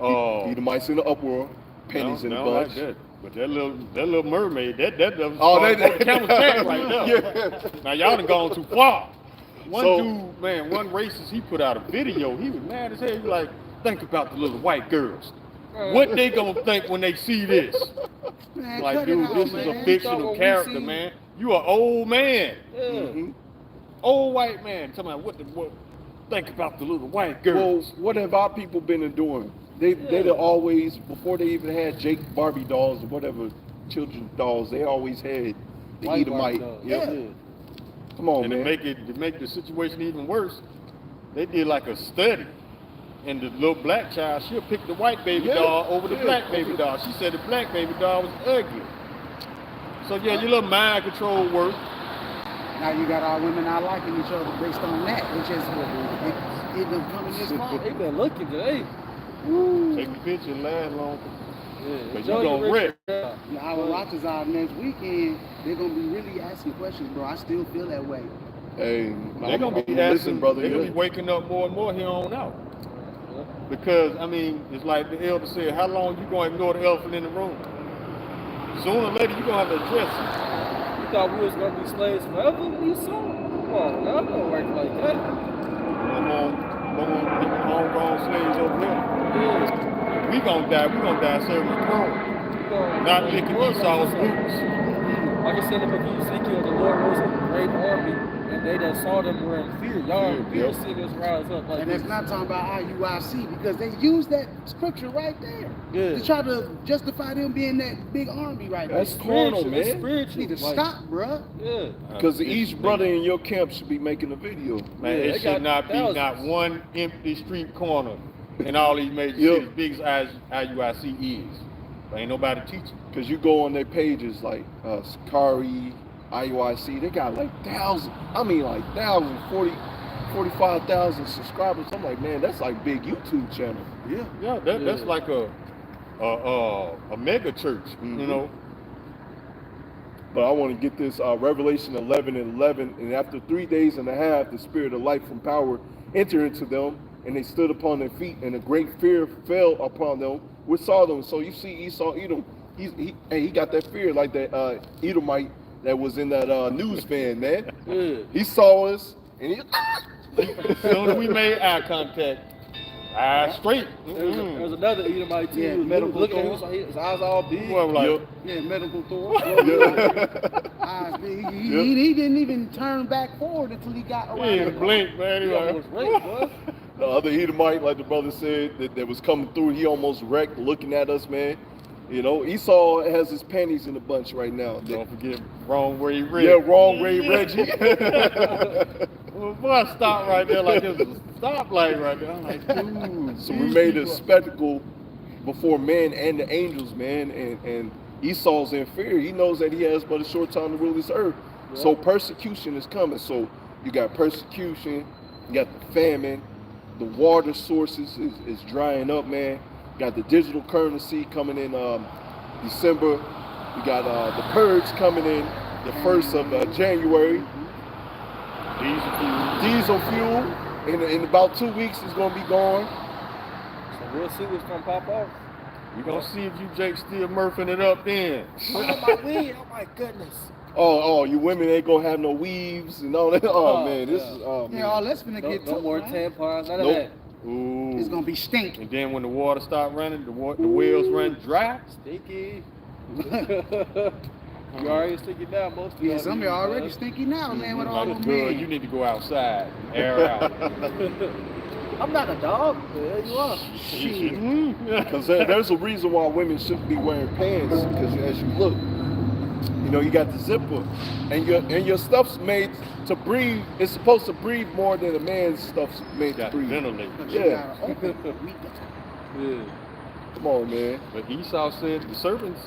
Edomites in the uproar. Pennies in the bunch. Like that. But that little mermaid, that doesn't they camel back right now. Yeah. Now y'all done gone too far. One So- dude, man, one racist, he put out a video. He was mad as hell. He was like, think about the little white girls. What they gonna think when they see this? Man, Like, cut it dude, out, this is man. a Stop what fictional we character, see. man. You an old man, Yeah. Mhm. old white man. Talking about what? Think about the little white Well, girls. what have our people been doing? They'd always, before they even had Jake Barbie dolls or whatever children's dolls, they always had the White Edomite. Barbie Yeah. dolls. Come on, And man. to make the situation even worse, they did like a study. And the little black child, she'll pick the white baby Yeah, doll over the yeah. black baby doll. She said the black baby doll was ugly. So yeah, your little mind control work. Now you got all women not liking each other based on that, which is it them coming this far. They been looking today. Take a picture and last long. Yeah. But Enjoy you your gonna wreck. Yeah. Our watchers out next weekend, they're gonna be really asking questions, bro. I still feel that way. Hey, They're gonna be listen, asking, brother. they're gonna Yeah. be waking up more and more here on out. Yeah. Because I mean, it's like the elder said, how long you gonna ignore the elephant in the room? Sooner or later you gonna have to address it. You thought we was gonna be slaves forever? You saw? Come on, y'all don't work like that. Homegrown slaves over here. Yeah. We gonna die serving the throne. You know, Not licking Esau's boots. Like I said in the book of Ezekiel, the Lord rose up a great army, and they that saw them were in fear. Y'all in fear seeing us rise up like And this. it's not talking about IUIC because they use that scripture right there Yeah. to try to justify them being that big army right there. That's carnal, Spiritual, it's man. spiritual. You need to Like, stop, bruh. Yeah. Because each brother in your camp should be making a video. Man, Yeah, it they should got not be thousands. not one empty street corner in all these major Yep. cities, big as IUIC is. But ain't nobody teaching. Because you go on their pages like Sakari, IUIC, they got like thousands. I mean like thousands, 45,000 subscribers. I'm like, man, that's like big YouTube channel. Yeah. Yeah, that's like a mega church, Mhm. you know. But I want to get this Revelation 11:11. And after 3 days and a half, the spirit of life from power entered into them, and they stood upon their feet, and a great fear fell upon them which saw them. So you see Esau, Edom, he got that fear like that Edomite that was in that news van, man. Yeah. He saw us, and he. As soon as we made eye contact, eyes straight. There was another Edomite too. Yeah, He was medical looking, Thor. his eyes all big. Well, like, Yep. Yeah, medical Thor. Yeah. Eyes big. He didn't even turn back forward until he got he around. didn't blink, man. He He like, almost raped, boy. The other Edomite, like the brother said, that was coming through, he almost wrecked looking at us, man. You know, Esau has his panties in a bunch right now. don't forget, wrong way Reggie. Yeah, wrong way, Reggie. Well, boy, stop right there like there's a stoplight right there. I'm like, dude. So we made a spectacle before men and the angels, man, and Esau's in fear. He knows that he has but a short time to rule this earth. So persecution is coming. So you got persecution, you got the famine, the water sources is drying up, man. You got the digital currency coming in December. You got the purge coming in the 1st of January. Diesel fuel. In about 2 weeks it's gonna be gone. So we'll see what's gonna pop off. We gonna see if you Jake still murphing it up then. Oh my weed! Oh my goodness! Oh, you women ain't gonna have no weaves and all that. Oh man, this is man. Yeah, all that's gonna No, get no took, more man. tampons, none of Nope. that. Ooh. It's gonna be stink. And then when the water start running, the wells run dry. Stinky. You already stinky now, most of Yeah, y'all some of do, y'all already man. stinky now, man, with all Like, them good, you men. need to go outside, air out. I'm not a dog. Yeah, you are. Because there's a reason why women shouldn't be wearing pants. Because as you look, You know, you got the zipper, and your stuff's made to breathe. It's supposed to breathe more than a man's stuff's made to breathe. Ventilate. Yeah. Yeah. Come on, man. But Esau said the servants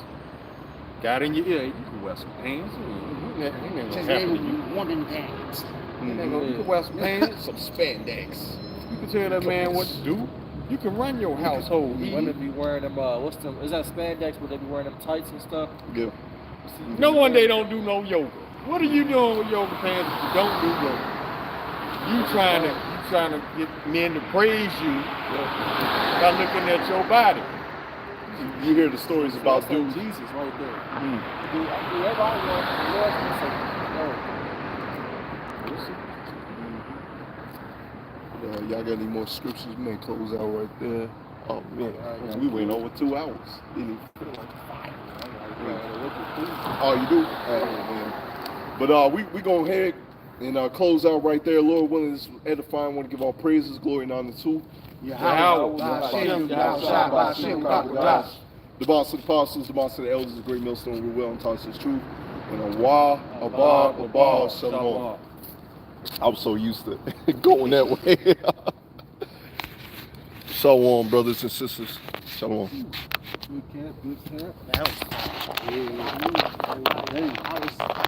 got in your ear. You can wear some pants. Ain't gonna Just happen name to you. one of them things. You can wear some pants. Some spandex. You can tell that man what to do. You can run your household. Women be wearing them, what's them, is that spandex where they be wearing them tights and stuff? Yeah. No one they don't do no yoga. What are you doing with yoga pants if you don't do yoga? You trying to get men to praise you by looking at your body. You hear the stories about dudes. Jesus right there. Dude, everybody wants the Lord's gonna say, Y'all got any more scriptures? We may close out right there. Oh man, we went over 2 hours. Didn't even feel like 5. Oh, you do? Oh man. But we go ahead and close out right there. Lord willing, this is edifying. I want to give all praises, glory, and honor to the boss of the apostles, the boss of the elders, the great millstone, we well and taught us truth. And YASHARAHLA, Shalom. I was so used to going that way. Shalom, brothers and sisters. Shalom. Good camp, good camp. That was